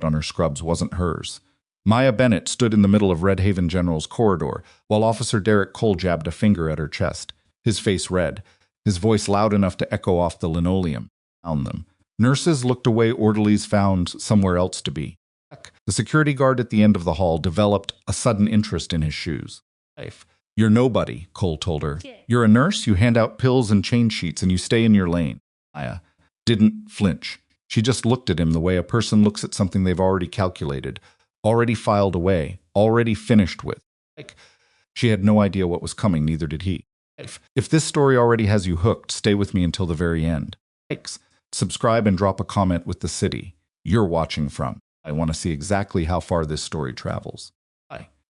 on her scrubs wasn't hers. Maya Bennett stood in the middle of Red Haven General's corridor, while Officer Derek Cole jabbed a finger at her chest, his face red, his voice loud enough to echo off the linoleum. Found them. Nurses looked away, orderlies found somewhere else to be. The security guard at the end of the hall developed a sudden interest in his shoes. "You're nobody," Cole told her. "You're a nurse, you hand out pills and change sheets, and you stay in your lane." Maya didn't flinch. She just looked at him the way a person looks at something they've already calculated, already filed away, already finished with. She had no idea what was coming, neither did he. If this story already has you hooked, stay with me until the very end. Subscribe and drop a comment with the city you're watching from. I want to see exactly how far this story travels.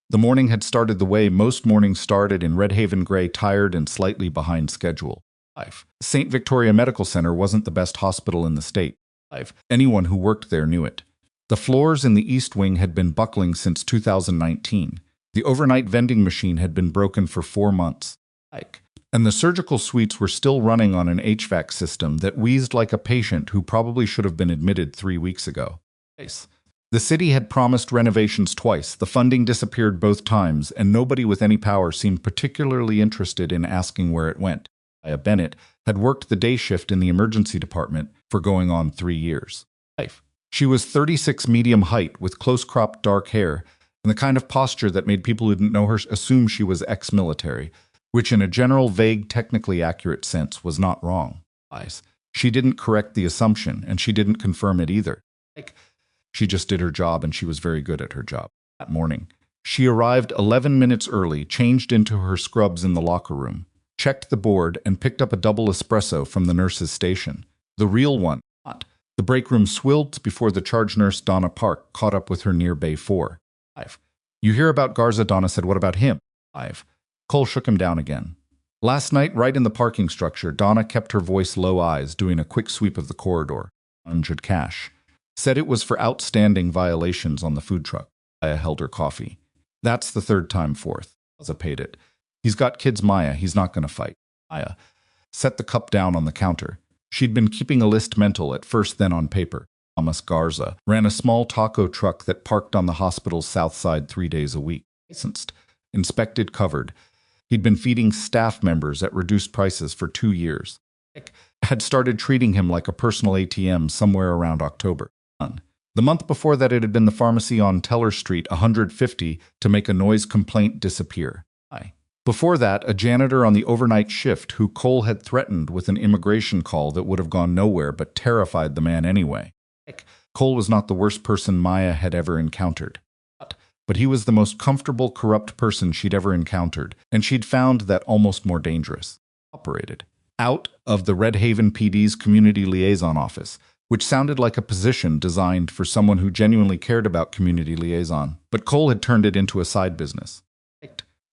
The morning had started the way most mornings started in Red Haven Gray, tired and slightly behind schedule. St. Victoria Medical Center wasn't the best hospital in the state. Anyone who worked there knew it. The floors in the East Wing had been buckling since 2019. The overnight vending machine had been broken for 4 months. And the surgical suites were still running on an HVAC system that wheezed like a patient who probably should have been admitted 3 weeks ago. The city had promised renovations twice, the funding disappeared both times, and nobody with any power seemed particularly interested in asking where it went. Maya Bennett had worked the day shift in the emergency department for going on 3 years. She was 36 medium height with close-cropped dark hair and the kind of posture that made people who didn't know her assume she was ex-military, which in a general, vague, technically accurate sense was not wrong. She didn't correct the assumption, and she didn't confirm it either. She just did her job, and she was very good at her job. That morning, she arrived 11 minutes early, changed into her scrubs in the locker room, checked the board, and picked up a double espresso from the nurse's station. The real one, not. The break room swilled before the charge nurse, Donna Park, caught up with her near Bay 4. "You hear about Garza?" Donna said. "What about him?" Cole shook him down again. "Last night, right in the parking structure," Donna kept her voice low, eyes doing a quick sweep of the corridor. "100 cash. Said it was for outstanding violations on the food truck." Maya held her coffee. "That's the third time, fourth. Garza paid it. He's got kids, Maya. He's not going to fight." Maya set the cup down on the counter. She'd been keeping a list mental, at first then on paper. Thomas Garza ran a small taco truck that parked on the hospital's south side 3 days a week. Licensed, inspected, covered. He'd been feeding staff members at reduced prices for 2 years. Had started treating him like a personal ATM somewhere around October. The month before that, it had been the pharmacy on Teller Street, 150, to make a noise complaint disappear. Before that, a janitor on the overnight shift who Cole had threatened with an immigration call that would have gone nowhere but terrified the man anyway. Cole was not the worst person Maya had ever encountered. But he was the most comfortable, corrupt person she'd ever encountered, and she'd found that almost more dangerous. Operated out of the Red Haven PD's Community Liaison Office, which sounded like a position designed for someone who genuinely cared about community liaison, but Cole had turned it into a side business.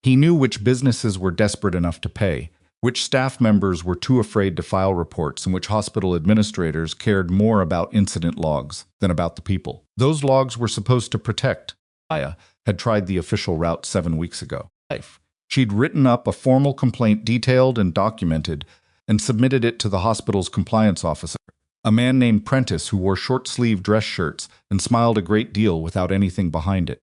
He knew which businesses were desperate enough to pay, which staff members were too afraid to file reports, and which hospital administrators cared more about incident logs than about the people. Those logs were supposed to protect. Maya had tried the official route 7 weeks ago. She'd written up a formal complaint, detailed and documented, and submitted it to the hospital's compliance officer, a man named Prentice who wore short-sleeved dress shirts and smiled a great deal without anything behind it.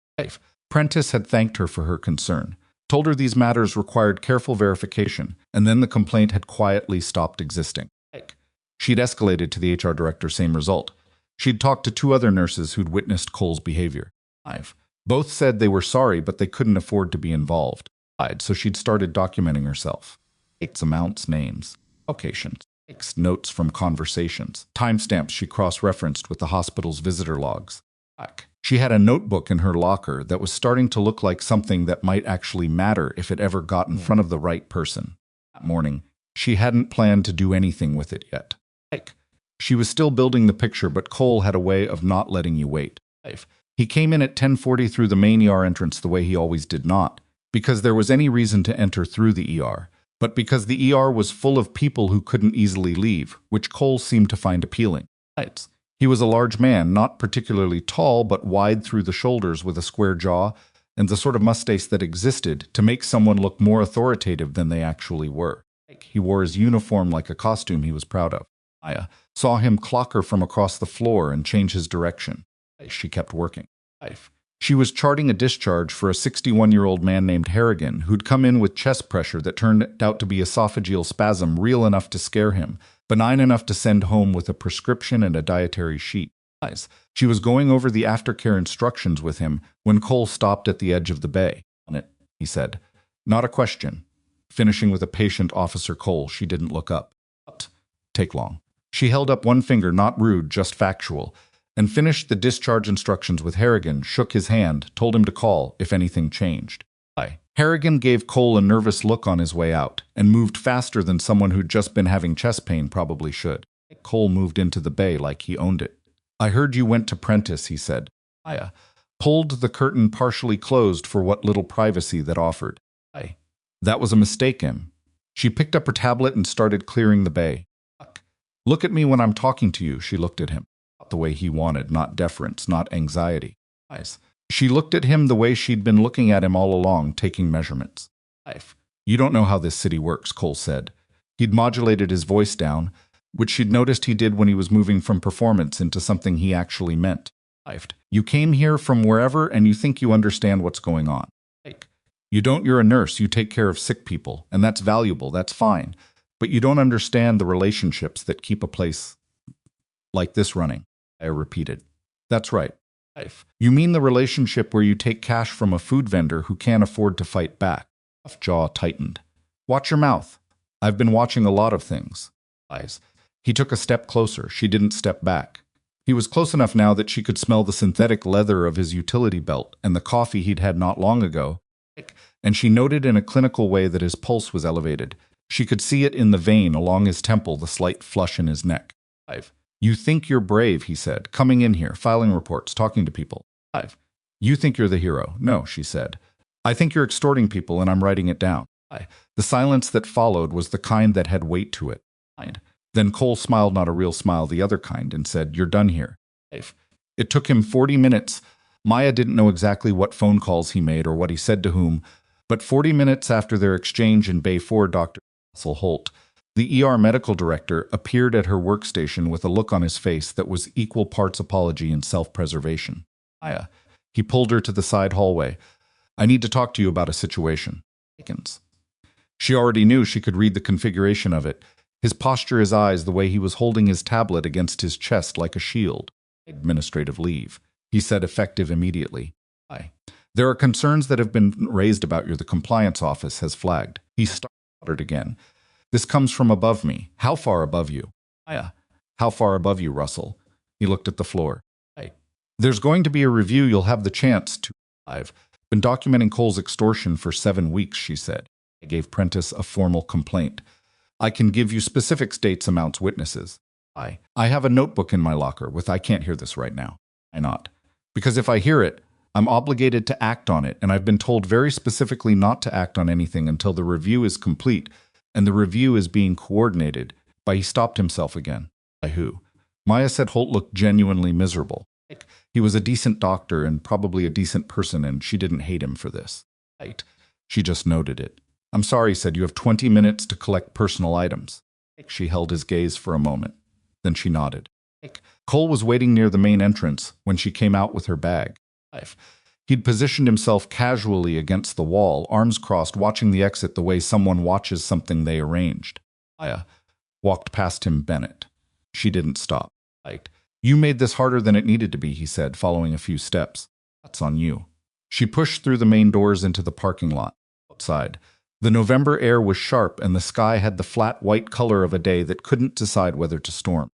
Prentice had thanked her for her concern, told her these matters required careful verification, and then the complaint had quietly stopped existing. She'd escalated to the HR director, same result. She'd talked to 2 other nurses who'd witnessed Cole's behavior. Both said they were sorry, but they couldn't afford to be involved. So she'd started documenting herself. Amounts, names, locations, notes from conversations, timestamps she cross-referenced with the hospital's visitor logs. She had a notebook in her locker that was starting to look like something that might actually matter if it ever got in front of the right person. That morning, she hadn't planned to do anything with it yet. She was still building the picture, but Cole had a way of not letting you wait. He came in at 10:40 through the main ER entrance the way he always did, not because there was any reason to enter through the ER, but because the ER was full of people who couldn't easily leave, which Cole seemed to find appealing. He was a large man, not particularly tall, but wide through the shoulders with a square jaw and the sort of mustache that existed to make someone look more authoritative than they actually were. He wore his uniform like a costume he was proud of. Maya saw him clock her from across the floor and change his direction. She kept working. She was charting a discharge for a 61-year-old man named Harrigan who'd come in with chest pressure that turned out to be esophageal spasm real enough to scare him, benign enough to send home with a prescription and a dietary sheet. She was going over the aftercare instructions with him when Cole stopped at the edge of the bay. "On it," he said. "Not a question." Finishing with a patient, Officer Cole, she didn't look up. "Take long." She held up one finger, not rude, just factual, and finished the discharge instructions with Harrigan, shook his hand, told him to call if anything changed. Harrigan gave Cole a nervous look on his way out, and moved faster than someone who'd just been having chest pain probably should. Cole moved into the bay like he owned it. "I heard you went to Prentice," he said. Maya pulled the curtain partially closed for what little privacy that offered. "That was a mistake, Em." She picked up her tablet and started clearing the bay. "Look at me when I'm talking to you," she looked at him. The way he wanted, not deference, not anxiety. She looked at him the way she'd been looking at him all along, taking measurements. "You don't know how this city works," Cole said. He'd modulated his voice down, which she'd noticed he did when he was moving from performance into something he actually meant. "You came here from wherever and you think you understand what's going on. You don't, you're a nurse, you take care of sick people, and that's valuable, that's fine. But you don't understand the relationships that keep a place like this running," I repeated. "That's right. You mean the relationship where you take cash from a food vendor who can't afford to fight back." Jaw tightened. "Watch your mouth. I've been watching a lot of things." He took a step closer. She didn't step back. He was close enough now that she could smell the synthetic leather of his utility belt and the coffee he'd had not long ago. And she noted in a clinical way that his pulse was elevated. She could see it in the vein along his temple, the slight flush in his neck. "You think you're brave," he said, "coming in here, filing reports, talking to people. You think you're the hero." "No," she said. "I think you're extorting people and I'm writing it down." The silence that followed was the kind that had weight to it. Then Cole smiled, not a real smile, the other kind, and said, "You're done here." It took him 40 minutes. Maya didn't know exactly what phone calls he made or what he said to whom, but 40 minutes after their exchange in Bay 4, Dr. Russell Holt, the ER medical director, appeared at her workstation with a look on his face that was equal parts apology and self-preservation. "Maya," he pulled her to the side hallway. "I need to talk to you about a situation." She already knew, she could read the configuration of it. His posture, his eyes, the way he was holding his tablet against his chest like a shield. "Administrative leave," he said, effective immediately. "There are concerns that have been raised about you. The compliance office has flagged." He stuttered again. "This comes from above me." "How far above you?" "How far above you, Russell?" He looked at the floor. "There's going to be a review. You'll have the chance to." "I've been documenting Cole's extortion for 7 weeks," she said. I gave Prentice a formal complaint. "I can give you specifics, dates, amounts, witnesses." I have a notebook in my locker with "I can't hear this right now." "Why not?" "Because if I hear it, I'm obligated to act on it, and I've been told very specifically not to act on anything until the review is complete, and the review is being coordinated by..." He stopped himself again. "By who?" Maya said. Holt looked genuinely miserable. He was a decent doctor and probably a decent person, and she didn't hate him for this. She just noted it. "I'm sorry," he said. "You have 20 minutes to collect personal items." She held his gaze for a moment. Then she nodded. Cole was waiting near the main entrance when she came out with her bag. He'd positioned himself casually against the wall, arms crossed, watching the exit the way someone watches something they arranged. Maya walked past him. "Bennett." She didn't stop. "You made this harder than it needed to be," he said, following a few steps. "That's on you." She pushed through the main doors into the parking lot. Outside, the November air was sharp and the sky had the flat white color of a day that couldn't decide whether to storm.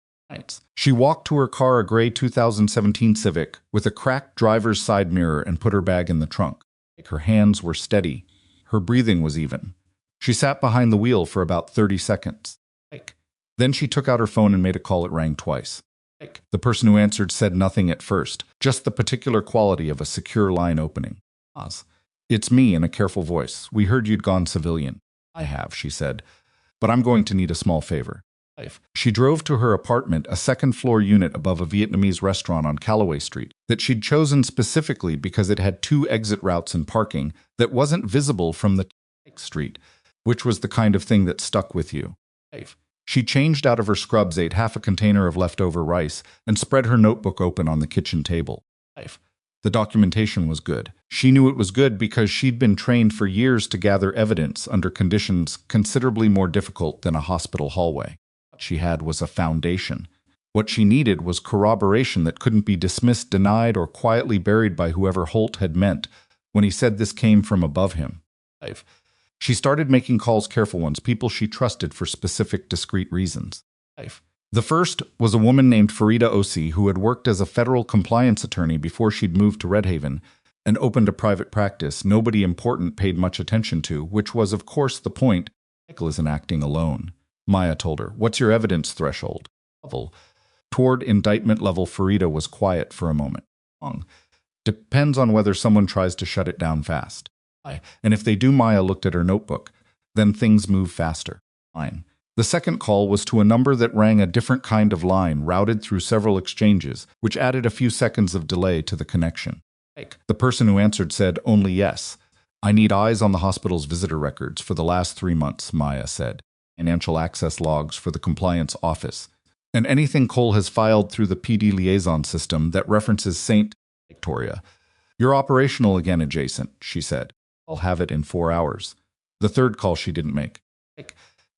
She walked to her car, a gray 2017 Civic, with a cracked driver's side mirror, and put her bag in the trunk. Her hands were steady. Her breathing was even. She sat behind the wheel for about 30 seconds. Then she took out her phone and made a call. It rang twice. The person who answered said nothing at first, just the particular quality of a secure line opening. "It's me," in a careful voice. "We heard you'd gone civilian." "I have," she said, "but I'm going to need a small favor." She drove to her apartment, a second-floor unit above a Vietnamese restaurant on Calloway Street that she'd chosen specifically because it had 2 exit routes and parking that wasn't visible from the street, which was the kind of thing that stuck with you. She changed out of her scrubs, ate half a container of leftover rice, and spread her notebook open on the kitchen table. The documentation was good. She knew it was good because she'd been trained for years to gather evidence under conditions considerably more difficult than a hospital hallway. What she had was a foundation. What she needed was corroboration that couldn't be dismissed, denied, or quietly buried by whoever Holt had meant when he said this came from above him. She started making calls, careful ones, people she trusted for specific, discrete reasons. The first was a woman named Farida Osi, who had worked as a federal compliance attorney before she'd moved to Red Haven and opened a private practice nobody important paid much attention to, which was, of course, the point. Michael isn't acting alone. Maya told her, "What's your evidence threshold?" Level. Toward indictment level, Farida was quiet for a moment. Depends on whether someone tries to shut it down fast. And if they do, Maya looked at her notebook, then things move faster. Fine. The second call was to a number that rang a different kind of line, routed through several exchanges, which added a few seconds of delay to the connection. The person who answered said, "Only yes. I need eyes on the hospital's visitor records for the last 3 months," Maya said. "Financial access logs for the compliance office. And anything Cole has filed through the PD liaison system that references St. Victoria. You're operational again adjacent," she said. "I'll have it in 4 hours." The third call she didn't make.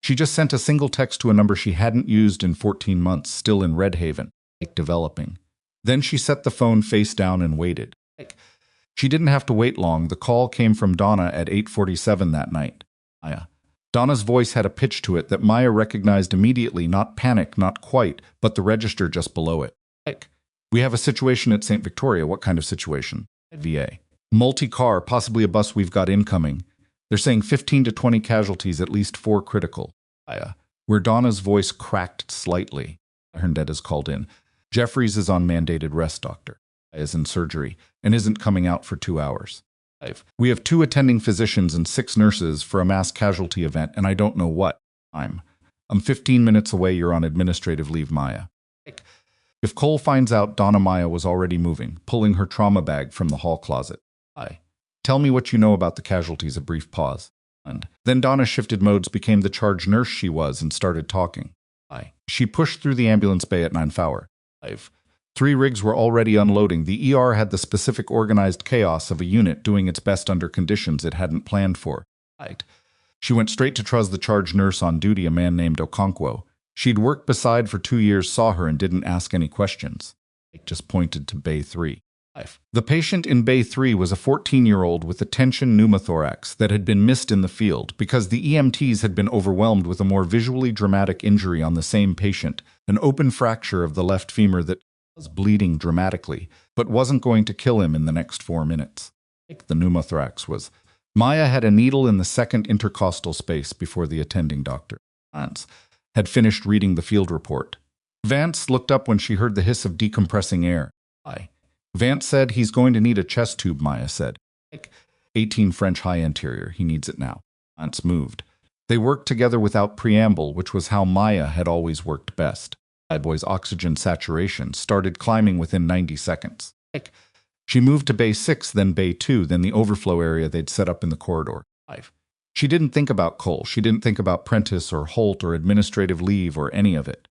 She just sent a single text to a number she hadn't used in 14 months, still in Red Haven, developing. Then she set the phone face down and waited. She didn't have to wait long. The call came from Donna at 8:47 that night. Maya. Donna's voice had a pitch to it that Maya recognized immediately, not panic, not quite, but the register just below it. "We have a situation at St. Victoria." "What kind of situation?" "VA. Multi-car, possibly a bus we've got incoming. They're saying 15 to 20 casualties, at least 4 critical." Where Donna's voice cracked slightly. Hernandez called in. "Jeffries is on mandated rest, doctor. Is in surgery and isn't coming out for 2 hours. We have 2 attending physicians and 6 nurses for a mass casualty event, and I don't know what time. I'm 15 minutes away. You're on administrative leave, Maya." If Cole finds out, Maya was already moving, pulling her trauma bag from the hall closet. "Tell me what you know about the casualties." A brief pause. And then Donna shifted modes, became the charge nurse she was, and started talking. She pushed through the ambulance bay at 9:05. 3 rigs were already unloading. The ER had the specific organized chaos of a unit doing its best under conditions it hadn't planned for. She went straight to trust the charge nurse on duty, a man named Okonkwo. She'd worked beside for 2 years, saw her, and didn't ask any questions. Just pointed to Bay 3. The patient in Bay 3 was a 14-year-old with a tension pneumothorax that had been missed in the field because the EMTs had been overwhelmed with a more visually dramatic injury on the same patient, an open fracture of the left femur that was bleeding dramatically, but wasn't going to kill him in the next 4 minutes. The pneumothorax was. Maya had a needle in the second intercostal space before the attending doctor, Vance, had finished reading the field report. Vance looked up when she heard the hiss of decompressing air. Vance said, "He's going to need a chest tube," Maya said. 18 French high anterior. He needs it now. Vance moved. They worked together without preamble, which was how Maya had always worked best. Bad boy's oxygen saturation started climbing within 90 seconds. She moved to Bay 6, then Bay 2, then the overflow area they'd set up in the corridor. She didn't think about Cole. She didn't think about Prentice or Holt or administrative leave or any of it.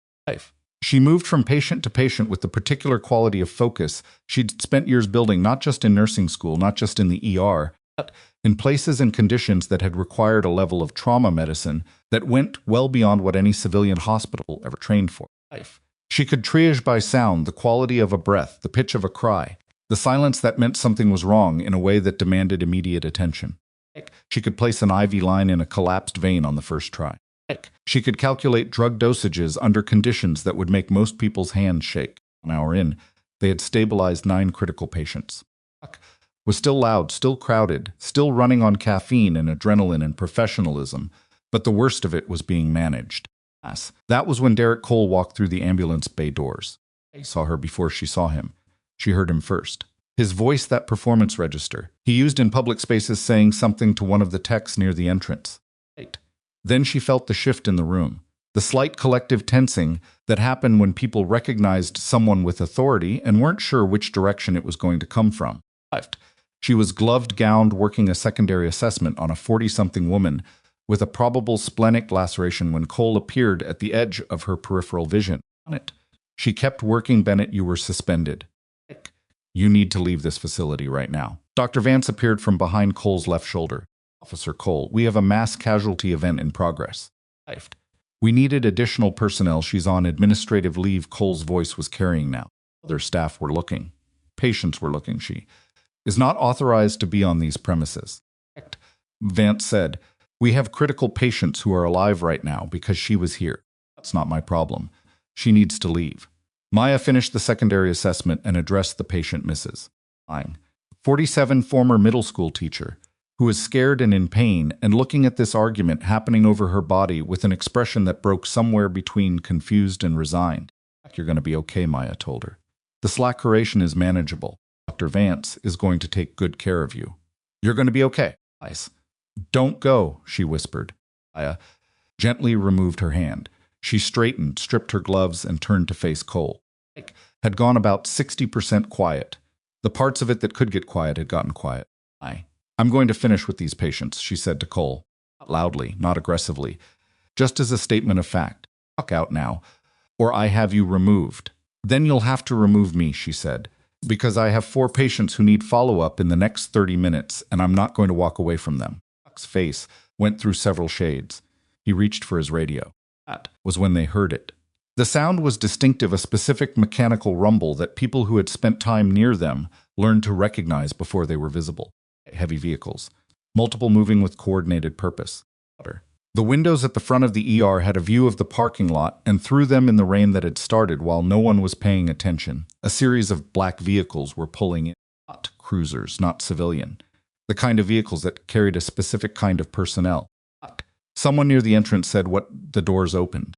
She moved from patient to patient with the particular quality of focus she'd spent years building, not just in nursing school, not just in the ER, but in places and conditions that had required a level of trauma medicine that went well beyond what any civilian hospital ever trained for. She could triage by sound, the quality of a breath, the pitch of a cry, the silence that meant something was wrong in a way that demanded immediate attention. She could place an IV line in a collapsed vein on the first try. She could calculate drug dosages under conditions that would make most people's hands shake. An hour in, they had stabilized 9 critical patients. Was still loud, still crowded, still running on caffeine and adrenaline and professionalism, but the worst of it was being managed. That was when Derek Cole walked through the ambulance bay doors. He saw her before she saw him. She heard him first. His voice, that performance register, he used in public spaces, saying something to one of the techs near the entrance. Then she felt the shift in the room, the slight collective tensing that happened when people recognized someone with authority and weren't sure which direction it was going to come from. She was gloved-gowned, working a secondary assessment on a 40-something woman with a probable splenic laceration when Cole appeared at the edge of her peripheral vision. On it. She kept working. "Bennett, you were suspended." You need to leave this facility right now. Dr. Vance appeared from behind Cole's left shoulder. Officer Cole, we have a mass casualty event in progress. We needed additional personnel. She's on administrative leave. Cole's voice was carrying now. Other staff were looking. Patients were looking. She is not authorized to be on these premises. Vance said, we have critical patients who are alive right now because she was here. That's not my problem. She needs to leave. Maya finished the secondary assessment and addressed the patient Mrs. 47 former middle school teacher, who was scared and in pain and looking at this argument happening over her body with an expression that broke somewhere between confused and resigned. You're going to be okay, Maya told her. The laceration is manageable. Dr. Vance is going to take good care of you. You're going to be okay. Don't go, she whispered. Maya gently removed her hand. She straightened, stripped her gloves, and turned to face Cole. Had gone about 60% quiet. The parts of it that could get quiet had gotten quiet. I'm going to finish with these patients, she said to Cole, loudly, not aggressively, just as a statement of fact. Fuck out now, or I have you removed. Then you'll have to remove me, she said, because I have 4 patients who need follow-up in the next 30 minutes, and I'm not going to walk away from them. Huck's face went through several shades. He reached for his radio. That was when they heard it. The sound was distinctive, a specific mechanical rumble that people who had spent time near them learned to recognize before they were visible. Heavy vehicles, multiple moving with coordinated purpose. The windows at the front of the ER had a view of the parking lot, and through them in the rain that had started while no one was paying attention, a series of black vehicles were pulling in. Not cruisers, not civilian. The kind of vehicles that carried a specific kind of personnel. Someone near the entrance said the doors opened.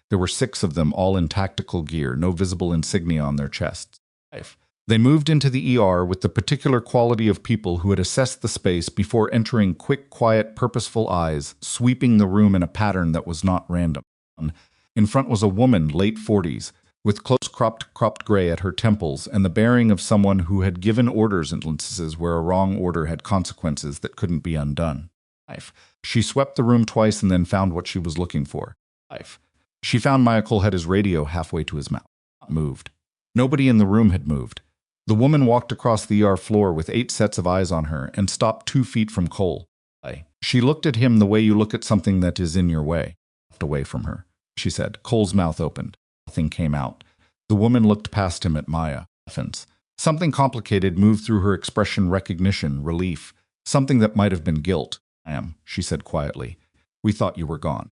There were 6 of them, all in tactical gear, no visible insignia on their chests. They moved into the ER with the particular quality of people who had assessed the space before entering, quick, quiet, purposeful eyes, sweeping the room in a pattern that was not random. In front was a woman, late 40s, with close cropped gray at her temples and the bearing of someone who had given orders in instances where a wrong order had consequences that couldn't be undone. She swept the room twice and then found what she was looking for. She found Maya. Cole had his radio halfway to his mouth. Moved. Nobody in the room had moved. The woman walked across the ER floor with 8 sets of eyes on her and stopped 2 feet from Cole. She looked at him the way you look at something that is in your way. Away from her, she said. Cole's mouth opened. Nothing came out. The woman looked past him at Maya. Something complicated moved through her expression, recognition, relief. Something that might have been guilt. She said quietly. We thought you were gone.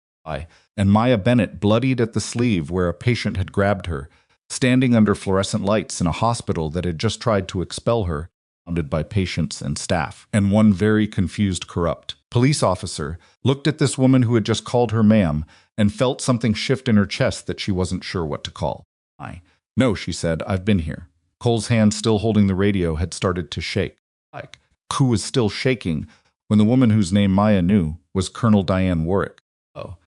And Maya Bennett, bloodied at the sleeve where a patient had grabbed her, standing under fluorescent lights in a hospital that had just tried to expel her, surrounded by patients and staff, and one very confused, corrupt police officer looked at this woman who had just called her ma'am and felt something shift in her chest that she wasn't sure what to call. No, she said, I've been here. Cole's hand, still holding the radio, had started to shake. Who was still shaking when the woman whose name Maya knew was Colonel Diane Warwick.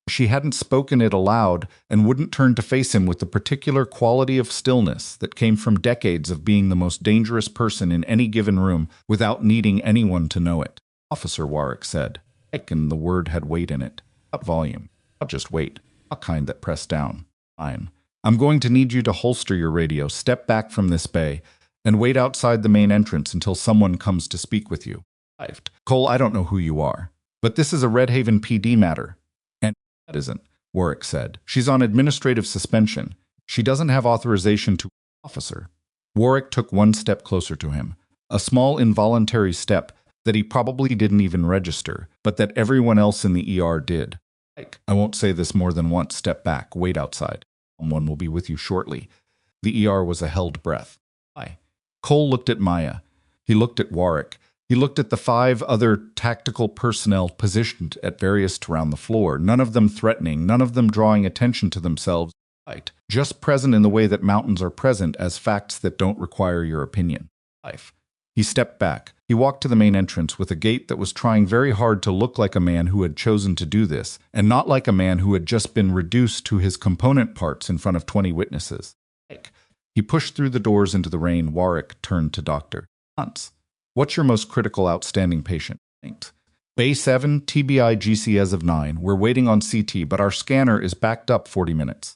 She hadn't spoken it aloud and wouldn't turn to face him with the particular quality of stillness that came from decades of being the most dangerous person in any given room without needing anyone to know it. Officer Warwick said. And the word had weight in it. Up volume. I'll just wait. A kind that pressed down. Fine. I'm going to need you to holster your radio, step back from this bay, and wait outside the main entrance until someone comes to speak with you. Cole, I don't know who you are, but this is a Red Haven PD matter. That isn't, Warwick said. She's on administrative suspension. She doesn't have authorization to... Officer. Warwick took 1 step closer to him. A small involuntary step that he probably didn't even register, but that everyone else in the ER did. I won't say this more than once. Step back. Wait outside. Someone will be with you shortly. The ER was a held breath. Cole looked at Maya. He looked at Warwick. He looked at the 5 other tactical personnel positioned at various around the floor, none of them threatening, none of them drawing attention to themselves, just present in the way that mountains are present as facts that don't require your opinion. He stepped back. He walked to the main entrance with a gait that was trying very hard to look like a man who had chosen to do this, and not like a man who had just been reduced to his component parts in front of 20 witnesses. He pushed through the doors into the rain. Warwick turned to Dr. Huntz. What's your most critical outstanding patient? Bay 7, TBI GC as of 9. We're waiting on CT, but our scanner is backed up 40 minutes.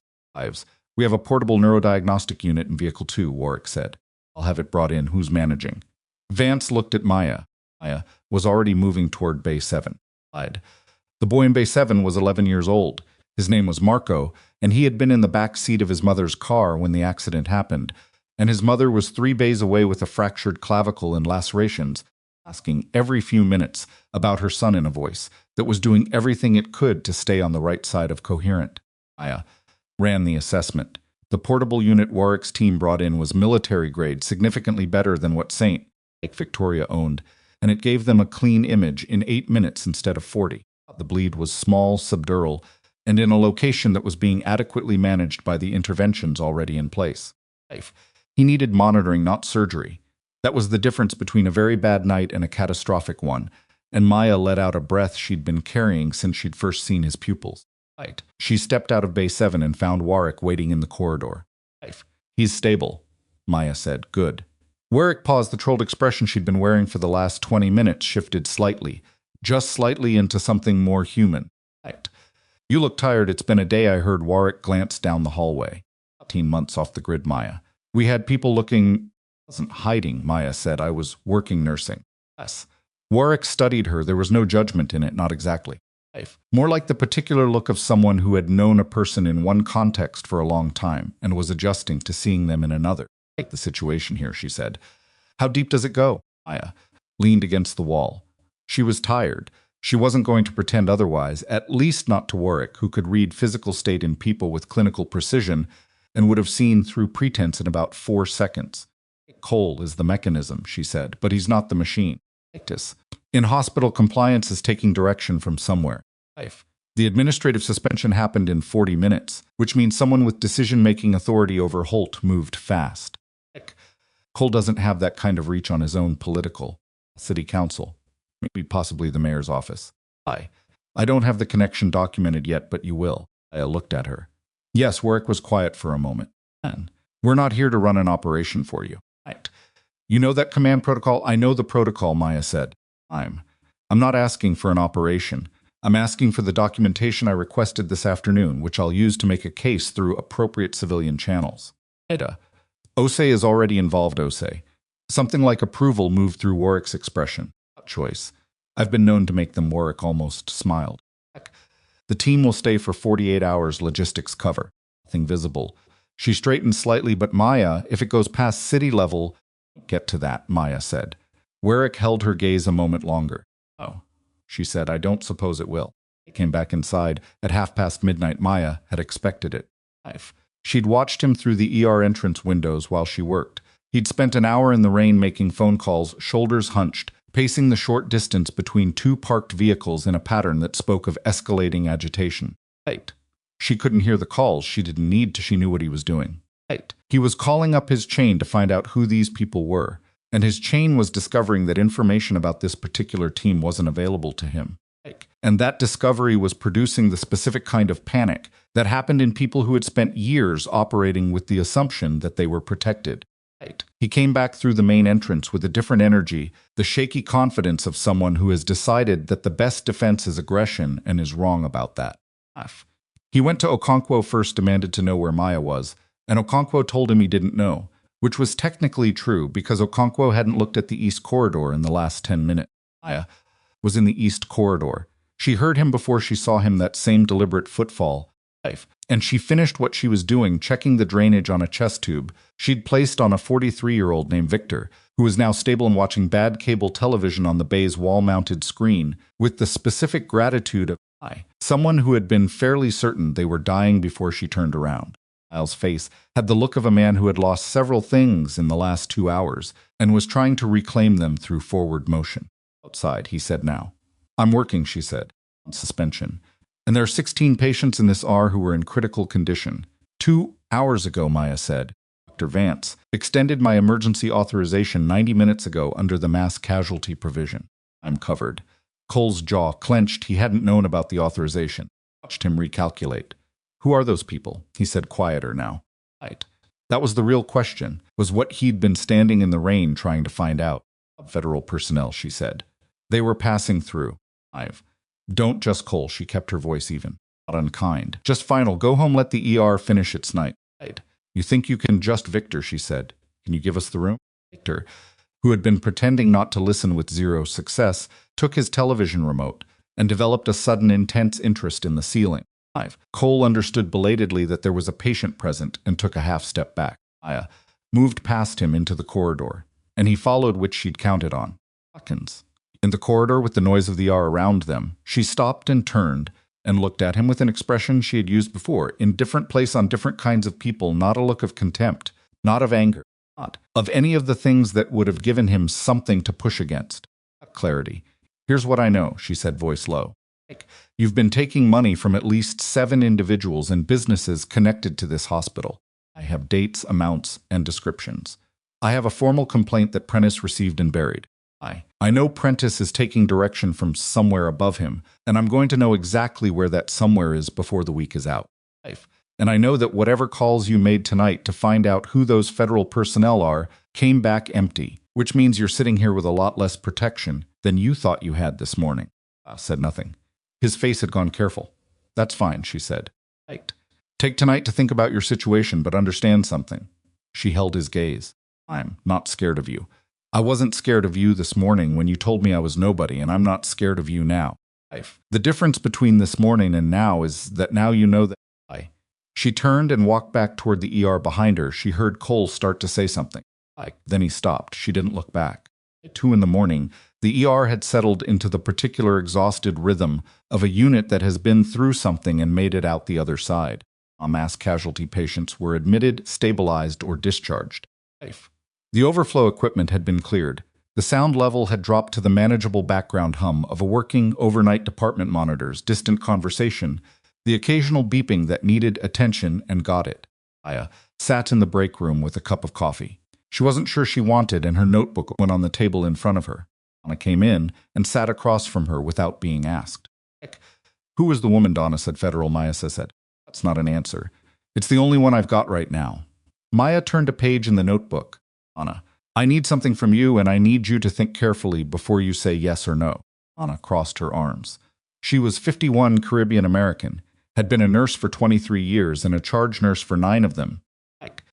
We have a portable neurodiagnostic unit in Vehicle 2, Warwick said. I'll have it brought in. Who's managing? Vance looked at Maya. Maya was already moving toward Bay 7. The boy in Bay 7 was 11 years old. His name was Marco, and he had been in the back seat of his mother's car when the accident happened, and his mother was 3 bays away with a fractured clavicle and lacerations, asking every few minutes about her son in a voice that was doing everything it could to stay on the right side of coherent. Maya ran the assessment. The portable unit Warwick's team brought in was military grade, significantly better than what St. Victoria owned, and it gave them a clean image in 8 minutes instead of 40. The bleed was small, subdural, and in a location that was being adequately managed by the interventions already in place. He needed monitoring, not surgery. That was the difference between a very bad night and a catastrophic one, and Maya let out a breath she'd been carrying since she'd first seen his pupils. She stepped out of Bay 7 and found Warwick waiting in the corridor. He's stable, Maya said. Good. Warwick paused. The trolled expression she'd been wearing for the last 20 minutes shifted slightly, just slightly, into something more human. You look tired. It's been a day. I heard Warwick glance down the hallway. 18 months off the grid, Maya. We had people looking. I wasn't hiding, Maya said. I was working nursing. Yes. Warwick studied her. There was no judgment in it, not exactly. More like the particular look of someone who had known a person in one context for a long time and was adjusting to seeing them in another. Take the situation here, she said. How deep does it go? Maya leaned against the wall. She was tired. She wasn't going to pretend otherwise, at least not to Warwick, who could read physical state in people with clinical precision and would have seen through pretense in about 4 seconds. Cole is the mechanism, she said, but he's not the machine. In hospital, compliance is taking direction from somewhere. The administrative suspension happened in 40 minutes, which means someone with decision-making authority over Holt moved fast. Cole doesn't have that kind of reach on his own political city council. Maybe possibly the mayor's office. I don't have the connection documented yet, but you will. I looked at her. Yes, Warwick was quiet for a moment. We're not here to run an operation for you. You know that command protocol? I know the protocol, Maya said. I'm not asking for an operation. I'm asking for the documentation I requested this afternoon, which I'll use to make a case through appropriate civilian channels. Ose is already involved, Ose. Something like approval moved through Warwick's expression. Choice. I've been known to make them. Warwick almost smiled. The team will stay for 48 hours. Logistics cover. Nothing visible. She straightened slightly, but Maya, if it goes past city level, get to that, Maya said. Warwick held her gaze a moment longer. Oh, she said, I don't suppose it will. He came back inside at midnight. Maya had expected it. She'd watched him through the ER entrance windows while she worked. He'd spent an hour in the rain making phone calls, shoulders hunched, pacing the short distance between 2 parked vehicles in a pattern that spoke of escalating agitation. She couldn't hear the calls. She didn't need to. She knew what he was doing. He was calling up his chain to find out who these people were, and his chain was discovering that information about this particular team wasn't available to him. And that discovery was producing the specific kind of panic that happened in people who had spent years operating with the assumption that they were protected. He came back through the main entrance with a different energy, the shaky confidence of someone who has decided that the best defense is aggression and is wrong about that. He went to Okonkwo first, demanded to know where Maya was, and Okonkwo told him he didn't know, which was technically true because Okonkwo hadn't looked at the East Corridor in the last 10 minutes. Maya was in the East Corridor. She heard him before she saw him, that same deliberate footfall. And she finished what she was doing, checking the drainage on a chest tube she'd placed on a 43-year-old named Victor, who was now stable and watching bad cable television on the bay's wall-mounted screen with the specific gratitude of someone who had been fairly certain they were dying before she turned around. Miles' face had the look of a man who had lost several things in the last 2 hours and was trying to reclaim them through forward motion. Outside, he said now. I'm working, she said, on suspension. And there are 16 patients in this R who were in critical condition. 2 hours ago, Maya said. Dr. Vance extended my emergency authorization 90 minutes ago under the mass casualty provision. I'm covered. Cole's jaw clenched. He hadn't known about the authorization. Watched him recalculate. Who are those people? He said, quieter now. That was the real question, was what he'd been standing in the rain trying to find out. Federal personnel, she said. They were passing through. Don't just Cole, she kept her voice even. Not unkind. Just final. Go home, let the ER finish its night. You think you can just Victor, she said. Can you give us the room? Victor, who had been pretending not to listen with zero success, took his television remote and developed a sudden intense interest in the ceiling. Cole understood belatedly that there was a patient present and took a half step back. Maya moved past him into the corridor, and he followed, which she'd counted on. Hawkins. In the corridor, with the noise of the ER around them, she stopped and turned and looked at him with an expression she had used before, in different place on different kinds of people, not a look of contempt, not of anger, not of any of the things that would have given him something to push against. Clarity. Here's what I know, she said, voice low. You've been taking money from at least 7 individuals and businesses connected to this hospital. I have dates, amounts, and descriptions. I have a formal complaint that Prentice received and buried. I know Prentice is taking direction from somewhere above him, and I'm going to know exactly where that somewhere is before the week is out. And I know that whatever calls you made tonight to find out who those federal personnel are came back empty, which means you're sitting here with a lot less protection than you thought you had this morning. Said nothing. His face had gone careful. That's fine, she said. Take tonight to think about your situation, but understand something. She held his gaze. I'm not scared of you. I wasn't scared of you this morning when you told me I was nobody, and I'm not scared of you now. The difference between this morning and now is that now you know that She turned and walked back toward the ER behind her. She heard Cole start to say something. Then he stopped. She didn't look back. At 2 a.m, the ER had settled into the particular exhausted rhythm of a unit that has been through something and made it out the other side. Mass casualty patients were admitted, stabilized, or discharged. The overflow equipment had been cleared. The sound level had dropped to the manageable background hum of a working overnight department monitor's distant conversation, the occasional beeping that needed attention and got it. Maya sat in the break room with a cup of coffee. She wasn't sure she wanted, and her notebook went on the table in front of her. Donna came in and sat across from her without being asked. Who was the woman, Donna said. Federal, Maya said. That's not an answer. It's the only one I've got right now. Maya turned a page in the notebook. Donna, I need something from you, and I need you to think carefully before you say yes or no. Donna crossed her arms. She was 51, Caribbean American, had been a nurse for 23 years and a charge nurse for 9 of them.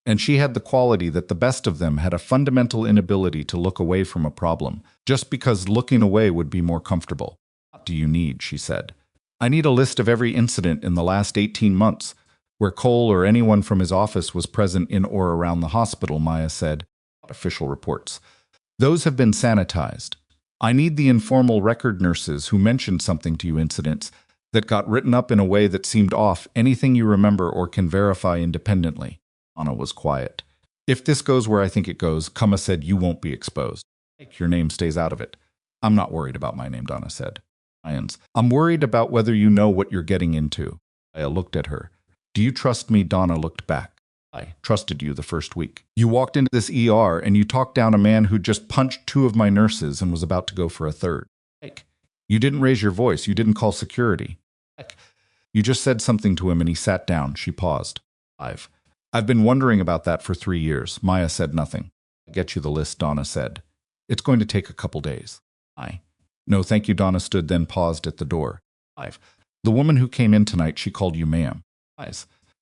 And she had the quality that the best of them had a fundamental inability to look away from a problem, just because looking away would be more comfortable. What do you need, she said. I need a list of every incident in the last 18 months, where Cole or anyone from his office was present in or around the hospital, Maya said. Official reports. Those have been sanitized. I need the informal record nurses who mentioned something to you, incidents that got written up in a way that seemed off, anything you remember or can verify independently. Anna was quiet. If this goes where I think it goes, Kama said, you won't be exposed. Your name stays out of it. I'm not worried about my name, Donna said. I'm worried about whether you know what you're getting into. I looked at her. Do you trust me? Donna looked back. I trusted you the first week. You walked into this ER and you talked down a man who just punched 2 of my nurses and was about to go for a 3rd. You didn't raise your voice. You didn't call security. You just said something to him and he sat down. She paused. I've been wondering about that for 3 years. Maya said nothing. I'll get you the list, Donna said. It's going to take a couple days. No, thank you. Donna stood, then paused at the door. The woman who came in tonight, she called you ma'am.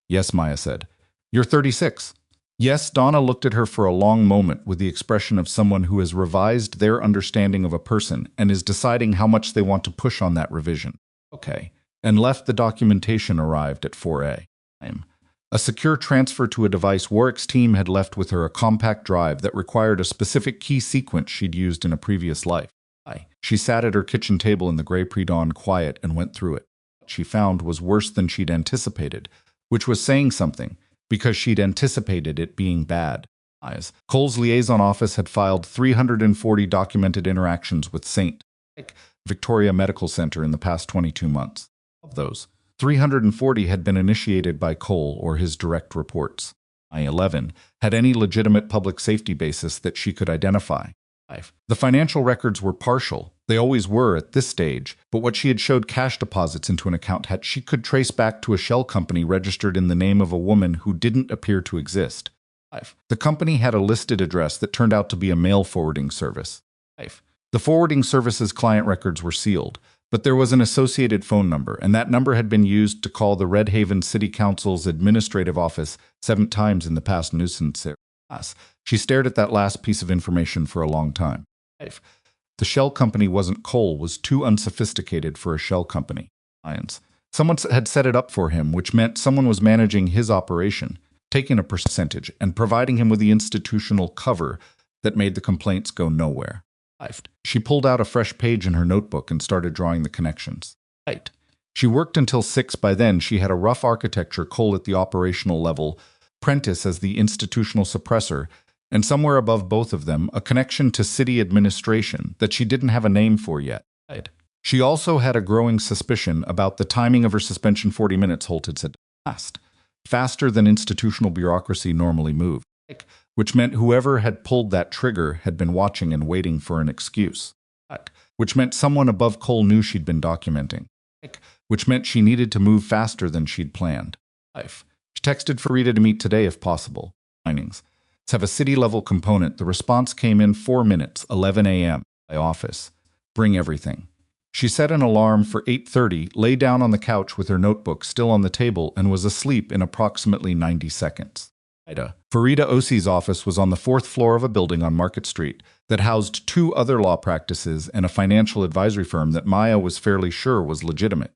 Yes, Maya said. You're 36. Yes, Donna looked at her for a long moment with the expression of someone who has revised their understanding of a person and is deciding how much they want to push on that revision. Okay. And left. The documentation arrived at 4A. A secure transfer to a device. Warwick's team had left with her a compact drive that required a specific key sequence she'd used in a previous life. She sat at her kitchen table in the gray pre-dawn quiet and went through it. What she found was worse than she'd anticipated, which was saying something, because she'd anticipated it being bad. Cole's liaison office had filed 340 documented interactions with St. Victoria Medical Center in the past 22 months. Of those, 340 had been initiated by Cole or his direct reports. 11 had any legitimate public safety basis that she could identify. The financial records were partial. They always were at this stage, but what she had showed cash deposits into an account she could trace back to a shell company registered in the name of a woman who didn't appear to exist. The company had a listed address that turned out to be a mail forwarding service. The forwarding service's client records were sealed, but there was an associated phone number, and that number had been used to call the Red Haven City Council's administrative office 7 times in the past nuisance area. Yes. She stared at that last piece of information for a long time. 5. The shell company wasn't coal, was too unsophisticated for a shell company. Lions. Someone had set it up for him, which meant someone was managing his operation, taking a percentage, and providing him with the institutional cover that made the complaints go nowhere. 5. She pulled out a fresh page in her notebook and started drawing the connections. 8. She worked until 6. By then, she had a rough architecture Cole at the operational level, Prentice as the institutional suppressor, and somewhere above both of them, a connection to city administration that she didn't have a name for yet. 8. She also had a growing suspicion about the timing of her suspension. 40 minutes, Holt had said. Faster than institutional bureaucracy normally moved, which meant whoever had pulled that trigger had been watching and waiting for an excuse, which meant someone above Cole knew she'd been documenting, which meant she needed to move faster than she'd planned. 5. She texted Farida to meet today if possible. Findings. Let's have a city-level component. The response came in 4 minutes, 11 a.m. by office. Bring everything. She set an alarm for 8:30, lay down on the couch with her notebook still on the table, and was asleep in approximately 90 seconds. Farida Osi's office was on the 4th floor of a building on Market Street that housed 2 other law practices and a financial advisory firm that Maya was fairly sure was legitimate.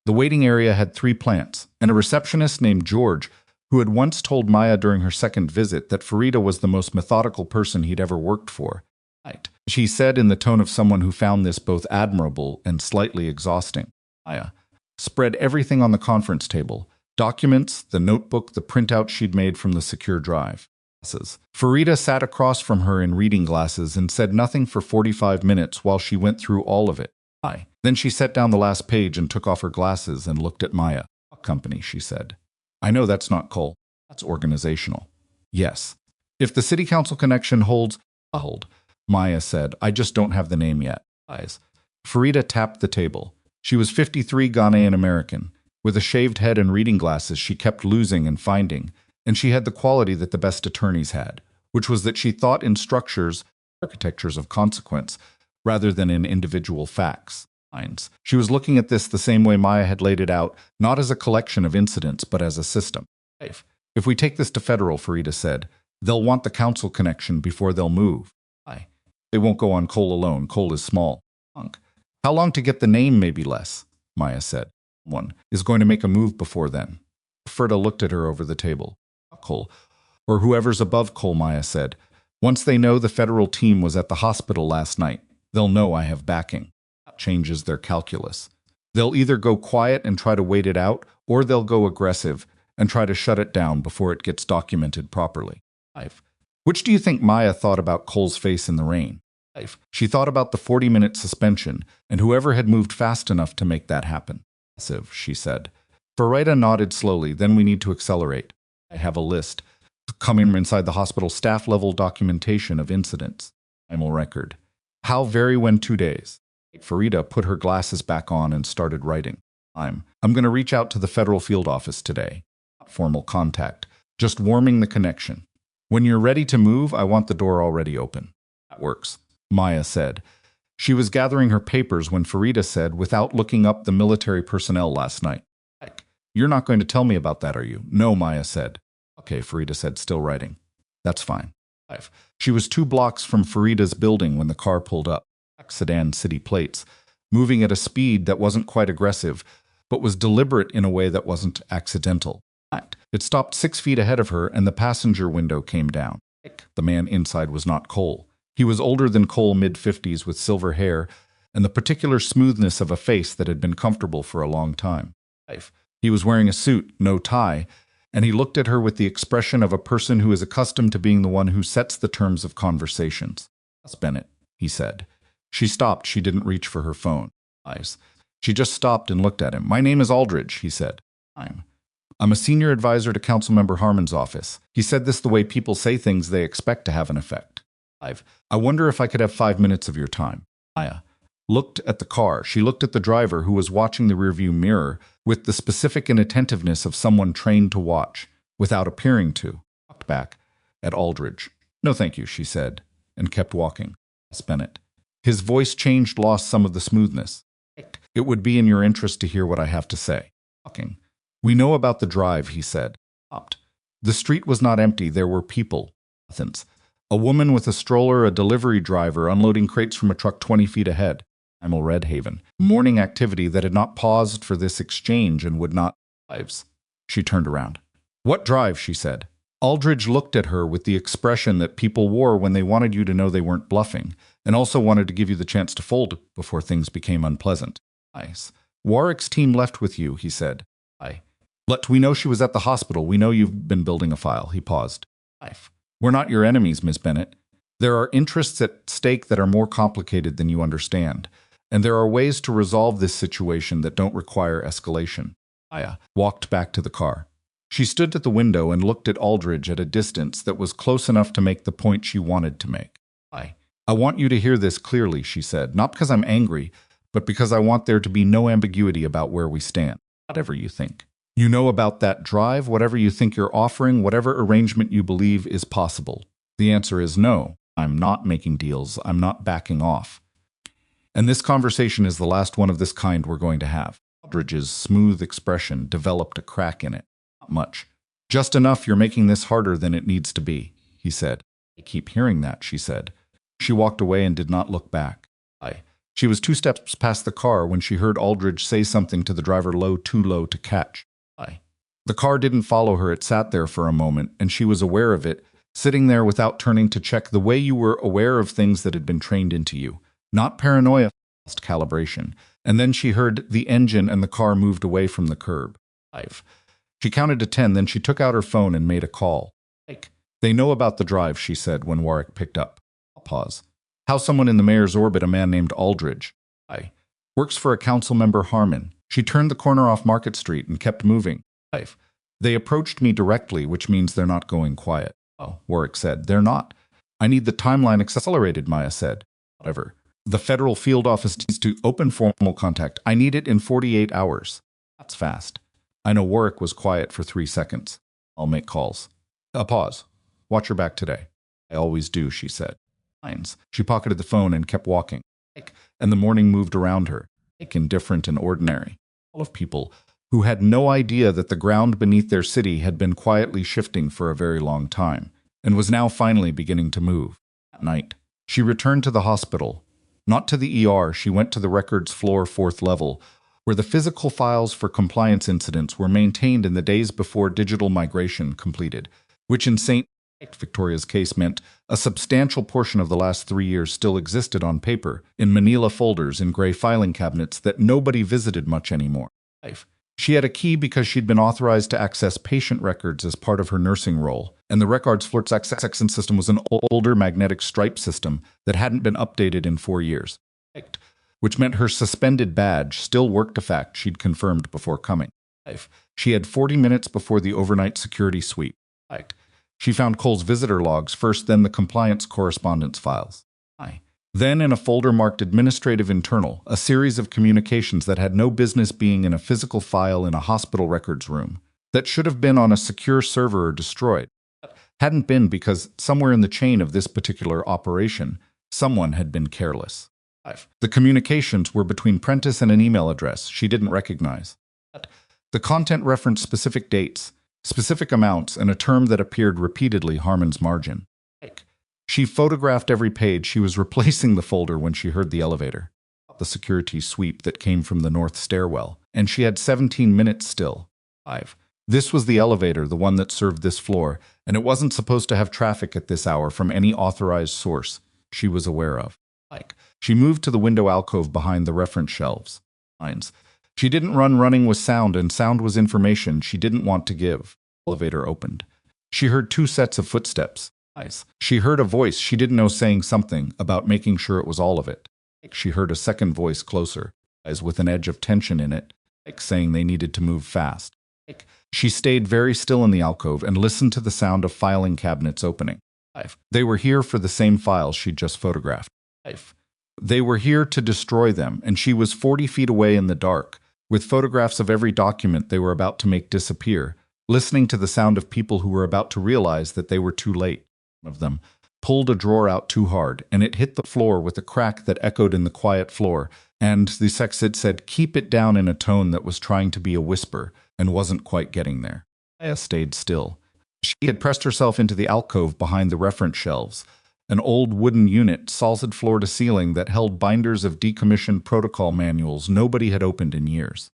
The waiting area had 3 plants, and a receptionist named George, who had once told Maya during her second visit that Farida was the most methodical person he'd ever worked for. She said in the tone of someone who found this both admirable and slightly exhausting. Maya spread everything on the conference table. Documents, the notebook, the printout she'd made from the secure drive. Farida sat across from her in reading glasses and said nothing for 45 minutes while she went through all of it. Then she set down the last page and took off her glasses and looked at Maya. Company, she said. I know that's not coal. That's organizational. Yes. If the city council connection holds, I'll hold. Maya said, I just don't have the name yet. Farida tapped the table. She was 53, Ghanaian American. With a shaved head and reading glasses, she kept losing and finding, and she had the quality that the best attorneys had, which was that she thought in structures, architectures of consequence, rather than in individual facts. She was looking at this the same way Maya had laid it out, not as a collection of incidents, but as a system. If we take this to federal, Farida said, they'll want the council connection before they'll move. They won't go on coal alone. Coal is small. How long to get the name? Maybe less, Maya said. One is going to make a move before then. Ferda looked at her over the table. Coal, or whoever's above Coal, Maya said. Once they know the federal team was at the hospital last night, they'll know I have backing. That changes their calculus. They'll either go quiet and try to wait it out, or they'll go aggressive and try to shut it down before it gets documented properly. Which do you think Maya thought about Cole's face in the rain? She thought about the 40-minute suspension and whoever had moved fast enough to make that happen. She said. Farida nodded slowly. Then we need to accelerate. I have a list. Coming inside the hospital staff-level documentation of incidents. Primal record. How very when 2 days. Farida put her glasses back on and started writing. I'm going to reach out to the federal field office today. Formal contact. Just warming the connection. When you're ready to move, I want the door already open. That works, Maya said. She was gathering her papers when Farida said, without looking up the military personnel last night. You're not going to tell me about that, are you? No, Maya said. Okay, Farida said, still writing. That's fine. She was 2 blocks from Farida's building when the car pulled up. Sedan city plates, moving at a speed that wasn't quite aggressive, but was deliberate in a way that wasn't accidental. It stopped 6 feet ahead of her and the passenger window came down. The man inside was not Cole. He was older than Cole, mid-50s, with silver hair and the particular smoothness of a face that had been comfortable for a long time. He was wearing a suit, no tie, and he looked at her with the expression of a person who is accustomed to being the one who sets the terms of conversations. That's Bennett, he said. She stopped. She didn't reach for her phone. She just stopped and looked at him. My name is Aldridge, he said. I'm a senior advisor to Councilmember Harmon's office. He said this the way people say things they expect to have an effect. I wonder if I could have 5 minutes of your time. Maya looked at the car. She looked at the driver who was watching the rearview mirror with the specific inattentiveness of someone trained to watch, without appearing to. Walked back at Aldridge. No thank you, she said, and kept walking. Yes, Bennett. His voice changed, lost some of the smoothness. It would be in your interest to hear what I have to say. Talking. We know about the drive, he said. Stopped. The street was not empty. There were people. Athens. A woman with a stroller, a delivery driver unloading crates from a truck 20 feet ahead. Primal Redhaven. Morning activity that had not paused for this exchange and would not lives. She turned around. What drive? She said. Aldridge looked at her with the expression that people wore when they wanted you to know they weren't bluffing, and also wanted to give you the chance to fold before things became unpleasant. Nice. Warwick's team left with you, he said. We know she was at the hospital. We know you've been building a file. He paused. We're not your enemies, Miss Bennett. There are interests at stake that are more complicated than you understand, and there are ways to resolve this situation that don't require escalation. Maya walked back to the car. She stood at the window and looked at Aldridge at a distance that was close enough to make the point she wanted to make. I want you to hear this clearly, she said, not because I'm angry, but because I want there to be no ambiguity about where we stand, whatever you think. You know about that drive, whatever you think you're offering, whatever arrangement you believe is possible. The answer is no. I'm not making deals. I'm not backing off. And this conversation is the last one of this kind we're going to have. Aldridge's smooth expression developed a crack in it. Not much. Just enough you're making this harder than it needs to be, he said. I keep hearing that, she said. She walked away and did not look back. She was 2 steps past the car when she heard Aldridge say something to the driver too low to catch. The car didn't follow her. It sat there for a moment, and she was aware of it, sitting there without turning to check the way you were aware of things that had been trained into you. Not paranoia, just calibration. And then she heard the engine and the car moved away from the curb. She counted to 10, then she took out her phone and made a call. They know about the drive, she said when Warwick picked up. I'll pause. How someone in the mayor's orbit, a man named Aldridge. Works for a council member, Harmon. She turned the corner off Market Street and kept moving. They approached me directly, which means they're not going quiet. Oh, Warwick said. They're not. I need the timeline accelerated, Maya said. Whatever. The federal field office needs to open formal contact. I need it in 48 hours. That's fast. I know. Warwick was quiet for 3 seconds. I'll make calls. A pause. Watch your back today. I always do, she said. Lines. She pocketed the phone and kept walking. And the morning moved around her, indifferent and ordinary. All of people who had no idea that the ground beneath their city had been quietly shifting for a very long time, and was now finally beginning to move. At night, she returned to the hospital. Not to the ER, she went to the records floor, 4th level, where the physical files for compliance incidents were maintained in the days before digital migration completed, which in St. Victoria's case meant a substantial portion of the last 3 years still existed on paper, in manila folders in gray filing cabinets that nobody visited much anymore. She had a key because she'd been authorized to access patient records as part of her nursing role, and the records floor's access system was an older magnetic stripe system that hadn't been updated in 4 years, which meant her suspended badge still worked a fact she'd confirmed before coming. She had 40 minutes before the overnight security sweep. She found Cole's visitor logs first, then the compliance correspondence files. Then, in a folder marked Administrative Internal, a series of communications that had no business being in a physical file in a hospital records room, that should have been on a secure server or destroyed. Hadn't been because somewhere in the chain of this particular operation, someone had been careless. The communications were between Prentice and an email address she didn't recognize. The content referenced specific dates, specific amounts, and a term that appeared repeatedly, Harmon's margin. She photographed every page. She was replacing the folder when she heard the elevator, the security sweep that came from the north stairwell, and she had 17 minutes still. This was the elevator, the one that served this floor, and it wasn't supposed to have traffic at this hour from any authorized source she was aware of. She moved to the window alcove behind the reference shelves. She didn't running with sound, and sound was information she didn't want to give. The elevator opened. She heard 2 sets of footsteps. She heard a voice she didn't know saying something about making sure it was all of it. She heard a second voice closer, as with an edge of tension in it, saying they needed to move fast. She stayed very still in the alcove and listened to the sound of filing cabinets opening. They were here for the same files she'd just photographed. They were here to destroy them, and she was 40 feet away in the dark, with photographs of every document they were about to make disappear, listening to the sound of people who were about to realize that they were too late. One of them pulled a drawer out too hard, and it hit the floor with a crack that echoed in the quiet floor, and the sexid said, "Keep it down," in a tone that was trying to be a whisper and wasn't quite getting there. Maya stayed still. She had pressed herself into the alcove behind the reference shelves, an old wooden unit, solid floor to ceiling, that held binders of decommissioned protocol manuals nobody had opened in years.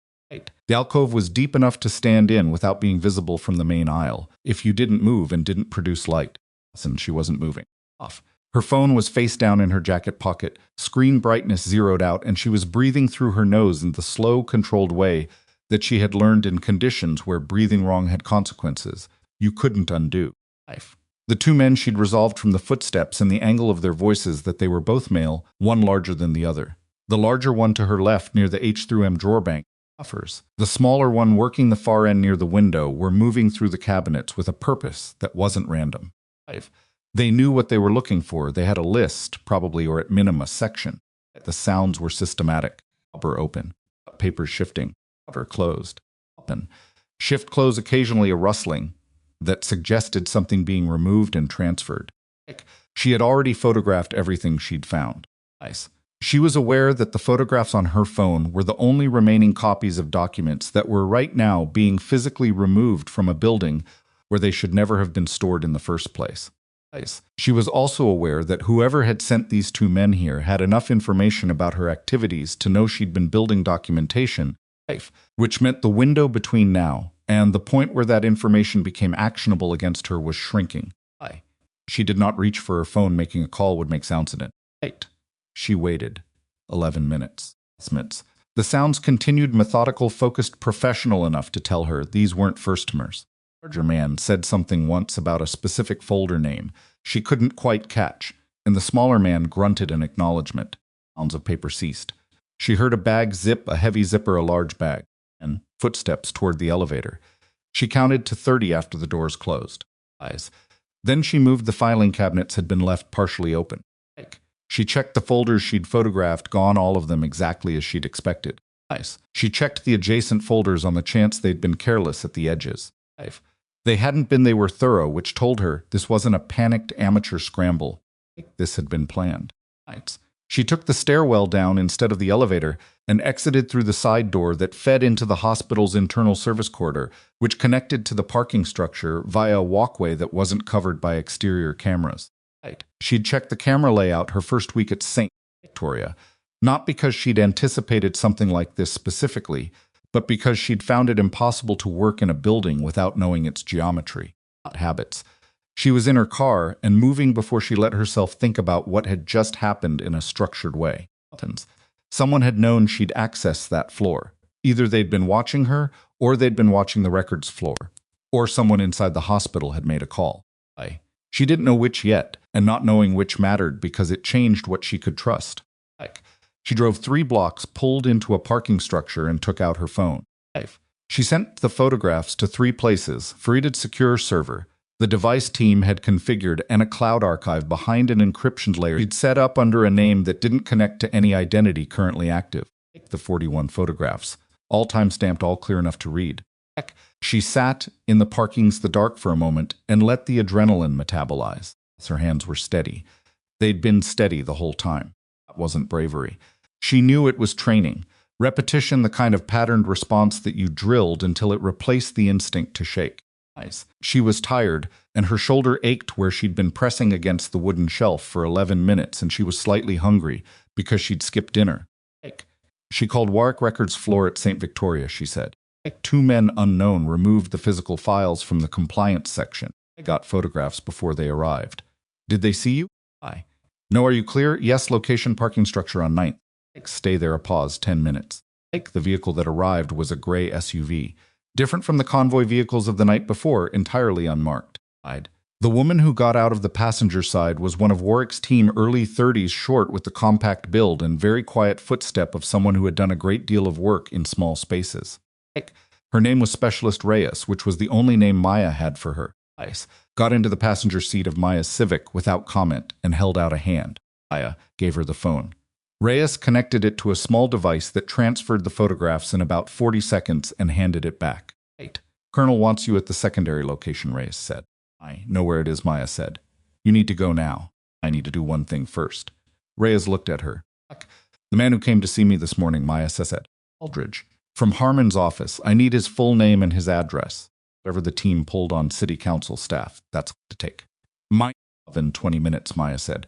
The alcove was deep enough to stand in without being visible from the main aisle, if you didn't move and didn't produce light. And she wasn't moving. Off. Her phone was face down in her jacket pocket, screen brightness zeroed out, and she was breathing through her nose in the slow, controlled way that she had learned in conditions where breathing wrong had consequences you couldn't undo. The two men she'd resolved from the footsteps and the angle of their voices that they were both male, one larger than the other. The larger one to her left near the H-M drawer bank. The smaller one working the far end near the window were moving through the cabinets with a purpose that wasn't random. They knew what they were looking for. They had a list, probably, or at minimum a section. The sounds were systematic. Cover open. Papers shifting. Cover closed. Open. Shift close, occasionally a rustling that suggested something being removed and transferred. She had already photographed everything she'd found. She was aware that the photographs on her phone were the only remaining copies of documents that were right now being physically removed from a building where they should never have been stored in the first place. She was also aware that whoever had sent these two men here had enough information about her activities to know she'd been building documentation, which meant the window between now and the point where that information became actionable against her was shrinking. She did not reach for her phone. Making a call would make sounds in it. She waited. 11 minutes. The sounds continued, methodical, focused, professional enough to tell her these weren't first-timers. The larger man said something once about a specific folder name she couldn't quite catch, and the smaller man grunted an acknowledgement. Sounds of paper ceased. She heard a bag zip, a heavy zipper, a large bag, and footsteps toward the elevator. She counted to 30 after the doors closed. Then she moved the filing cabinets had been left partially open. She checked the folders she'd photographed, gone all of them exactly as she'd expected. She checked the adjacent folders on the chance they'd been careless at the edges. They hadn't been. They were thorough, which told her this wasn't a panicked amateur scramble. This had been planned. She took the stairwell down instead of the elevator and exited through the side door that fed into the hospital's internal service corridor, which connected to the parking structure via a walkway that wasn't covered by exterior cameras. She'd checked the camera layout her first week at St. Victoria, not because she'd anticipated something like this specifically, but because she'd found it impossible to work in a building without knowing its geometry, not habits. She was in her car and moving before she let herself think about what had just happened in a structured way. Someone had known she'd accessed that floor. Either they'd been watching her, or they'd been watching the records floor, or someone inside the hospital had made a call. She didn't know which yet, and not knowing which mattered because it changed what she could trust. She drove 3 blocks, pulled into a parking structure, and took out her phone. She sent the photographs to 3 places: Farida's secure server the device team had configured, and a cloud archive behind an encryption layer he'd set up under a name that didn't connect to any identity currently active. The 41 photographs, all time-stamped, all clear enough to read. She sat in the parking's the dark for a moment and let the adrenaline metabolize. Her hands were steady. They'd been steady the whole time. That wasn't bravery. She knew it was training. Repetition, the kind of patterned response that you drilled until it replaced the instinct to shake. She was tired, and her shoulder ached where she'd been pressing against the wooden shelf for 11 minutes, and she was slightly hungry because she'd skipped dinner. She called Warwick Records floor at St. Victoria, she said. 2 men unknown removed the physical files from the compliance section. They got photographs before they arrived. Did they see you? No, are you clear? Yes, location parking structure on 9th. Stay there, a pause, 10 minutes. The vehicle that arrived was a gray SUV. Different from the convoy vehicles of the night before, entirely unmarked. The woman who got out of the passenger side was one of Warwick's team, early 30s, short with the compact build and very quiet footstep of someone who had done a great deal of work in small spaces. Her name was Specialist Reyes, which was the only name Maya had for her. Got into the passenger seat of Maya's Civic without comment and held out a hand. Maya gave her the phone. Reyes connected it to a small device that transferred the photographs in about 40 seconds and handed it back. Colonel wants you at the secondary location, Reyes said. I know where it is, Maya said. You need to go now. I need to do one thing first. Reyes looked at her. The man who came to see me this morning, Maya said. Aldridge. From Harmon's office. I need his full name and his address. Whatever the team pulled on city council staff, that's to take. Mine in 20 minutes, Maya said.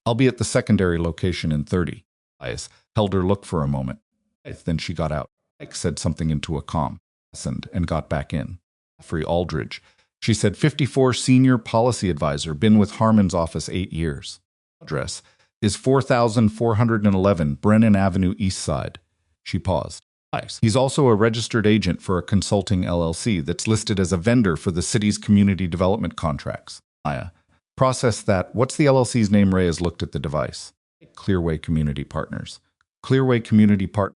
I'll be at the secondary location in 30. Elias held her look for a moment. Then she got out. Ike said something into a comm, listened, and got back in. Jeffrey Aldridge. She said 54 senior policy advisor, been with Harmon's office 8 years. Address is 4411 Brennan Avenue East Side. She paused. Nice. He's also a registered agent for a consulting LLC that's listed as a vendor for the city's community development contracts. Maya. Process that. What's the LLC's name? Reyes looked at the device. Clearway Community Partners. Clearway Community Partners.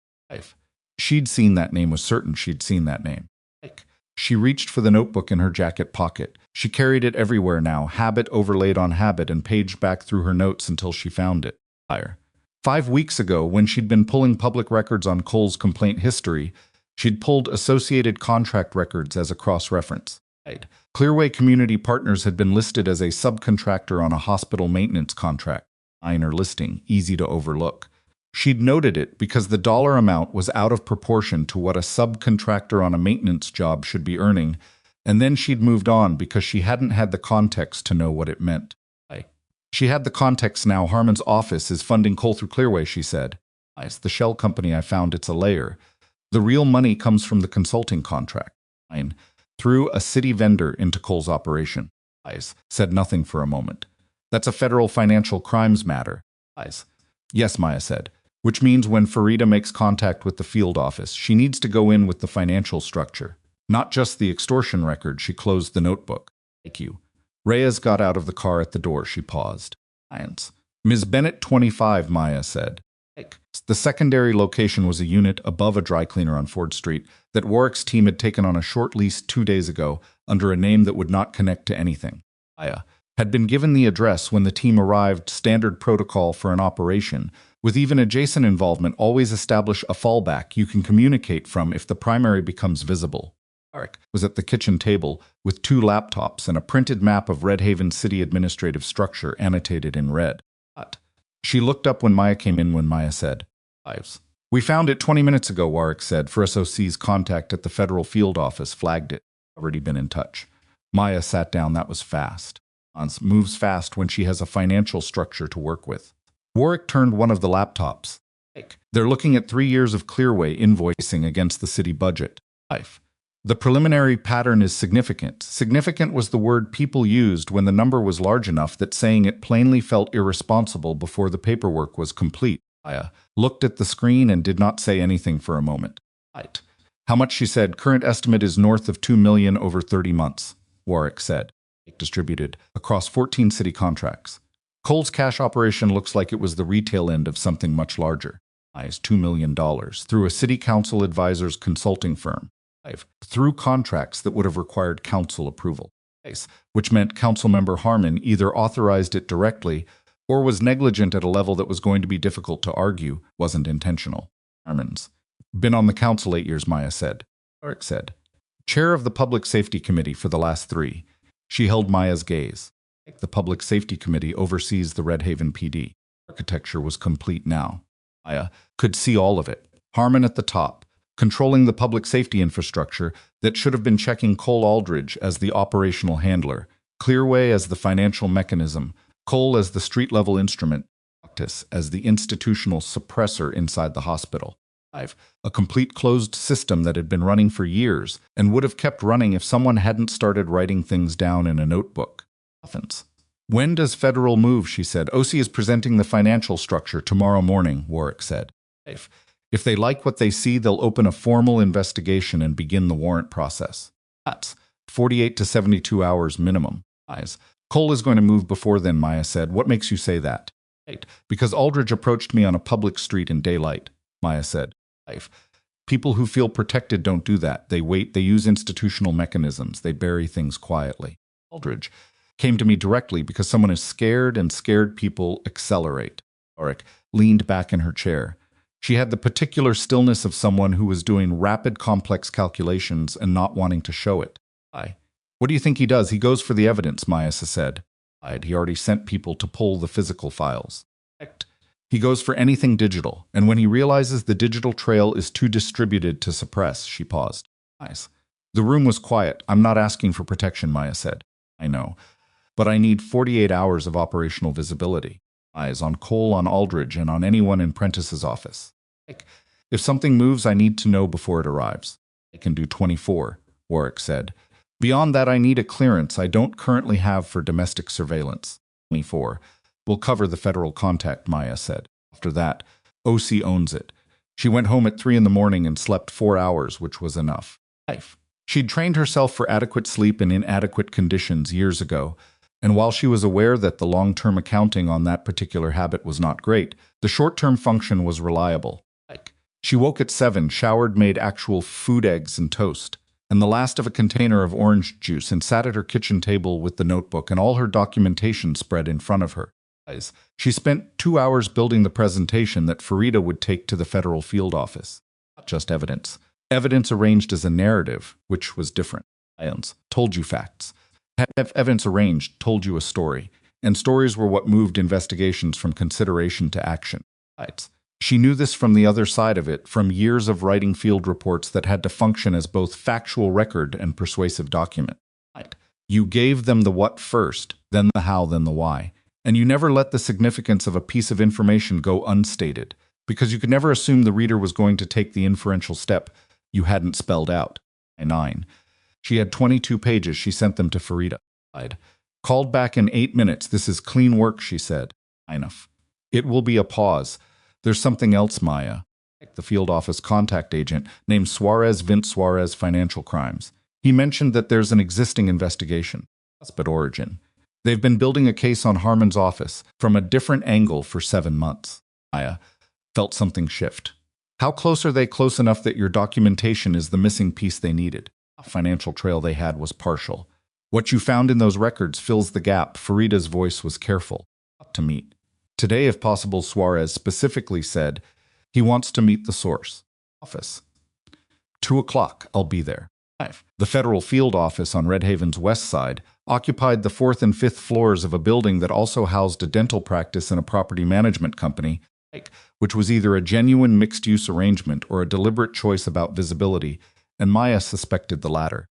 She'd seen that name, was certain she'd seen that name. She reached for the notebook in her jacket pocket. She carried it everywhere now, habit overlaid on habit, and paged back through her notes until she found it. 5 weeks ago, when she'd been pulling public records on Cole's complaint history, she'd pulled associated contract records as a cross-reference. Clearway Community Partners had been listed as a subcontractor on a hospital maintenance contract. Minor listing, easy to overlook. She'd noted it because the dollar amount was out of proportion to what a subcontractor on a maintenance job should be earning, and then she'd moved on because she hadn't had the context to know what it meant. She had the context now. Harmon's office is funding Cole through Clearway, she said. It's the shell company I found. It's a layer. The real money comes from the consulting contract. Through a city vendor into Cole's operation. Said nothing for a moment. That's a federal financial crimes matter. Yes, Maya said. Which means when Farida makes contact with the field office, she needs to go in with the financial structure. Not just the extortion record. She closed the notebook. Thank you. Reyes got out of the car at the door. She paused. Ms. Bennett, 25, Maya said. The secondary location was a unit above a dry cleaner on Ford Street that Warwick's team had taken on a short lease 2 days ago under a name that would not connect to anything. Maya had been given the address when the team arrived. Standard protocol for an operation, with even adjacent involvement, always establish a fallback you can communicate from if the primary becomes visible. Eric was at the kitchen table with 2 laptops and a printed map of Red Haven's city administrative structure annotated in red. She looked up when Maya came in. When Maya said, We found it 20 minutes ago, Warwick said. For SOC's contact at the federal field office flagged it. Already been in touch. Maya sat down. That was fast. Moves fast when she has a financial structure to work with. Warwick turned one of the laptops. They're looking at 3 years of Clearway invoicing against the city budget. The preliminary pattern is significant. Significant was the word people used when the number was large enough that saying it plainly felt irresponsible before the paperwork was complete. Maya looked at the screen and did not say anything for a moment. How much, she said. Current estimate is north of $2 million over 30 months, Warwick said. Distributed across 14 city contracts. Cole's cash operation looks like it was the retail end of something much larger. $2 million through a city council advisor's consulting firm. Through contracts that would have required council approval, which meant Councilmember Harmon either authorized it directly or was negligent at a level that was going to be difficult to argue wasn't intentional. Harmon's been on the council 8 years, Maya said. Eric said. Chair of the Public Safety Committee for the last 3. She held Maya's gaze. The Public Safety Committee oversees the Red Haven PD. Architecture was complete now. Maya could see all of it. Harmon at the top, controlling the public safety infrastructure that should have been checking Cole Aldridge as the operational handler, Clearway as the financial mechanism, Cole as the street-level instrument, Octus as the institutional suppressor inside the hospital. A complete closed system that had been running for years and would have kept running if someone hadn't started writing things down in a notebook. When does federal move, she said. OC is presenting the financial structure tomorrow morning, Warwick said. If they like what they see, they'll open a formal investigation and begin the warrant process. That's 48 to 72 hours minimum. Cole is going to move before then, Maya said. What makes you say that? Because Aldridge approached me on a public street in daylight, Maya said. People who feel protected don't do that. They wait. They use institutional mechanisms. They bury things quietly. Aldridge came to me directly because someone is scared, and scared people accelerate. Warwick leaned back in her chair. She had the particular stillness of someone who was doing rapid, complex calculations and not wanting to show it. What do you think he does? He goes for the evidence, Maya said. He already sent people to pull the physical files. He goes for anything digital, and when he realizes the digital trail is too distributed to suppress, she paused. The room was quiet. I'm not asking for protection, Maya said. I know. But I need 48 hours of operational visibility. Eyes on Cole, on Aldridge, and on anyone in Prentice's office. If something moves, I need to know before it arrives. I can do 24, Warwick said. Beyond that, I need a clearance I don't currently have for domestic surveillance. 24. We'll cover the federal contact, Maya said. After that, OC owns it. She went home at 3 in the morning and slept 4 hours, which was enough. She'd trained herself for adequate sleep in inadequate conditions years ago, and while she was aware that the long-term accounting on that particular habit was not great, the short-term function was reliable. She woke at 7, showered, made actual food, eggs and toast, and the last of a container of orange juice, and sat at her kitchen table with the notebook and all her documentation spread in front of her. She spent 2 hours building the presentation that Farida would take to the federal field office. Not just evidence. Evidence arranged as a narrative, which was different. Science told you facts. Evidence arranged told you a story, and stories were what moved investigations from consideration to action. She knew this from the other side of it, from years of writing field reports that had to function as both factual record and persuasive document. You gave them the what first, then the how, then the why. And you never let the significance of a piece of information go unstated, because you could never assume the reader was going to take the inferential step you hadn't spelled out. 9. She had 22 pages. She sent them to Farida. Called back in 8 minutes. This is clean work, she said. Enough. It will be a pause. There's something else, Maya. The field office contact agent named Suarez, Vince Suarez, Financial Crimes. He mentioned that there's an existing investigation. But origin. They've been building a case on Harmon's office from a different angle for 7 months. Maya felt something shift. How close are they? Close enough that your documentation is the missing piece they needed. The financial trail they had was partial. What you found in those records fills the gap. Farida's voice was careful. Up to meet. Today, if possible, Suarez specifically said he wants to meet the source. Office. 2 o'clock, I'll be there. 5. The federal field office on Red Haven's west side occupied the 4th and 5th floors of a building that also housed a dental practice and a property management company, which was either a genuine mixed-use arrangement or a deliberate choice about visibility, and Maya suspected the latter.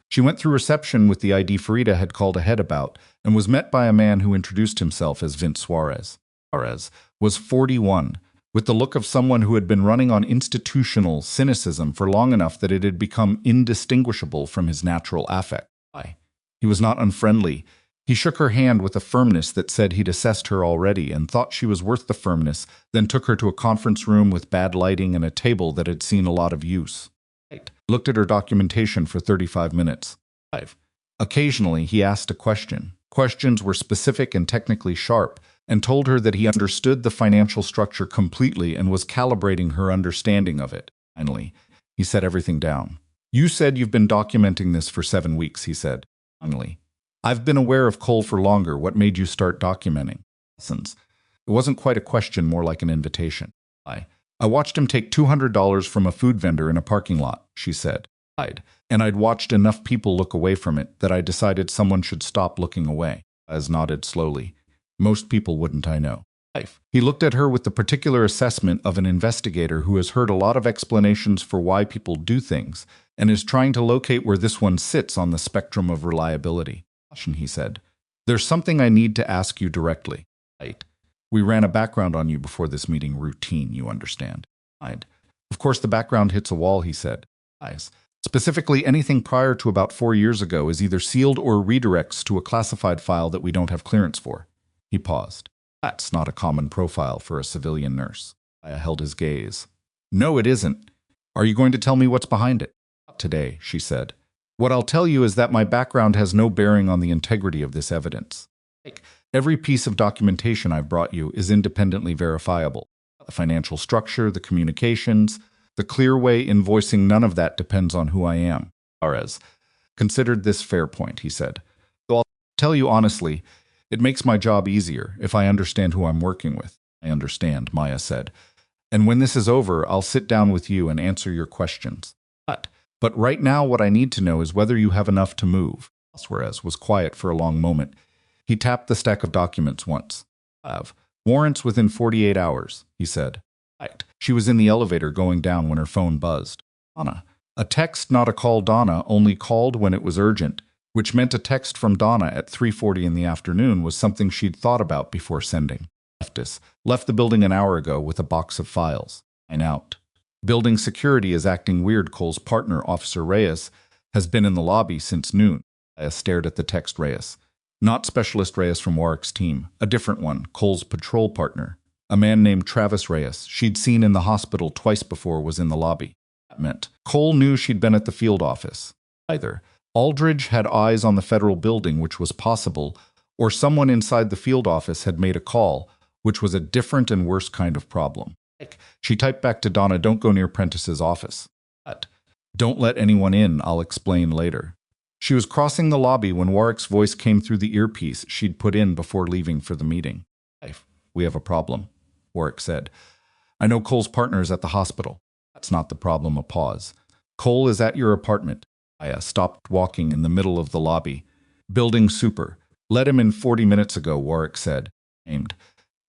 She went through reception with the ID Farida had called ahead about, and was met by a man who introduced himself as Vince Suarez. Suarez was 41, with the look of someone who had been running on institutional cynicism for long enough that it had become indistinguishable from his natural affect. He was not unfriendly. He shook her hand with a firmness that said he'd assessed her already and thought she was worth the firmness, then took her to a conference room with bad lighting and a table that had seen a lot of use. Looked at her documentation for 35 minutes. Occasionally, he asked a question. Questions were specific and technically sharp, and told her that he understood the financial structure completely and was calibrating her understanding of it. Finally, he set everything down. You said you've been documenting this for 7 weeks, he said. Finally, I've been aware of Cole for longer. What made you start documenting? It wasn't quite a question, more like an invitation. I watched him take $200 from a food vendor in a parking lot, she said. And I'd watched enough people look away from it that I decided someone should stop looking away. As nodded slowly. Most people wouldn't, I know. He looked at her with the particular assessment of an investigator who has heard a lot of explanations for why people do things, and is trying to locate where this one sits on the spectrum of reliability. He said, there's something I need to ask you directly. We ran a background on you before this meeting. Routine, you understand. Of course the background hits a wall, he said. Specifically, anything prior to about 4 years ago is either sealed or redirects to a classified file that we don't have clearance for. He paused. That's not a common profile for a civilian nurse. I held his gaze. No, it isn't. Are you going to tell me what's behind it? Not today, she said. What I'll tell you is that my background has no bearing on the integrity of this evidence. Every piece of documentation I've brought you is independently verifiable. The financial structure, the communications, the clear way invoicing, none of that depends on who I am. Suarez considered this fair point, he said. Though I'll tell you honestly, it makes my job easier if I understand who I'm working with. I understand, Maya said. And when this is over, I'll sit down with you and answer your questions. But right now what I need to know is whether you have enough to move. Suarez was quiet for a long moment. He tapped the stack of documents once. Warrants within 48 hours, he said. She was in the elevator going down when her phone buzzed. Anna. A text, not a call. Donna only called when it was urgent, which meant a text from Donna at 3:40 in the afternoon was something she'd thought about before sending. Left the building an hour ago with a box of files. And out. Building security is acting weird. Cole's partner, Officer Reyes, has been in the lobby since noon. I stared at the text. Reyes. Not Specialist Reyes from Warwick's team. A different one, Cole's patrol partner. A man named Travis Reyes, she'd seen in the hospital twice before, was in the lobby. That meant Cole knew she'd been at the field office. Either Aldridge had eyes on the federal building, which was possible, or someone inside the field office had made a call, which was a different and worse kind of problem. She typed back to Donna, "Don't go near Prentice's office. Don't let anyone in, I'll explain later." She was crossing the lobby when Warwick's voice came through the earpiece she'd put in before leaving for the meeting. "We have a problem," Warwick said. "I know Cole's partner is at the hospital." "That's not the problem." A pause. "Cole is at your apartment." Maya stopped walking in the middle of the lobby. "Building super. Let him in 40 minutes ago," Warwick said. Aimed.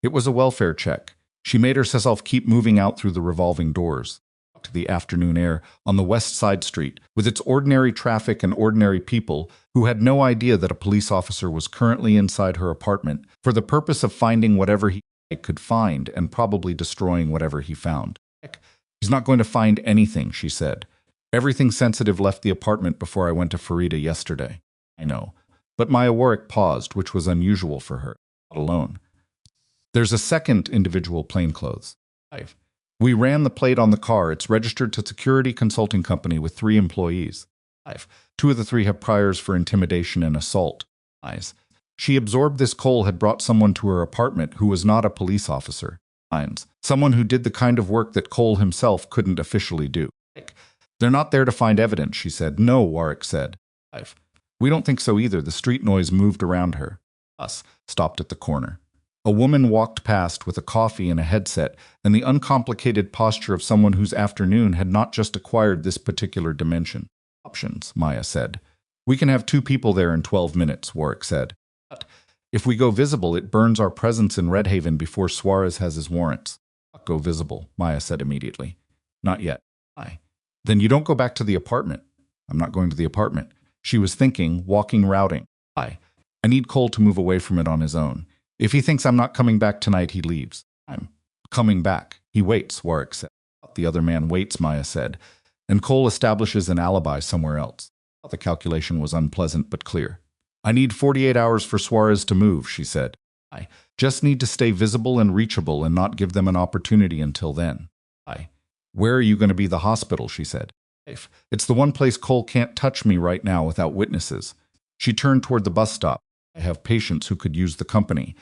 It was a welfare check. She made herself keep moving out through the revolving doors. To the afternoon air on the West Side Street, with its ordinary traffic and ordinary people who had no idea that a police officer was currently inside her apartment for the purpose of finding whatever he could find and probably destroying whatever he found. "He's not going to find anything," she said. "Everything sensitive left the apartment before I went to Farida yesterday." "I know." But Maya Warwick paused, which was unusual for her. Not alone. "There's a second individual, plainclothes. We ran the plate on the car. It's registered to Security Consulting Company with 3 employees. 2 of the 3 have priors for intimidation and assault." She absorbed this. Cole had brought someone to her apartment who was not a police officer. Someone who did the kind of work that Cole himself couldn't officially do. "They're not there to find evidence," she said. "No," Warwick said. "We don't think so either." The street noise moved around her. Stopped at the corner. A woman walked past with a coffee and a headset, and the uncomplicated posture of someone whose afternoon had not just acquired this particular dimension. "Options," Maya said. "We can have 2 people there in 12 minutes, Warwick said. "But if we go visible, it burns our presence in Red Haven before Suarez has his warrants." "Go visible," Maya said immediately. "Not yet." "Then you don't go back to the apartment." "I'm not going to the apartment." She was thinking, walking, routing. "I need Cole to move away from it on his own. If he thinks I'm not coming back tonight, he leaves." "I'm coming back. He waits," Warwick said. "The other man waits," Maya said, "and Cole establishes an alibi somewhere else." The calculation was unpleasant but clear. "I need 48 hours for Suarez to move," she said. "I just need to stay visible and reachable and not give them an opportunity until then." "Where are you going to be?" "The hospital," she said. "It's the one place Cole can't touch me right now without witnesses." She turned toward the bus stop. "I have patients who could use the company."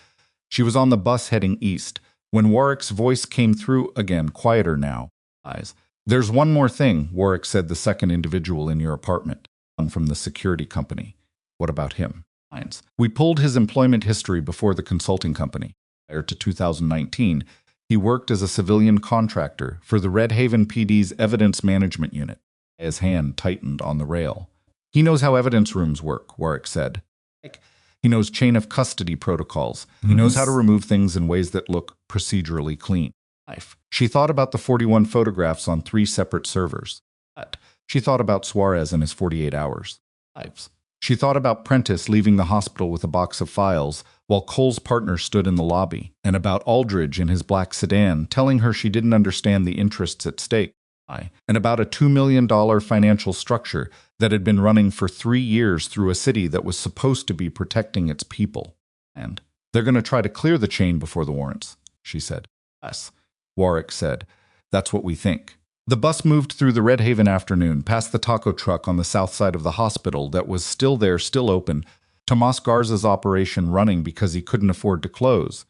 She was on the bus heading east when Warwick's voice came through again, quieter now. "There's one more thing," Warwick said. "The second individual in your apartment. One from the security company." "What about him?" "We pulled his employment history before the consulting company. Prior to 2019, he worked as a civilian contractor for the Red Haven PD's Evidence Management Unit." His hand tightened on the rail. "He knows how evidence rooms work," Warwick said. "He knows chain of custody protocols. He knows how to remove things in ways that look procedurally clean." She thought about the 41 photographs on 3 separate servers. She thought about Suarez and his 48 hours. She thought about Prentice leaving the hospital with a box of files while Cole's partner stood in the lobby, and about Aldridge in his black sedan telling her she didn't understand the interests at stake, and about a $2 million financial structure that had been running for 3 years through a city that was supposed to be protecting its people. "And they're going to try to clear the chain before the warrants," she said. "Yes," Warwick said. "That's what we think." The bus moved through the Red Haven afternoon, past the taco truck on the south side of the hospital that was still there, still open, Tomas Garza's operation running because he couldn't afford to close.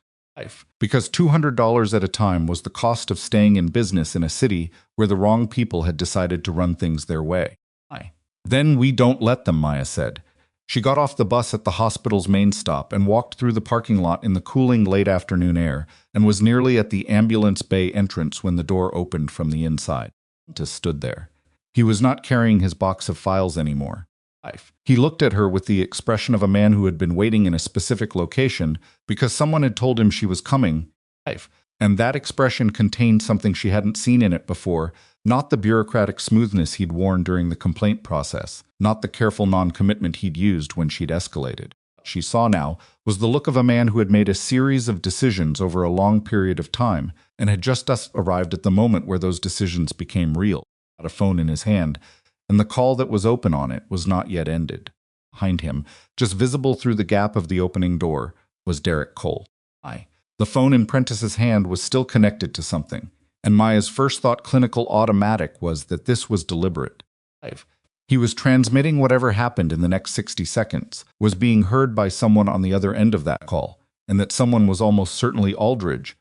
Because $200 at a time was the cost of staying in business in a city where the wrong people had decided to run things their way. "Then we don't let them," Maya said. She got off the bus at the hospital's main stop and walked through the parking lot in the cooling late afternoon air and was nearly at the ambulance bay entrance when the door opened from the inside. Prentice stood there. He was not carrying his box of files anymore. He looked at her with the expression of a man who had been waiting in a specific location because someone had told him she was coming, and that expression contained something she hadn't seen in it before, Not the bureaucratic smoothness he'd worn during the complaint process, not the careful non-commitment he'd used when she'd escalated. What she saw now was the look of a man who had made a series of decisions over a long period of time and had just arrived at the moment where those decisions became real. Had a phone in his hand, and the call that was open on it was not yet ended. Behind him, just visible through the gap of the opening door, was Derek Cole. The phone in Prentice's hand was still connected to something, and Maya's first thought, clinical automatic, was that this was deliberate. He was transmitting whatever happened in the next 60 seconds, was being heard by someone on the other end of that call, and that someone was almost certainly Aldridge.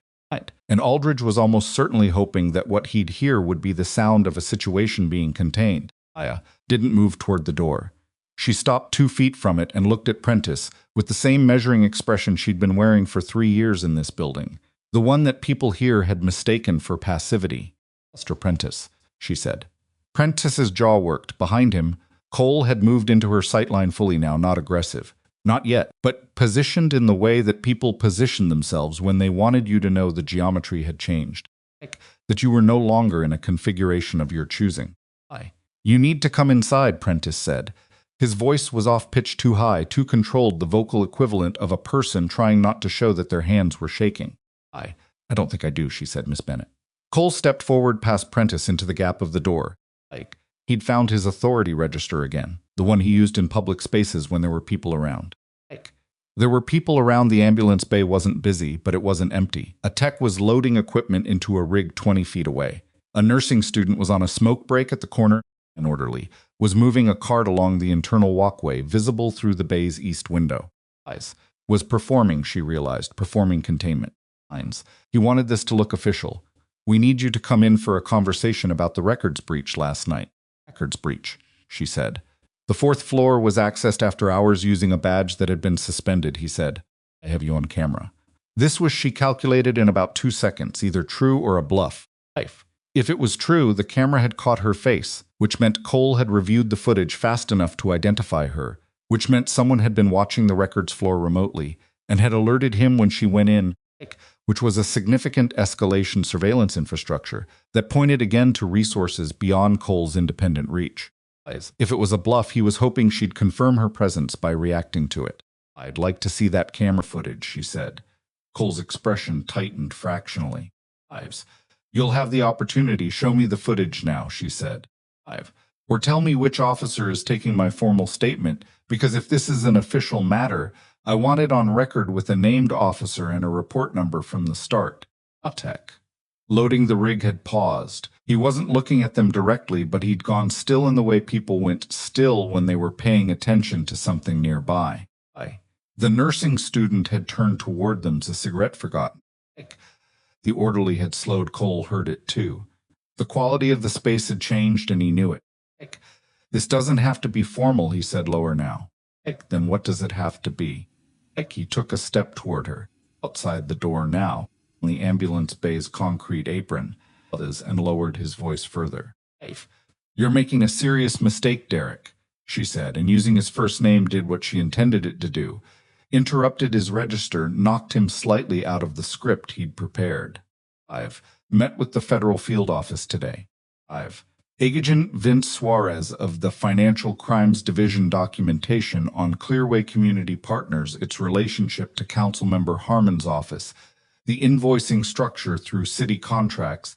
And Aldridge was almost certainly hoping that what he'd hear would be the sound of a situation being contained. Maya didn't move toward the door. She stopped 2 feet from it and looked at Prentice with the same measuring expression she'd been wearing for 3 years in this building, the one that people here had mistaken for passivity. "Mr. Prentice," she said. Prentice's jaw worked. Behind him, Cole had moved into her sightline fully now, not aggressive. Not yet, but positioned in the way that people position themselves when they wanted you to know the geometry had changed. That you were no longer in a configuration of your choosing. "You need to come inside," Prentice said. His voice was off-pitch, too high, too controlled, the vocal equivalent of a person trying not to show that their hands were shaking. I don't think I do," she said, "Miss Bennett." Cole stepped forward past Prentice into the gap of the door. He'd found his authority register again, the one he used in public spaces when there were people around. There were people around. The ambulance bay wasn't busy, but it wasn't empty. A tech was loading equipment into a rig 20 feet away. A nursing student was on a smoke break at the corner. An orderly was moving a cart along the internal walkway, visible through the bay's east window. Was performing, she realized, performing containment. He wanted this to look official. "We need you to come in for a conversation about the records breach last night." "Records breach," she said. "The 4th floor was accessed after hours using a badge that had been suspended," he said. "I have you on camera." This was, she calculated, in about 2 seconds, either true or a bluff. If it was true, the camera had caught her face, which meant Cole had reviewed the footage fast enough to identify her, which meant someone had been watching the records floor remotely and had alerted him when she went in, which was a significant escalation surveillance infrastructure that pointed again to resources beyond Cole's independent reach. If it was a bluff, he was hoping she'd confirm her presence by reacting to it. "I'd like to see that camera footage," she said. Cole's expression tightened fractionally. "You'll have the opportunity. Show me the footage now," she said. "Or tell me which officer is taking my formal statement, because if this is an official matter, I want it on record with a named officer and a report number from the start." Tech. Loading the rig had paused. He wasn't looking at them directly, but he'd gone still in the way people went still when they were paying attention to something nearby. The nursing student had turned toward them, a cigarette forgotten. The orderly had slowed. Cole heard it too. The quality of the space had changed, and he knew it. "This doesn't have to be formal," he said lower now. "Then what does it have to be?" He took a step toward her. Outside the door now, on the ambulance bay's concrete apron, and lowered his voice further. "You're making a serious mistake, Derek," she said, and using his first name did what she intended it to do. Interrupted his register, knocked him slightly out of the script he'd prepared. "I've met with the federal field office today. Agent Vince Suarez of the Financial Crimes Division documentation on Clearway Community Partners, its relationship to Councilmember Harmon's office, the invoicing structure through city contracts,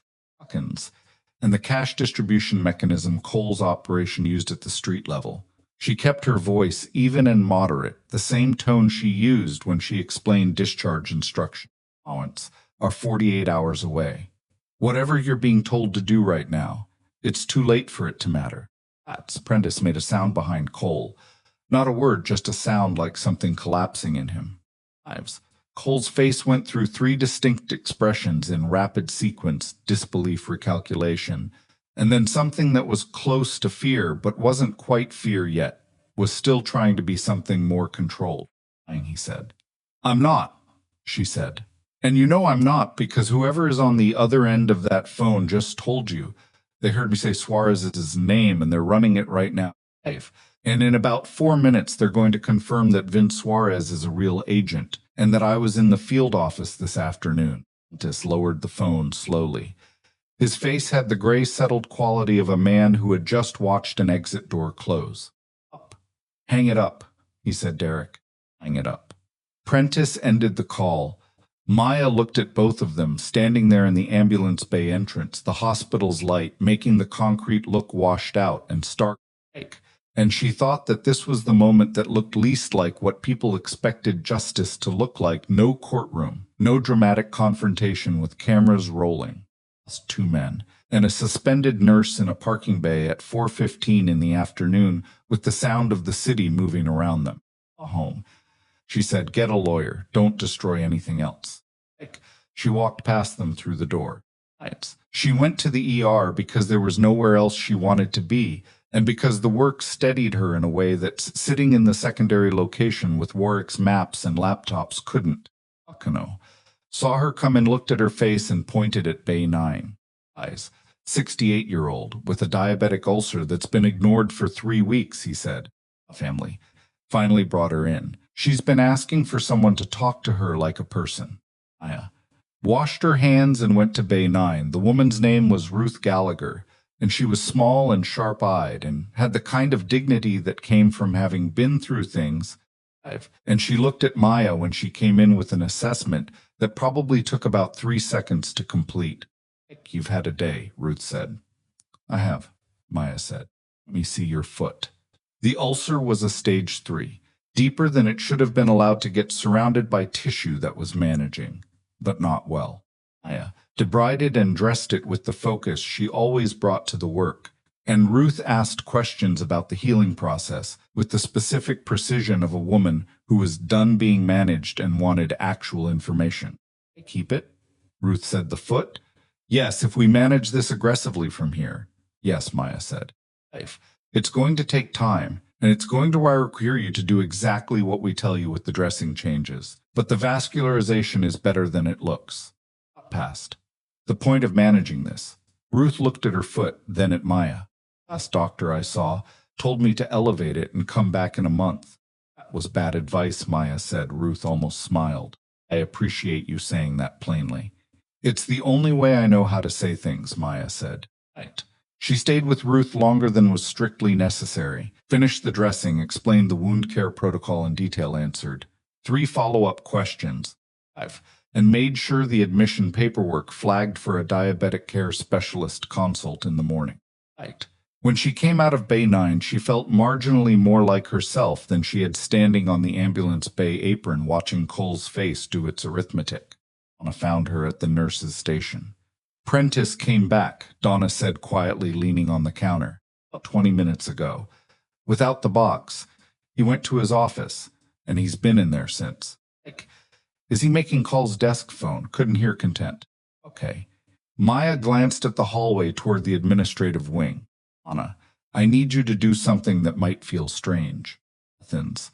and the cash distribution mechanism Cole's operation used at the street level." She kept her voice even and moderate, the same tone she used when she explained discharge instructions. "Are 48 hours away. Whatever you're being told to do right now, it's too late for it to matter." Prentice made a sound behind Cole. Not a word, just a sound like something collapsing in him. Cole's face went through 3 distinct expressions in rapid sequence: disbelief, recalculation, and then something that was close to fear but wasn't quite fear yet, was still trying to be something more controlled. He said. "I'm not," she said. "And you know I'm not, because whoever is on the other end of that phone just told you. They heard me say Suarez's name, and they're running it right now. And in about 4 minutes, they're going to confirm that Vince Suarez is a real agent, and that I was in the field office this afternoon." Prentice lowered the phone slowly. His face had the gray, settled quality of a man who had just watched an exit door close. Up. Hang it up, he said, Derek. Hang it up. Prentice ended the call. Maya looked at both of them, standing there in the ambulance bay entrance, the hospital's light making the concrete look washed out and stark. And she thought that this was the moment that looked least like what people expected justice to look like. No courtroom, no dramatic confrontation with cameras rolling. Just two men and a suspended nurse in a parking bay at 4:15 in the afternoon with the sound of the city moving around them. Home. She said, get a lawyer. Don't destroy anything else. She walked past them through the door. She went to the ER because there was nowhere else she wanted to be, and because the work steadied her in a way that sitting in the secondary location with Warwick's maps and laptops couldn't. Akano saw her come and looked at her face and pointed at Bay 9. 68-year-old with a diabetic ulcer that's been ignored for 3 weeks, he said. A family finally brought her in. She's been asking for someone to talk to her like a person. Maya washed her hands and went to Bay 9. The woman's name was Ruth Gallagher, and she was small and sharp-eyed and had the kind of dignity that came from having been through things. And she looked at Maya when she came in with an assessment that probably took about 3 seconds to complete. You've had a day, Ruth said. I have, Maya said. Let me see your foot. The ulcer was a stage 3, deeper than it should have been allowed to get, surrounded by tissue that was managing, but not well. Maya debrided and dressed it with the focus she always brought to the work, and Ruth asked questions about the healing process with the specific precision of a woman who was done being managed and wanted actual information. Keep it? Ruth said. The foot? Yes, if we manage this aggressively from here. Yes, Maya said. It's going to take time, and it's going to require you to do exactly what we tell you with the dressing changes. But the vascularization is better than it looks. Past the point of managing this. Ruth looked at her foot, then at Maya. Last doctor I saw told me to elevate it and come back in a month. That was bad advice, Maya said. Ruth almost smiled. I appreciate you saying that plainly. It's the only way I know how to say things, Maya said. Right. She stayed with Ruth longer than was strictly necessary, finished the dressing, explained the wound care protocol in detail, answered 3 follow-up questions, and made sure the admission paperwork flagged for a diabetic care specialist consult in the morning. Right. When she came out of Bay 9, she felt marginally more like herself than she had standing on the ambulance bay apron watching Cole's face do its arithmetic. Donna found her at the nurse's station. Prentice came back, Donna said quietly, leaning on the counter. About 20 minutes ago. Without the box. He went to his office, and he's been in there since. Is he making calls? Desk phone. Couldn't hear content. Okay. Maya glanced at the hallway toward the administrative wing. Anna, I need you to do something that might feel strange. Athens.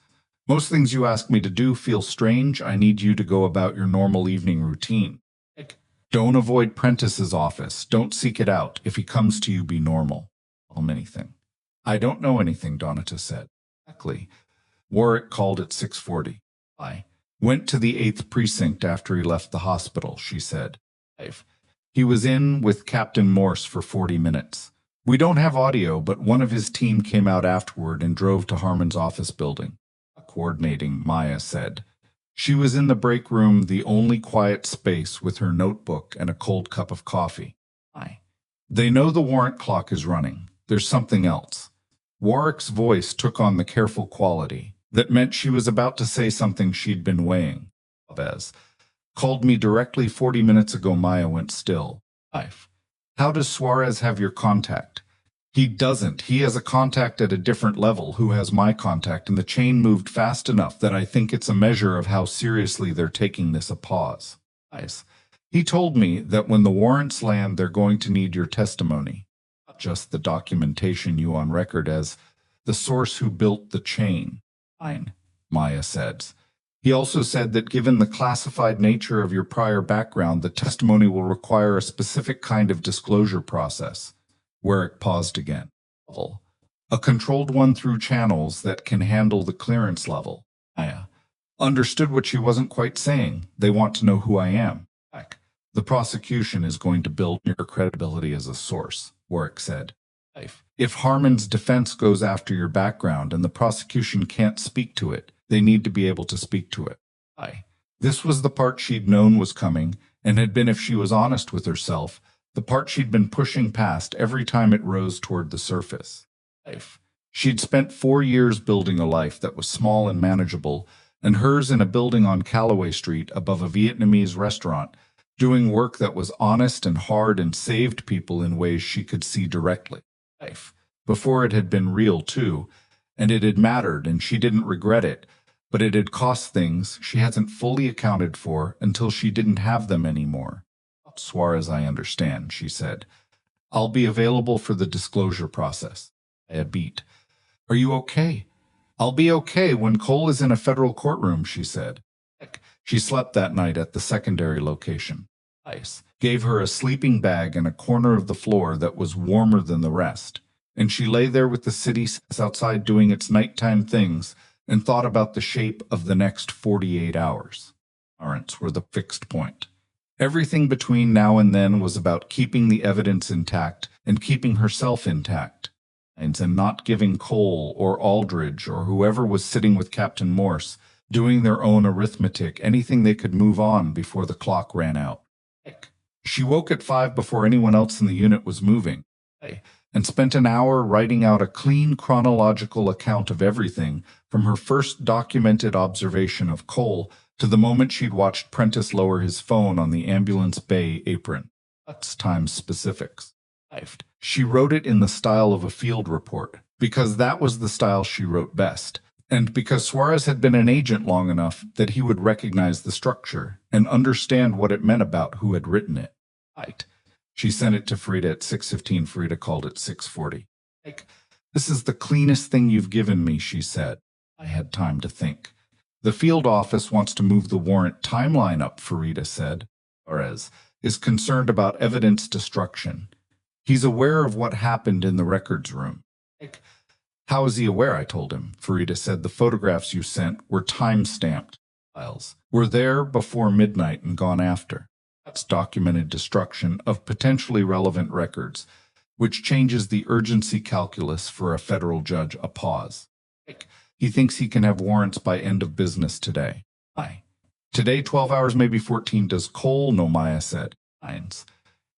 Most things you ask me to do feel strange. I need you to go about your normal evening routine. Don't avoid Prentice's office. Don't seek it out. If he comes to you, be normal. Tell him anything. I don't know anything, Donata said. Exactly. Warwick called at 6:40. I went to the 8th precinct after he left the hospital, she said. He was in with Captain Morse for 40 minutes. We don't have audio, but one of his team came out afterward and drove to Harmon's office building. Coordinating, Maya said. She was in the break room, the only quiet space, with her notebook and a cold cup of coffee. They know the warrant clock is running. There's something else. Warwick's voice took on the careful quality that meant she was about to say something she'd been weighing. Bez called me directly 40 minutes ago. Maya went still. How does Suarez have your contact? He doesn't. He has a contact at a different level who has my contact, and the chain moved fast enough that I think it's a measure of how seriously they're taking this. A pause. He told me that when the warrants land, they're going to need your testimony, not just the documentation you on record as the source who built the chain. Fine, Maya said. He also said that given the classified nature of your prior background, the testimony will require a specific kind of disclosure process. Warwick paused again. A controlled one through channels that can handle the clearance level. Maya understood what she wasn't quite saying. They want to know who I am. The prosecution is going to build your credibility as a source, Warwick said. If Harmon's defense goes after your background and the prosecution can't speak to it, they need to be able to speak to it. This was the part she'd known was coming, and had been, if she was honest with herself, the part she'd been pushing past every time it rose toward the surface. She'd spent 4 years building a life that was small and manageable, and hers in a building on Calloway Street above a Vietnamese restaurant, doing work that was honest and hard and saved people in ways she could see directly. Before it had been real, too, and it had mattered, and she didn't regret it, but it had cost things she hadn't fully accounted for until she didn't have them anymore. Suarez, I understand, she said. I'll be available for the disclosure process. I beat. Are you okay? I'll be okay when Cole is in a federal courtroom, she said. She slept that night at the secondary location. Ice gave her a sleeping bag and a corner of the floor that was warmer than the rest, and she lay there with the city outside doing its nighttime things and thought about the shape of the next 48 hours. Warrants were the fixed point. Everything between now and then was about keeping the evidence intact and keeping herself intact, and not giving Cole or Aldridge or whoever was sitting with Captain Morse doing their own arithmetic anything they could move on before the clock ran out. She woke at 5 before anyone else in the unit was moving, and spent an hour writing out a clean chronological account of everything from her first documented observation of Cole to the moment she'd watched Prentice lower his phone on the ambulance bay apron. That's time specifics. She wrote it in the style of a field report, because that was the style she wrote best, and because Suarez had been an agent long enough that he would recognize the structure and understand what it meant about who had written it. She sent it to Frida at 6:15. Frida called at 6:40. This is the cleanest thing you've given me, she said. I had time to think. The field office wants to move the warrant timeline up, Frida said. Suarez is concerned about evidence destruction. He's aware of what happened in the records room. How is he aware? I told him. Frida said the photographs you sent were time-stamped. Files were there before midnight and gone after. That's documented destruction of potentially relevant records, which changes the urgency calculus for a federal judge. A pause. He thinks he can have warrants by end of business today. Today, 12 hours, maybe 14. Does Cole know? Maya said.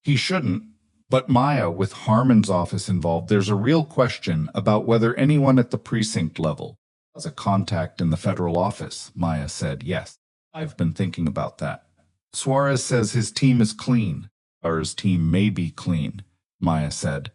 He shouldn't. But Maya, with Harmon's office involved, there's a real question about whether anyone at the precinct level has a contact in the federal office. Maya said, yes. I've been thinking about that. Suarez says his team is clean, or his team may be clean, Maya said.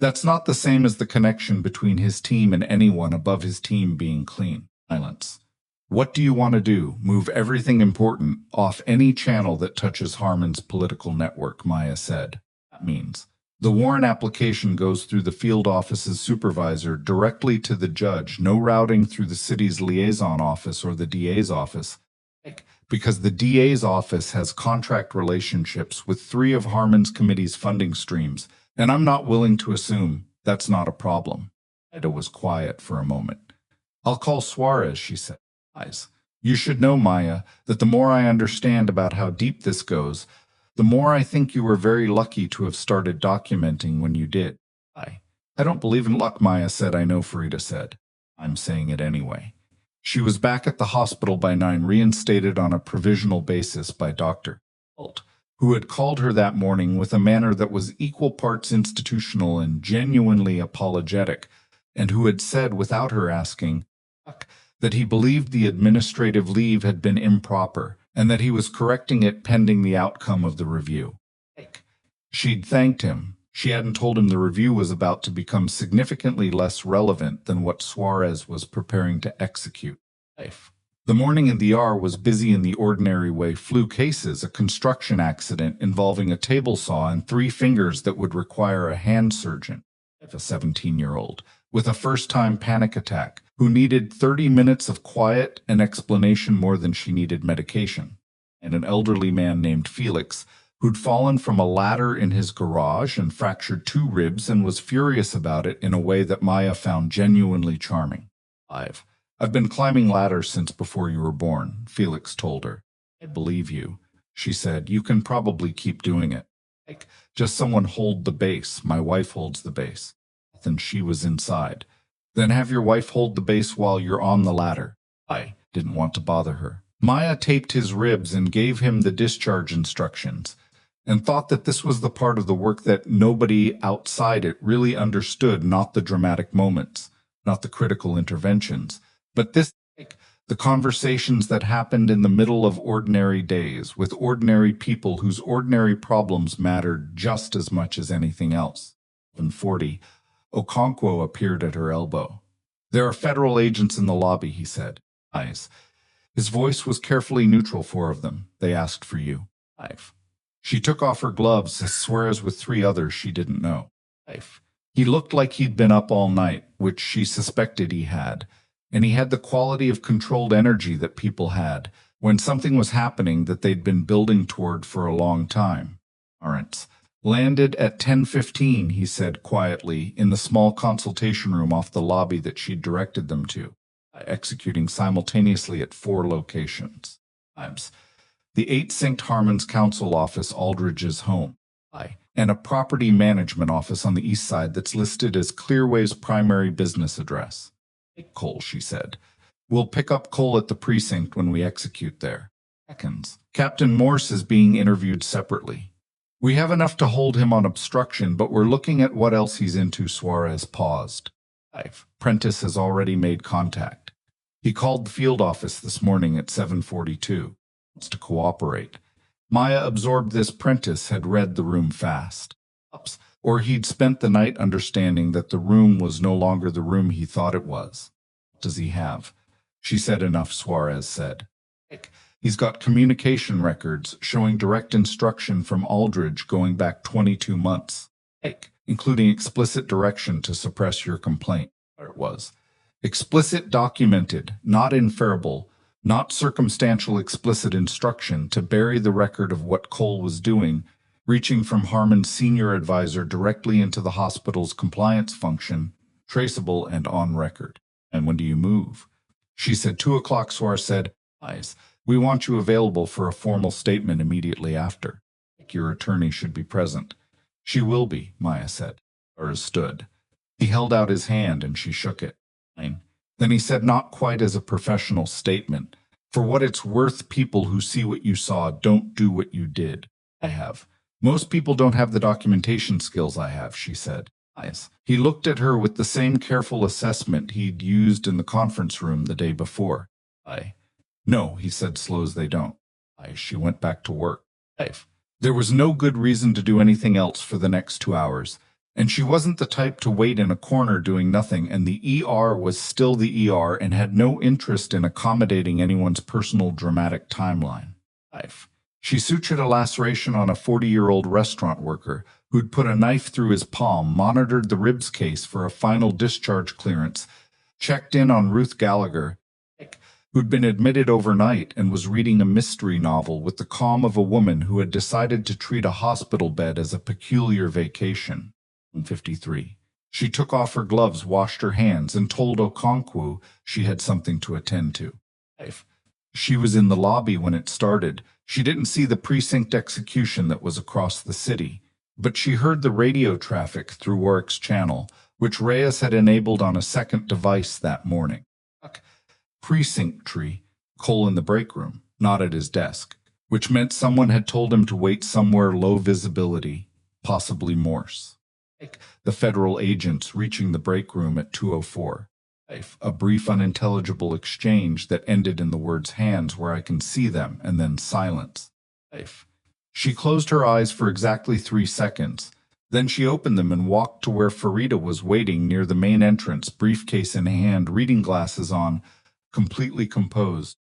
That's not the same as the connection between his team and anyone above his team being clean. Silence. What do you want to do? Move everything important off any channel that touches Harmon's political network, Maya said. That means the warrant application goes through the field office's supervisor directly to the judge, no routing through the city's liaison office or the DA's office, because the DA's office has contract relationships with 3 of Harmon's committee's funding streams, and I'm not willing to assume that's not a problem. Ida was quiet for a moment. I'll call Suarez, she said. You should know, Maya, that the more I understand about how deep this goes, the more I think you were very lucky to have started documenting when you did. I don't believe in luck, Maya said. I know, Frida said. I'm saying it anyway. She was back at the hospital by 9, reinstated on a provisional basis by Dr. Holt, who had called her that morning with a manner that was equal parts institutional and genuinely apologetic, and who had said, without her asking, that he believed the administrative leave had been improper, and that he was correcting it pending the outcome of the review. She'd thanked him. She hadn't told him the review was about to become significantly less relevant than what Suarez was preparing to execute. The morning in the ER was busy in the ordinary way. Flu cases, a construction accident involving a table saw and 3 fingers that would require a hand surgeon. A 17-year-old with a first-time panic attack who needed 30 minutes of quiet and explanation more than she needed medication, and an elderly man named Felix who'd fallen from a ladder in his garage and fractured 2 ribs and was furious about it in a way that Maya found genuinely charming. I've been climbing ladders since before you were born, Felix told her. I believe you. she said. You can probably keep doing it. Like, just someone hold the base. My wife holds the base. Then she was inside. Then have your wife hold the base while you're on the ladder. I didn't want to bother her. Maya taped his ribs and gave him the discharge instructions, and thought that this was the part of the work that nobody outside it really understood, not the dramatic moments, not the critical interventions, but this, like, the conversations that happened in the middle of ordinary days with ordinary people whose ordinary problems mattered just as much as anything else. In 40, Okonkwo appeared at her elbow. There are federal agents in the lobby, he said. Eyes. His voice was carefully neutral. 4 of them. They asked for you. 5. She took off her gloves, as swears with 3 others she didn't know. 5. He looked like he'd been up all night, which she suspected he had, and he had the quality of controlled energy that people had when something was happening that they'd been building toward for a long time. Lawrence landed at 10:15, he said quietly, in the small consultation room off the lobby that she'd directed them to, executing simultaneously at 4 locations. Times. The 8 St. Harmon's Council office, Aldridge's home, and a property management office on the east side that's listed as Clearway's primary business address. Cole, she said. We'll pick up Cole at the precinct when we execute there. Seconds. Captain Morse is being interviewed separately. We have enough to hold him on obstruction, but we're looking at what else he's into. Suarez paused. 5. Prentice has already made contact. He called the field office this morning at 7:42. Wants to cooperate. Maya absorbed this. Prentice had read the room fast. Or he'd spent the night understanding that the room was no longer the room he thought it was. What does he have? She said. Enough, Suarez said. He's got communication records showing direct instruction from Aldridge going back 22 months, including explicit direction to suppress your complaint. It was explicit, documented, not inferable, not circumstantial, explicit instruction to bury the record of what Cole was doing, reaching from Harmon's senior advisor directly into the hospital's compliance function, traceable and on record. And when do you move? She said 2 o'clock. Suarez said, Eyes. We want you available for a formal statement immediately after. Your attorney should be present. She will be, Maya said. Suarez stood. He held out his hand and she shook it. Then he said, not quite as a professional statement. For what it's worth, people who see what you saw don't do what you did. I have. Most people don't have the documentation skills I have, she said. He looked at her with the same careful assessment he'd used in the conference room the day before. No, he said, slow as they don't. She went back to work. There was no good reason to do anything else for the next 2 hours, and she wasn't the type to wait in a corner doing nothing, and the ER was still the ER and had no interest in accommodating anyone's personal dramatic timeline. She sutured a laceration on a 40-year-old restaurant worker who'd put a knife through his palm, monitored the ribs case for a final discharge clearance, checked in on Ruth Gallagher, who'd been admitted overnight and was reading a mystery novel with the calm of a woman who had decided to treat a hospital bed as a peculiar vacation. 53. She took off her gloves, washed her hands, and told Okonkwo she had something to attend to. She was in the lobby when it started. She didn't see the precinct execution that was across the city, but she heard the radio traffic through Warwick's channel, which Reyes had enabled on a second device that morning. Precinct tree, Cole in the break room, not at his desk, which meant someone had told him to wait somewhere low visibility, possibly Morse. The federal agents reaching the break room at 2:04. A brief unintelligible exchange that ended in the words hands where I can see them, and then silence. She closed her eyes for exactly 3 seconds. Then she opened them and walked to where Farida was waiting near the main entrance, briefcase in hand, reading glasses on, completely composed.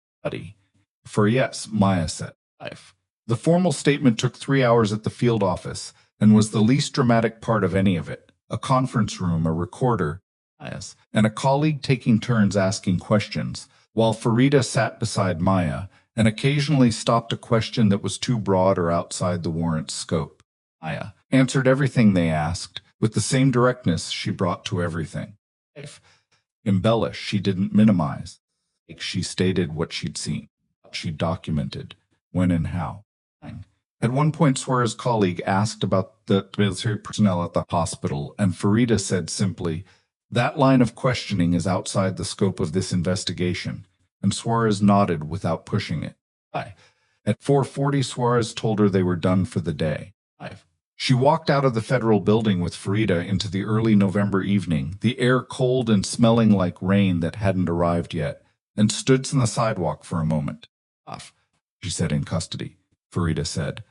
For yes, Maya said. The formal statement took 3 hours at the field office and was the least dramatic part of any of it. A conference room, a recorder, and a colleague taking turns asking questions, while Farida sat beside Maya and occasionally stopped a question that was too broad or outside the warrant's scope. Maya answered everything they asked with the same directness she brought to everything. Embellish, she didn't minimize. She stated what she'd seen, what she'd documented, when and how. At one point, Suarez's colleague asked about the military personnel at the hospital, and Farida said simply, "That line of questioning is outside the scope of this investigation," and Suarez nodded without pushing it. At 4:40, Suarez told her they were done for the day. She walked out of the federal building with Farida into the early November evening, the air cold and smelling like rain that hadn't arrived yet, and stood on the sidewalk for a moment. She said in custody, Farida said.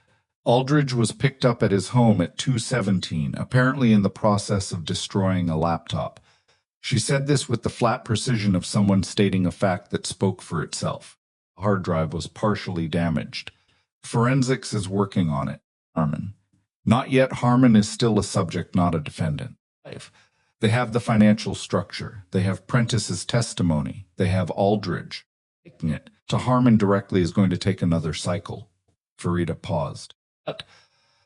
Aldridge was picked up at his home at 2:17, apparently in the process of destroying a laptop. She said this with the flat precision of someone stating a fact that spoke for itself. The hard drive was partially damaged. Forensics is working on it. Harmon. Not yet. Harmon is still a subject, not a defendant. They have the financial structure. They have Prentice's testimony. They have Aldridge. Taking it to Harmon directly is going to take another cycle. Farida paused.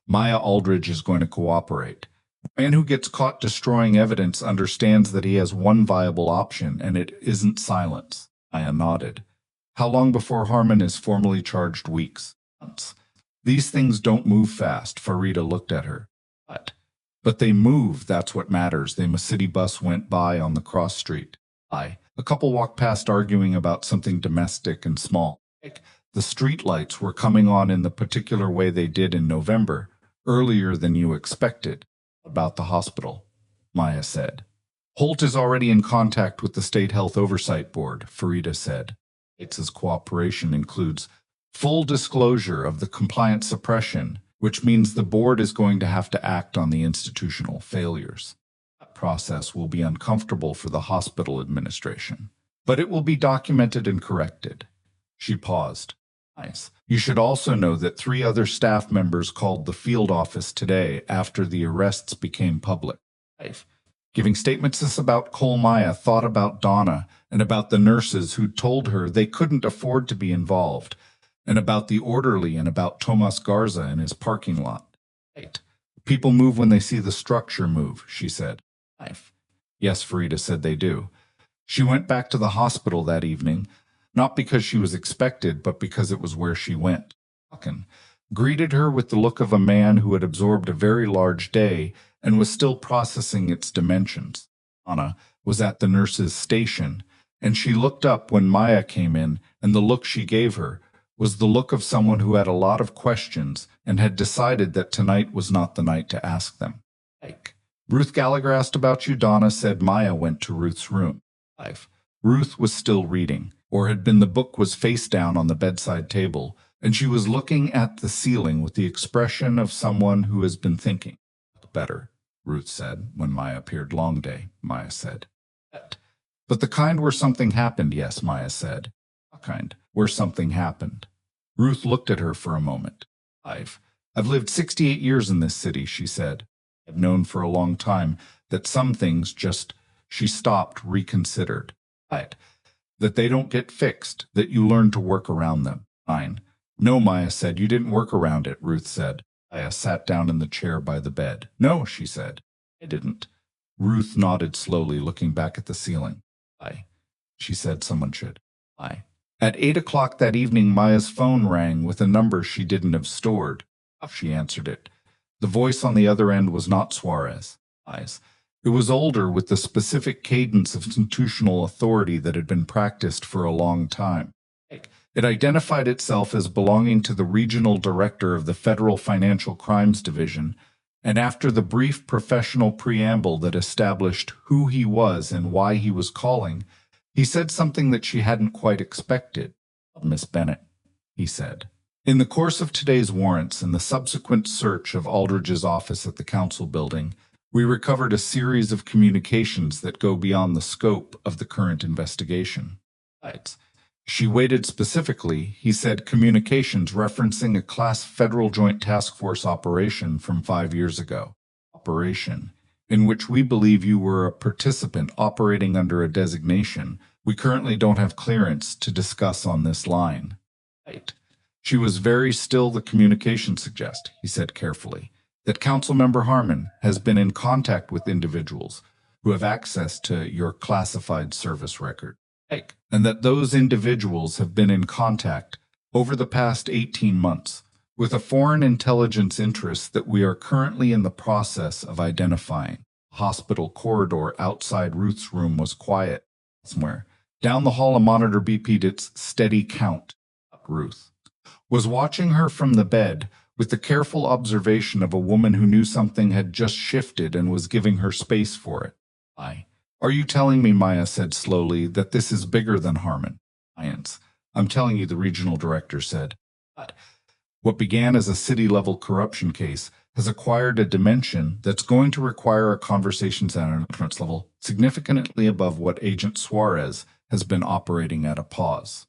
Maya Aldridge is going to cooperate. A man who gets caught destroying evidence understands that he has one viable option, and it isn't silence. Maya nodded. How long before Harmon is formally charged? Weeks. Months. These things don't move fast. Farida looked at her. But they move, that's what matters. A city bus went by on the cross street. A couple walked past arguing about something domestic and small. The street lights were coming on in the particular way they did in November, earlier than you expected. About the hospital, Maya said. Holt is already in contact with the State Health Oversight Board, Farida said. Its cooperation includes full disclosure of the compliance suppression, which means the board is going to have to act on the institutional failures. That process will be uncomfortable for the hospital administration, but it will be documented and corrected. She paused. Nice. You should also know that 3 other staff members called the field office today after the arrests became public. Giving statements about Cole. Maya thought about Donna and about the nurses who told her they couldn't afford to be involved, and about the orderly and about Tomas Garza in his parking lot. People move when they see the structure move, she said. Yes, Farida said they do. She went back to the hospital that evening, not because she was expected, but because it was where she went. Falcon greeted her with the look of a man who had absorbed a very large day and was still processing its dimensions. Anna was at the nurse's station, and she looked up when Maya came in, and the look she gave her was the look of someone who had a lot of questions and had decided that tonight was not the night to ask them. Ruth Gallagher asked about you, Donna said. Maya went to Ruth's room. Ruth was still reading, or had been. The book was face down on the bedside table, and she was looking at the ceiling with the expression of someone who has been thinking. Better, Ruth said, when Maya appeared. Long day, Maya said. But the kind where something happened, yes, Maya said. What kind? Where something happened. Ruth looked at her for a moment. I've lived 68 years in this city, she said. I've known for a long time that some things just, she stopped, reconsidered. That they don't get fixed, that you learn to work around them. Fine. No, Maya said, you didn't work around it, Ruth said. Maya sat down in the chair by the bed. No, she said. I didn't. Ruth nodded slowly, looking back at the ceiling. She said someone should. At 8 o'clock that evening, Maya's phone rang with a number she didn't have stored. She answered it. The voice on the other end was not Suarez. It was older, with the specific cadence of institutional authority that had been practiced for a long time. It identified itself as belonging to the regional director of the Federal Financial Crimes Division, and after the brief professional preamble that established who he was and why he was calling, he said something that she hadn't quite expected. Miss Bennett, he said. In the course of today's warrants and the subsequent search of Aldridge's office at the council building, we recovered a series of communications that go beyond the scope of the current investigation. She waited specifically, he said, communications referencing a class Federal Joint Task Force operation from 5 years ago. Operation in which we believe you were a participant operating under a designation we currently don't have clearance to discuss on this line. She was very still. The communication suggests, he said carefully, that Councilmember Harmon has been in contact with individuals who have access to your classified service record, and that those individuals have been in contact over the past 18 months with a foreign intelligence interest that we are currently in the process of identifying. The hospital corridor outside Ruth's room was quiet. Somewhere down the hall, a monitor beeped its steady count. Ruth was watching her from the bed, with the careful observation of a woman who knew something had just shifted and was giving her space for it. Are you telling me, Maya said slowly, that this is bigger than Harmon? Science. I'm telling you, the regional director said. What began as a city-level corruption case has acquired a dimension that's going to require a conversations at an entrance level significantly above what Agent Suarez has been operating at. A pause.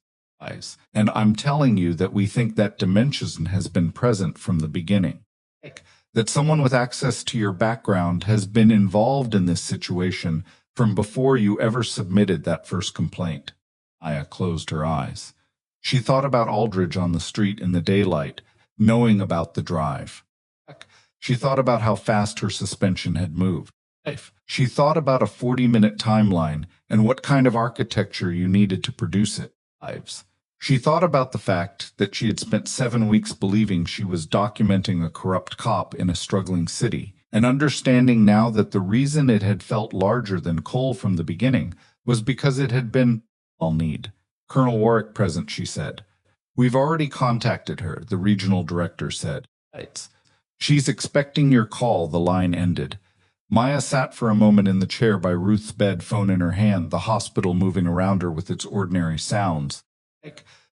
And I'm telling you that we think that dimension has been present from the beginning. That someone with access to your background has been involved in this situation from before you ever submitted that first complaint. Aya closed her eyes. She thought about Aldridge on the street in the daylight, knowing about the drive. She thought about how fast her suspension had moved. She thought about a 40-minute timeline and what kind of architecture you needed to produce it. She thought about the fact that she had spent 7 weeks believing she was documenting a corrupt cop in a struggling city, and understanding now that the reason it had felt larger than Cole from the beginning was because it had been all need. Colonel Warwick present, she said. We've already contacted her, the regional director said. She's expecting your call, the line ended. Maya sat for a moment in the chair by Ruth's bed, phone in her hand, the hospital moving around her with its ordinary sounds,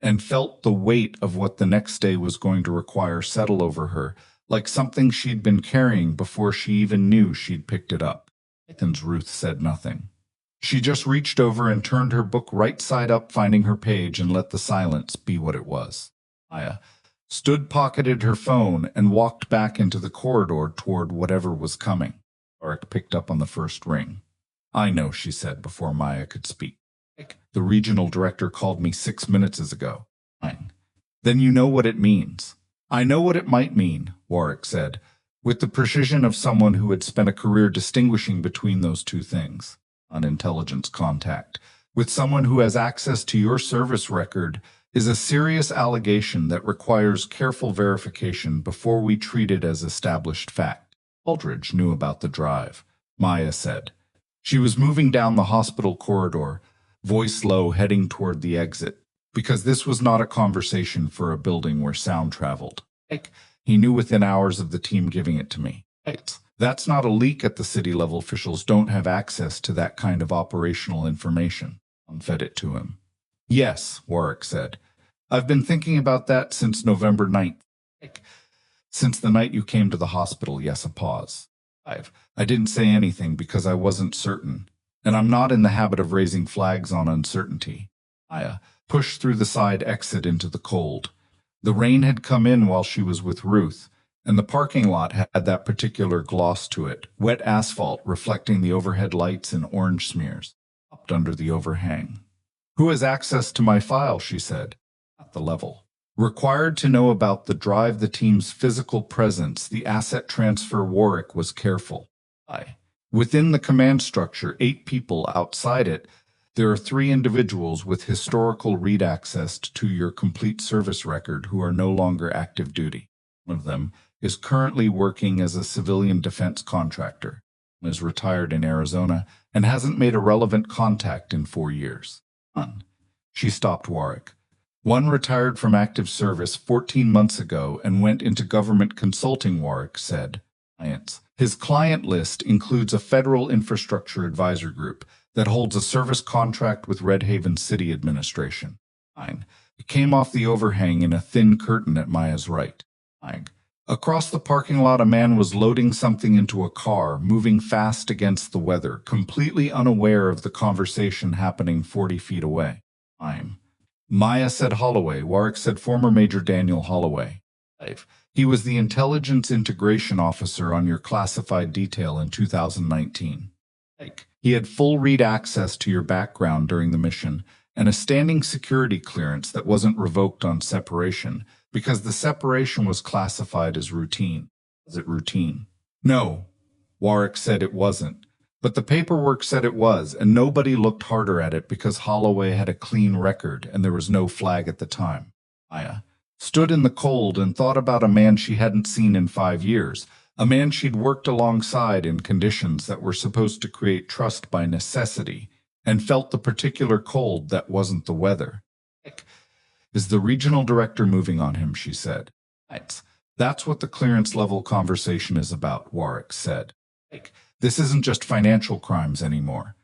and felt the weight of what the next day was going to require settle over her, like something she'd been carrying before she even knew she'd picked it up. Ruth said nothing. She just reached over and turned her book right side up, finding her page, and let the silence be what it was. Maya stood, pocketed her phone, and walked back into the corridor toward whatever was coming. Warwick picked up on the first ring. I know, she said before Maya could speak. The regional director called me 6 minutes ago. Fine. Then you know what it means. I know what it might mean, Warwick said, with the precision of someone who had spent a career distinguishing between those two things. An intelligence contact with someone who has access to your service record is a serious allegation that requires careful verification before we treat it as established fact. Aldridge knew about the drive, Maya said. She was moving down the hospital corridor, voice low, heading toward the exit, because this was not a conversation for a building where sound traveled. He knew within hours of the team giving it to me. That's not a leak at the city level. Officials don't have access to that kind of operational information. I fed it to him. Yes, Warwick said. I've been thinking about that since November 9th. Since the night you came to the hospital. Yes, a pause. I didn't say anything because I wasn't certain, and I'm not in the habit of raising flags on uncertainty. Aya pushed through the side exit into the cold. The rain had come in while she was with Ruth, and the parking lot had that particular gloss to it, wet asphalt reflecting the overhead lights in orange smears, up under the overhang. Who has access to my file, she said. At the level. Required to know about the drive, the team's physical presence, the asset transfer. Warwick was careful. Within the command structure, 8 people. Outside it, there are 3 individuals with historical read access to your complete service record who are no longer active duty. One of them is currently working as a civilian defense contractor, is retired in Arizona, and hasn't made a relevant contact in 4 years. She stopped Warwick. One retired from active service 14 months ago and went into government consulting, Warwick said. His client list includes a federal infrastructure advisor group that holds a service contract with Red Haven City Administration. It came off the overhang in a thin curtain at Maya's right. Across the parking lot, a man was loading something into a car, moving fast against the weather, completely unaware of the conversation happening 40 feet away. Maya said Holloway. Warwick said former Major Daniel Holloway. He was the intelligence integration officer on your classified detail in 2019. He had full read access to your background during the mission, and a standing security clearance that wasn't revoked on separation, because the separation was classified as routine. Was it routine? No, Warwick said it wasn't. But the paperwork said it was, and nobody looked harder at it because Holloway had a clean record and there was no flag at the time. stood in the cold and thought about a man she hadn't seen in 5 years, a man she'd worked alongside in conditions that were supposed to create trust by necessity, and felt the particular cold that wasn't the weather. Is the regional director moving on him, she said. That's what the clearance level conversation is about, Warwick said. This isn't just financial crimes anymore.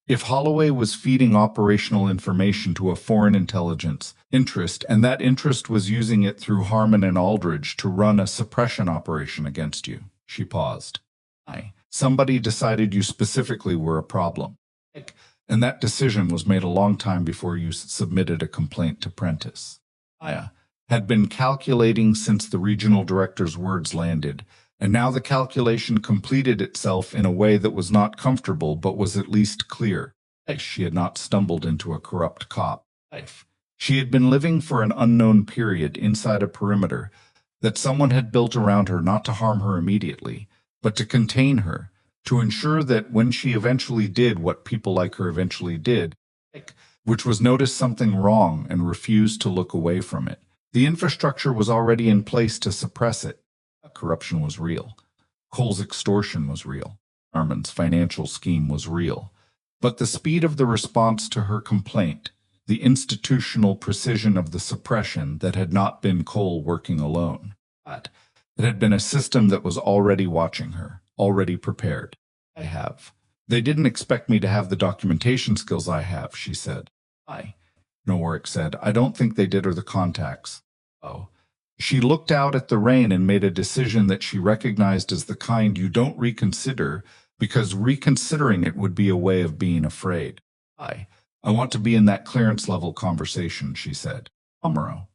If Holloway was feeding operational information to a foreign intelligence interest, and that interest was using it through Harmon and Aldridge to run a suppression operation against you, she paused. Somebody decided you specifically were a problem. And that decision was made a long time before you submitted a complaint to Prentice. Maya had been calculating since the regional director's words landed, and now the calculation completed itself in a way that was not comfortable but was at least clear. She had not stumbled into a corrupt cop life. She had been living for an unknown period inside a perimeter that someone had built around her not to harm her immediately, but to contain her, to ensure that when she eventually did what people like her eventually did, which was notice something wrong and refuse to look away from it, the infrastructure was already in place to suppress it. Corruption was real. Cole's extortion was real. Armin's financial scheme was real. But the speed of the response to her complaint, the institutional precision of the suppression that had not been Cole working alone, it had been a system that was already watching her, already prepared. They didn't expect me to have the documentation skills I have, she said. No, Warwick said. I don't think they did, or the contacts. Oh. She looked out at the rain and made a decision that she recognized as the kind you don't reconsider, because reconsidering it would be a way of being afraid. I want to be in that clearance level conversation, she said. Tomorrow.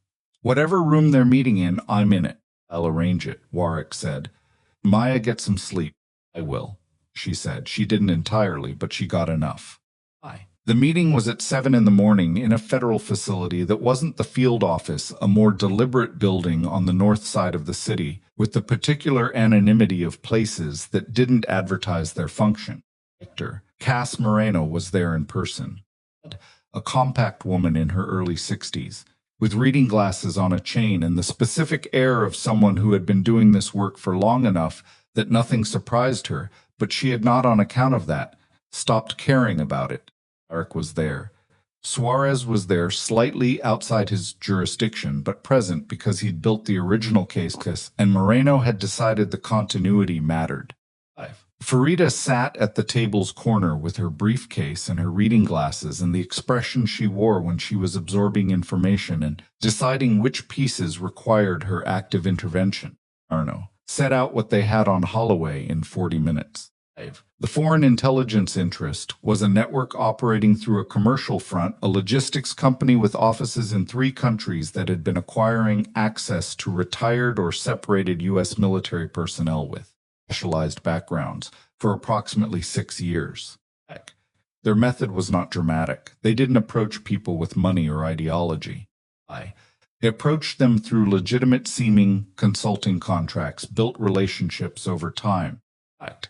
Whatever room they're meeting in, I'm in it. I'll arrange it, Warwick said. Maya, get some sleep. I will, she said. She didn't entirely, but she got enough. The meeting was at 7 in the morning in a federal facility that wasn't the field office, a more deliberate building on the north side of the city, with the particular anonymity of places that didn't advertise their function. Cass Moreno was there in person. A compact woman in her early 60s, with reading glasses on a chain and the specific air of someone who had been doing this work for long enough that nothing surprised her, but she had not, on account of that, stopped caring about it. Eric was there. Suarez was there, slightly outside his jurisdiction, but present because he'd built the original case, and Moreno had decided the continuity mattered. Farida sat at the table's corner with her briefcase and her reading glasses and the expression she wore when she was absorbing information and deciding which pieces required her active intervention. Arno set out what they had on Holloway in 40 minutes. The foreign intelligence interest was a network operating through a commercial front, a logistics company with offices in 3 countries that had been acquiring access to retired or separated U.S. military personnel with specialized backgrounds for approximately 6 years. Their method was not dramatic. They didn't approach people with money or ideology. They approached them through legitimate-seeming consulting contracts, built relationships over time,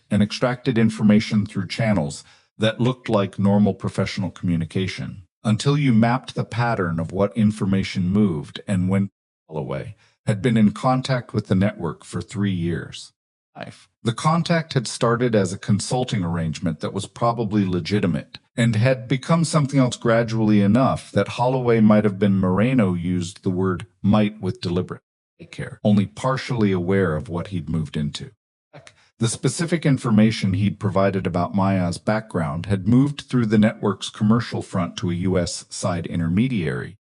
and extracted information through channels that looked like normal professional communication, until you mapped the pattern of what information moved and when Holloway had been in contact with the network for 3 years. The contact had started as a consulting arrangement that was probably legitimate, and had become something else gradually enough that Holloway might have been. Moreno used the word might with deliberate care, only partially aware of what he'd moved into. The specific information he'd provided about Maya's background had moved through the network's commercial front to a U.S. side intermediary,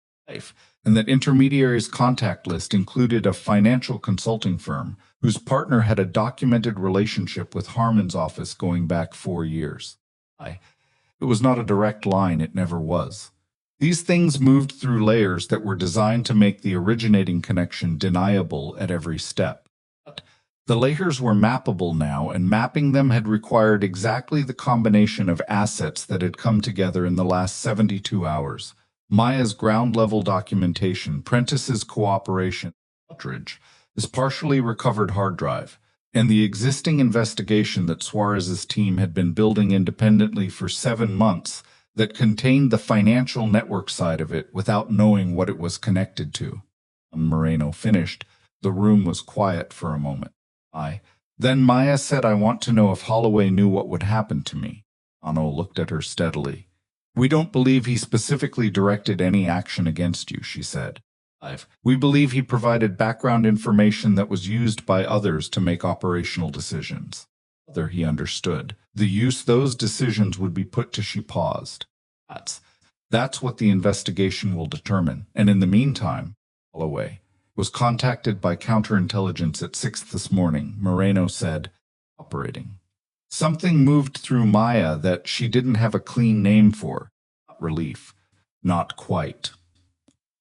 and that intermediary's contact list included a financial consulting firm whose partner had a documented relationship with Harmon's office going back 4 years. It was not a direct line, it never was. These things moved through layers that were designed to make the originating connection deniable at every step. The layers were mappable now, and mapping them had required exactly the combination of assets that had come together in the last 72 hours. Maya's ground-level documentation, Prentice's cooperation, Aldridge, his partially recovered hard drive, and the existing investigation that Suarez's team had been building independently for 7 months that contained the financial network side of it without knowing what it was connected to. When Moreno finished, the room was quiet for a moment. Then Maya said, I want to know if Holloway knew what would happen to me. Ano looked at her steadily. We don't believe he specifically directed any action against you, she said. We believe he provided background information that was used by others to make operational decisions. Whether he understood the use those decisions would be put to, she paused. That's what the investigation will determine. And in the meantime, Holloway was contacted by counterintelligence at 6 this morning, Moreno said, operating. Something moved through Maya that she didn't have a clean name for. Relief. Not quite.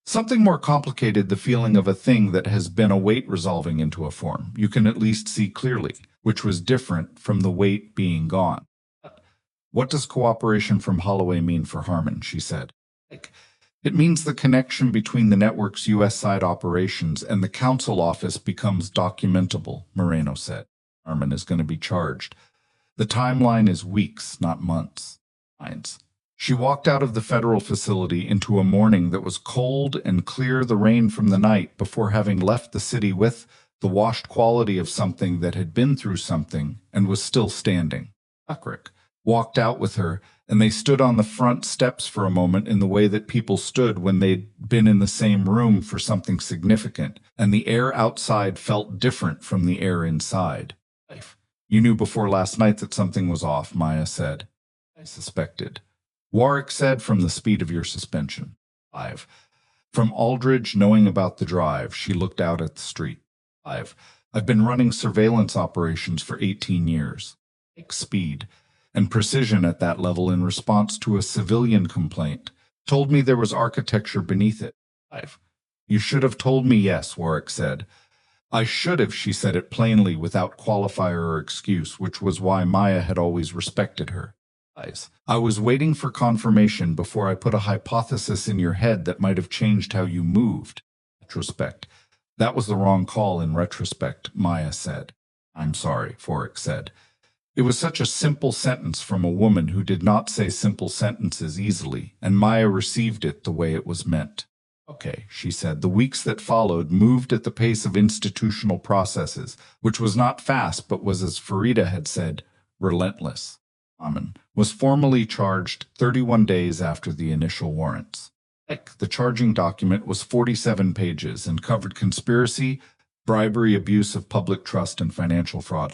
Something more complicated, the feeling of a thing that has been a weight resolving into a form you can at least see clearly, which was different from the weight being gone. What does cooperation from Holloway mean for Harmon, she said. It means the connection between the network's U.S. side operations and the council office becomes documentable, Moreno said. Harmon is going to be charged. The timeline is weeks, not months. She walked out of the federal facility into a morning that was cold and clear, the rain from the night, before having left the city with the washed quality of something that had been through something and was still standing. Buckrick walked out with her, and they stood on the front steps for a moment in the way that people stood when they'd been in the same room for something significant, and the air outside felt different from the air inside. You knew before last night that something was off, Maya said. I suspected. Warwick said, from the speed of your suspension. From Aldridge knowing about the drive, she looked out at the street. I've been running surveillance operations for 18 years. Speed and precision at that level in response to a civilian complaint told me there was architecture beneath it. You should have told me yes, Warwick said. I should have, she said it plainly without qualifier or excuse, which was why Maya had always respected her. I was waiting for confirmation before I put a hypothesis in your head that might have changed how you moved. Retrospect. That was the wrong call in retrospect, Maya said. I'm sorry, Warwick said. It was such a simple sentence from a woman who did not say simple sentences easily, and Maya received it the way it was meant. Okay, she said. The weeks that followed moved at the pace of institutional processes, which was not fast but was, as Farida had said, relentless. Amin was formally charged 31 days after the initial warrants. The charging document was 47 pages and covered conspiracy, bribery, abuse of public trust, and financial fraud.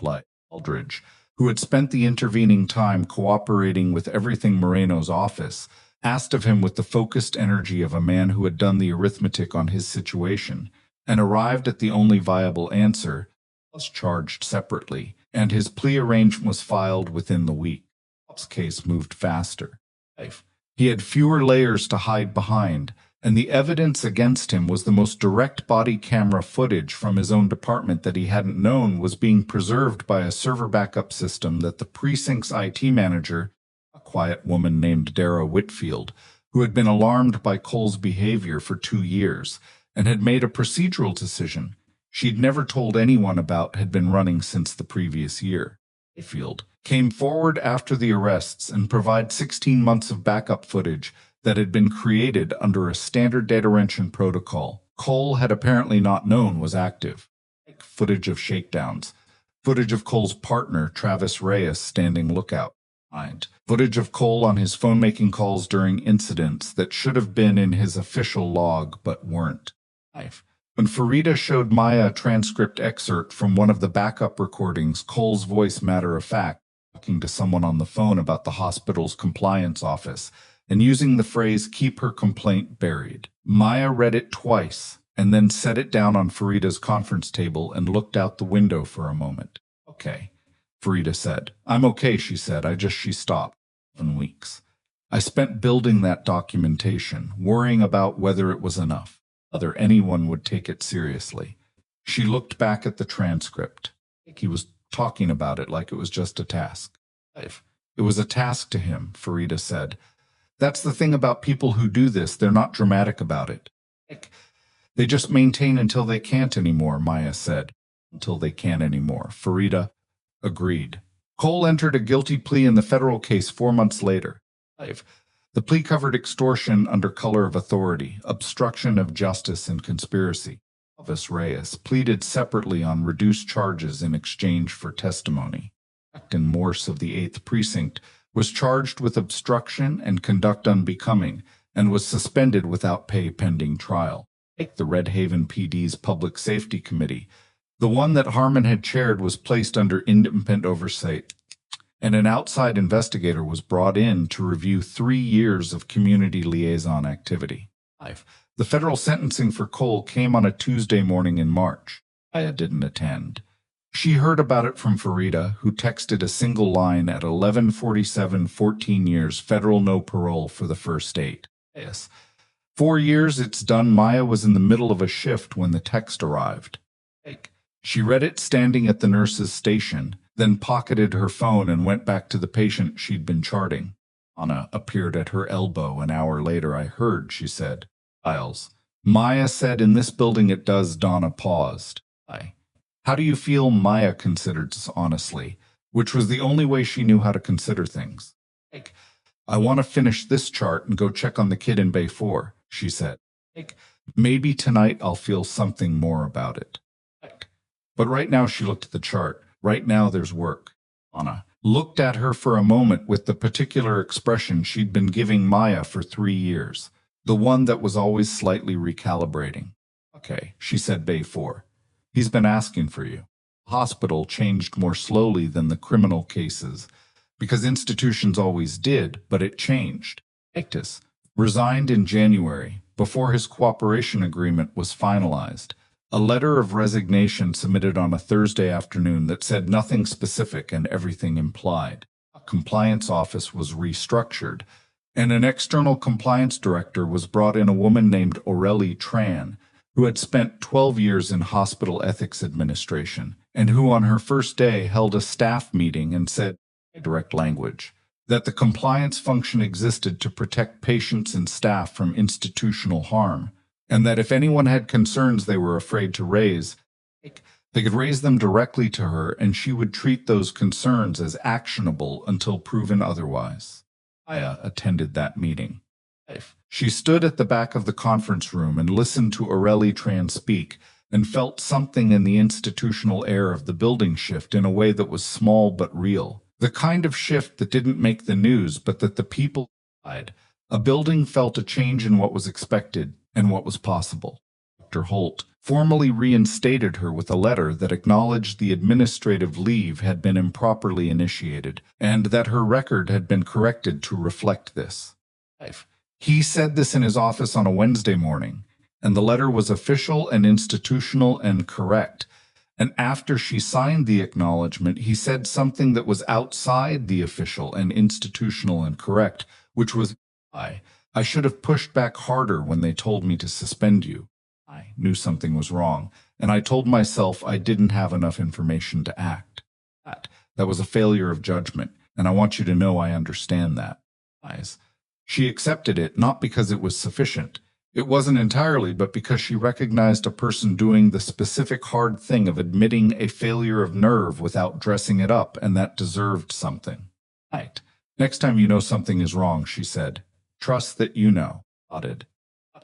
Aldridge, who had spent the intervening time cooperating with everything Moreno's office, asked of him with the focused energy of a man who had done the arithmetic on his situation, and arrived at the only viable answer, was charged separately, and his plea arrangement was filed within the week. His case moved faster. He had fewer layers to hide behind, and the evidence against him was the most direct body camera footage from his own department that he hadn't known was being preserved by a server backup system that the precinct's IT manager, a quiet woman named Dara Whitfield, who had been alarmed by Cole's behavior for 2 years and had made a procedural decision she'd never told anyone about, had been running since the previous year. Whitfield came forward after the arrests and provided 16 months of backup footage that had been created under a standard data retention protocol Cole had apparently not known was active. Footage of shakedowns, footage of Cole's partner, Travis Reyes, standing lookout. Footage of Cole on his phone making calls during incidents that should have been in his official log but weren't. When Farida showed Maya a transcript excerpt from one of the backup recordings, Cole's voice matter-of-fact, talking to someone on the phone about the hospital's compliance office, and using the phrase, keep her complaint buried. Maya read it twice, and then set it down on Farida's conference table and looked out the window for a moment. Okay, Farida said. I'm okay, she said. She stopped. 7 weeks. I spent building that documentation, worrying about whether it was enough, whether anyone would take it seriously. She looked back at the transcript. He was talking about it like it was just a task. It was a task to him, Farida said. That's the thing about people who do this, they're not dramatic about it. They just maintain until they can't anymore, Maya said. Until they can't anymore, Farida agreed. Cole entered a guilty plea in the federal case 4 months later. The plea covered extortion under color of authority, obstruction of justice, and conspiracy. Vis Reyes pleaded separately on reduced charges in exchange for testimony. Captain Morse of the 8th Precinct was charged with obstruction and conduct unbecoming and was suspended without pay pending trial. The Red Haven PD's Public Safety Committee, the one that Harmon had chaired, was placed under independent oversight, and an outside investigator was brought in to review 3 years of community liaison activity. The federal sentencing for Cole came on a Tuesday morning in March. Maya didn't attend. She heard about it from Farida, who texted a single line at 11:47, 14 years, federal no parole for the first 8. Yes. 4 years it's done. Maya was in the middle of a shift when the text arrived. She read it standing at the nurse's station, then pocketed her phone and went back to the patient she'd been charting. Anna appeared at her elbow an hour later. "I heard," she said. "Files." Maya said, "In this building it does." Donna paused. How do you feel?" Maya considered honestly, which was the only way she knew how to consider things. "I want to finish this chart and go check on the kid in Bay 4, she said. "Maybe tonight I'll feel something more about it." But right now, she looked at the chart. Right now there's work. Anna looked at her for a moment with the particular expression she'd been giving Maya for 3 years, the one that was always slightly recalibrating. "Okay," she said. "Bay 4. He's been asking for you." Hospital changed more slowly than the criminal cases, because institutions always did, but it changed. Ictus resigned in January, before his cooperation agreement was finalized. A letter of resignation submitted on a Thursday afternoon that said nothing specific and everything implied. A compliance office was restructured, and an external compliance director was brought in, a woman named Aurelie Tran, who had spent 12 years in hospital ethics administration, and who on her first day held a staff meeting and said, direct language, that the compliance function existed to protect patients and staff from institutional harm, and that if anyone had concerns they were afraid to raise, they could raise them directly to her, and she would treat those concerns as actionable until proven otherwise. Maya attended that meeting. She stood at the back of the conference room and listened to Aurelie Tran speak, and felt something in the institutional air of the building shift in a way that was small but real. The kind of shift that didn't make the news, but that the people died. A building felt a change in what was expected and what was possible. Dr. Holt formally reinstated her with a letter that acknowledged the administrative leave had been improperly initiated, and that her record had been corrected to reflect this. He said this in his office on a Wednesday morning, and the letter was official and institutional and correct. And after she signed the acknowledgement, he said something that was outside the official and institutional and correct, which was, I should have pushed back harder when they told me to suspend you. I knew something was wrong, and I told myself I didn't have enough information to act. That was a failure of judgment, and I want you to know I understand that." She accepted it, not because it was sufficient. It wasn't entirely, but because she recognized a person doing the specific hard thing of admitting a failure of nerve without dressing it up, and that deserved something. "Next time you know something is wrong," she said. "Trust that you know." Nodded.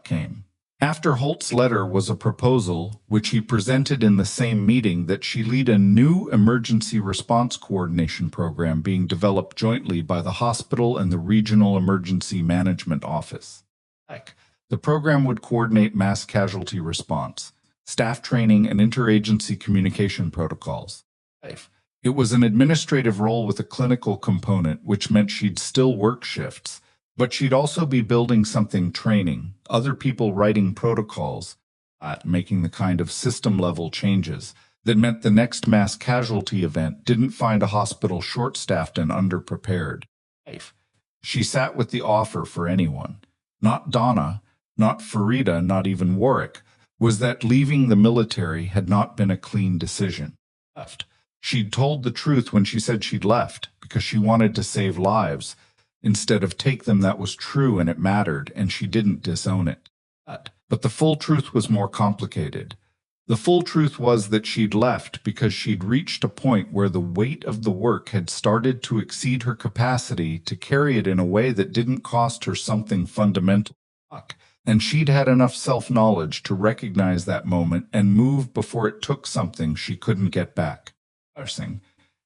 Came. After Holt's letter was a proposal, which he presented in the same meeting, that she lead a new emergency response coordination program being developed jointly by the hospital and the Regional Emergency Management Office. The program would coordinate mass casualty response, staff training, and interagency communication protocols. It was an administrative role with a clinical component, which meant she'd still work shifts, but she'd also be building something, training, other people, writing protocols, making the kind of system-level changes that meant the next mass casualty event didn't find a hospital short-staffed and underprepared. She sat with the offer for anyone, not Donna, not Farida, not even Warwick, was that leaving the military had not been a clean decision. She'd told the truth when she said she'd left, because she wanted to save lives, instead of take them. That was true and it mattered, and she didn't disown it. But the full truth was more complicated. The full truth was that she'd left because she'd reached a point where the weight of the work had started to exceed her capacity to carry it in a way that didn't cost her something fundamental. And she'd had enough self-knowledge to recognize that moment and move before it took something she couldn't get back. Nursing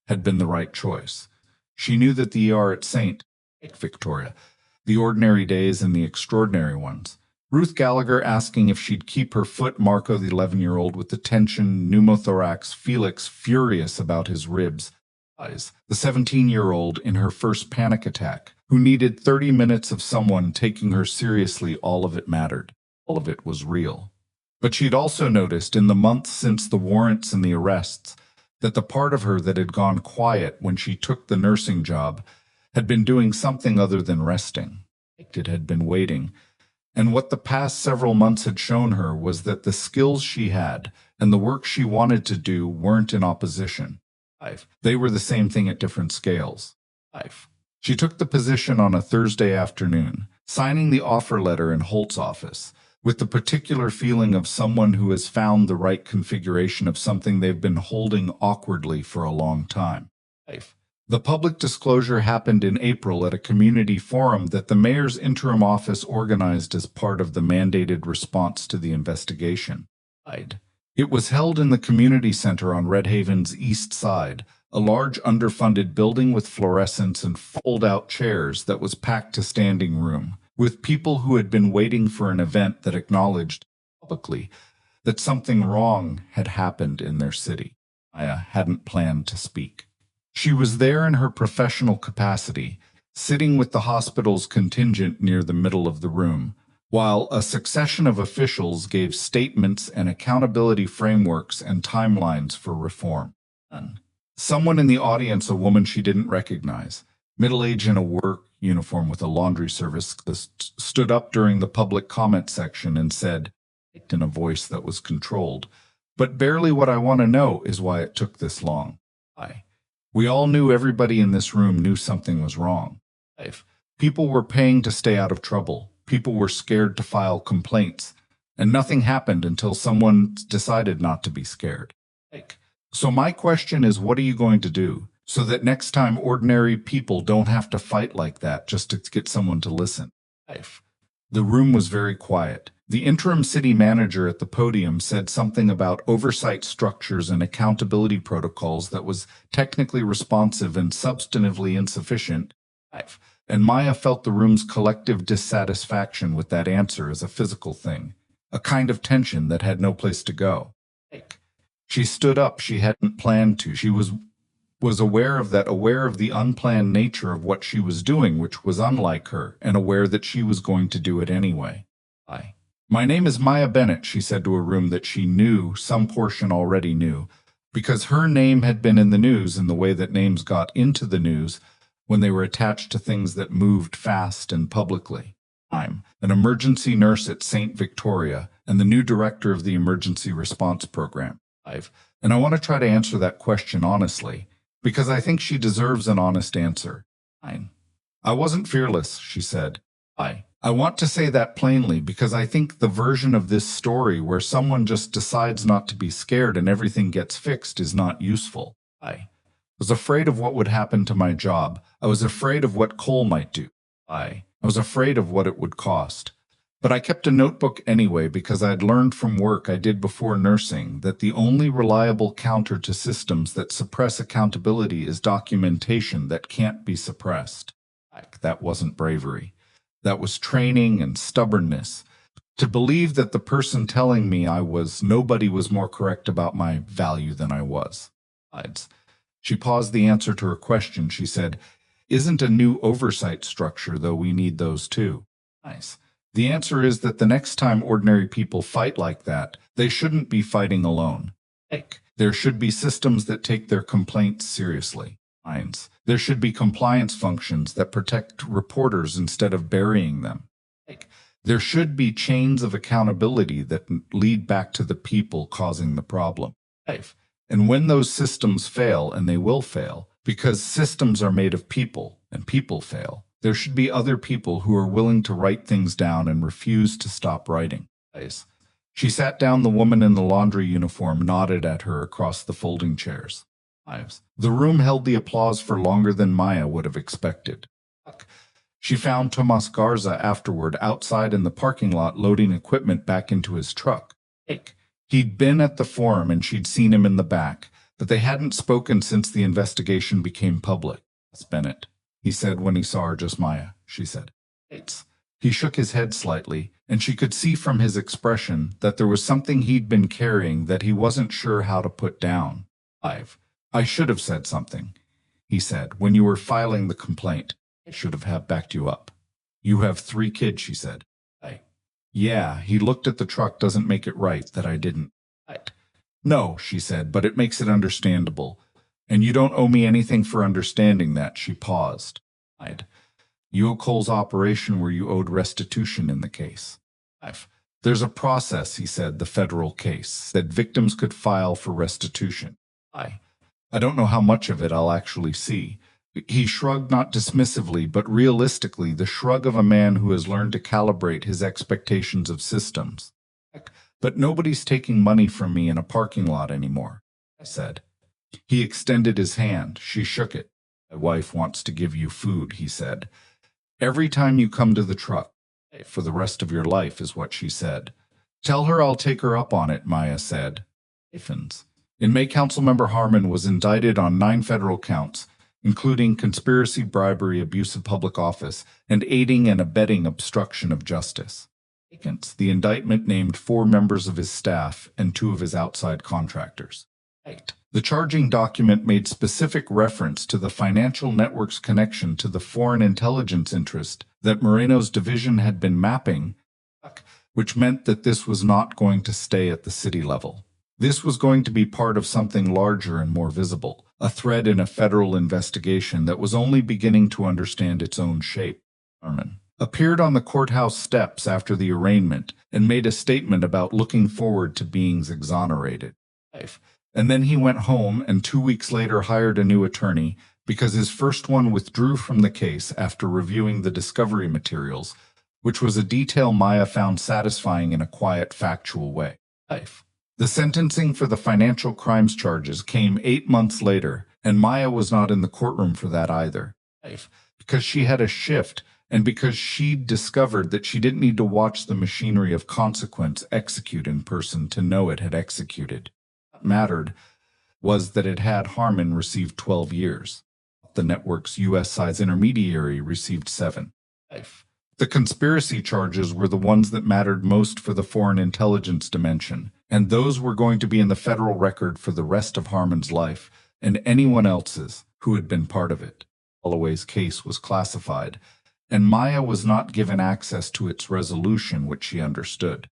had been the right choice. She knew that the ER at St. Victoria, the ordinary days and the extraordinary ones. Ruth Gallagher asking if she'd keep her foot, Marco, the 11-year-old with the tension, pneumothorax, Felix furious about his ribs, the 17-year-old in her first panic attack, who needed 30 minutes of someone taking her seriously. All of it mattered. All of it was real. But she'd also noticed in the months since the warrants and the arrests that the part of her that had gone quiet when she took the nursing job had been doing something other than resting. It had been waiting. And what the past several months had shown her was that the skills she had and the work she wanted to do weren't in opposition. They were the same thing at different scales. She took the position on a Thursday afternoon, signing the offer letter in Holt's office, with the particular feeling of someone who has found the right configuration of something they've been holding awkwardly for a long time. The public disclosure happened in April at a community forum that the mayor's interim office organized as part of the mandated response to the investigation. It was held in the community center on Red Haven's east side, a large underfunded building with fluorescents and fold-out chairs that was packed to standing room, with people who had been waiting for an event that acknowledged publicly that something wrong had happened in their city. Maya hadn't planned to speak. She was there in her professional capacity, sitting with the hospital's contingent near the middle of the room, while a succession of officials gave statements and accountability frameworks and timelines for reform. Someone in the audience, a woman she didn't recognize, middle-aged in a work uniform with a laundry service, stood up during the public comment section and said, in a voice that was controlled, "But barely what I want to know is why it took this long." We all knew, everybody in this room knew something was wrong. People were paying to stay out of trouble. People were scared to file complaints. And nothing happened until someone decided not to be scared. So my question is, what are you going to do so that next time ordinary people don't have to fight like that just to get someone to listen? The room was very quiet. The interim city manager at the podium said something about oversight structures and accountability protocols that was technically responsive and substantively insufficient. And Maya felt the room's collective dissatisfaction with that answer as a physical thing, a kind of tension that had no place to go. She stood up. She hadn't planned to. She was aware of that, aware of the unplanned nature of what she was doing, which was unlike her, and aware that she was going to do it anyway. My name is Maya Bennett, she said to a room that she knew, some portion already knew, because her name had been in the news in the way that names got into the news when they were attached to things that moved fast and publicly. I'm an emergency nurse at St. Victoria and the new director of the Emergency Response Program. And I want to try to answer that question honestly, because I think she deserves an honest answer. I wasn't fearless, she said. I want to say that plainly because I think the version of this story where someone just decides not to be scared and everything gets fixed is not useful. I was afraid of what would happen to my job. I was afraid of what Cole might do. I was afraid of what it would cost. But I kept a notebook anyway because I'd learned from work I did before nursing that the only reliable counter to systems that suppress accountability is documentation that can't be suppressed. That wasn't bravery. That was training and stubbornness. To believe that the person telling me nobody was more correct about my value than I was. She paused the answer to her question. She said, "Isn't a new oversight structure, though we need those too?" The answer is that the next time ordinary people fight like that, they shouldn't be fighting alone. There should be systems that take their complaints seriously. There should be compliance functions that protect reporters instead of burying them. There should be chains of accountability that lead back to the people causing the problem. And when those systems fail, and they will fail, because systems are made of people, and people fail, there should be other people who are willing to write things down and refuse to stop writing. She sat down. The woman in the laundry uniform nodded at her across the folding chairs. The room held the applause for longer than Maya would have expected. She found Tomas Garza afterward outside in the parking lot loading equipment back into his truck. He'd been at the forum and she'd seen him in the back, but they hadn't spoken since the investigation became public. "That's Bennett," he said when he saw her. "Just Maya," she said. He shook his head slightly, and she could see from his expression that there was something he'd been carrying that he wasn't sure how to put down. I should have said something," he said, "when you were filing the complaint. I should have backed you up." "You have 3 kids," she said. Yeah, he looked at the truck. "Doesn't make it right that I didn't." "No," she said, "but it makes it understandable. And you don't owe me anything for understanding that." She paused. "You owe Cole's operation where you owed restitution in the case." "There's a process," he said, "the federal case, that victims could file for restitution. I don't know how much of it I'll actually see." He shrugged, not dismissively, but realistically, the shrug of a man who has learned to calibrate his expectations of systems. "But nobody's taking money from me in a parking lot anymore," I said. He extended his hand. She shook it. "My wife wants to give you food," he said. "Every time you come to the truck. For the rest of your life," is what she said. "Tell her I'll take her up on it," Maya said. In May, Councilmember Harmon was indicted on 9 federal counts, including conspiracy, bribery, abuse of public office, and aiding and abetting obstruction of justice. The indictment named 4 members of his staff and 2 of his outside contractors. The charging document made specific reference to the financial network's connection to the foreign intelligence interest that Moreno's division had been mapping, which meant that this was not going to stay at the city level. This was going to be part of something larger and more visible, a thread in a federal investigation that was only beginning to understand its own shape. Harmon appeared on the courthouse steps after the arraignment and made a statement about looking forward to being exonerated. And then he went home and 2 weeks later hired a new attorney because his first one withdrew from the case after reviewing the discovery materials, which was a detail Maya found satisfying in a quiet, factual way. The sentencing for the financial crimes charges came 8 months later, and Maya was not in the courtroom for that either. Because she had a shift, and because she'd discovered that she didn't need to watch the machinery of consequence execute in person to know it had executed. What mattered was that it had Harmon received 12 years. The network's U.S.-size intermediary received 7. The conspiracy charges were the ones that mattered most for the foreign intelligence dimension, and those were going to be in the federal record for the rest of Harmon's life and anyone else's who had been part of it. Holloway's case was classified, and Maya was not given access to its resolution, which she understood.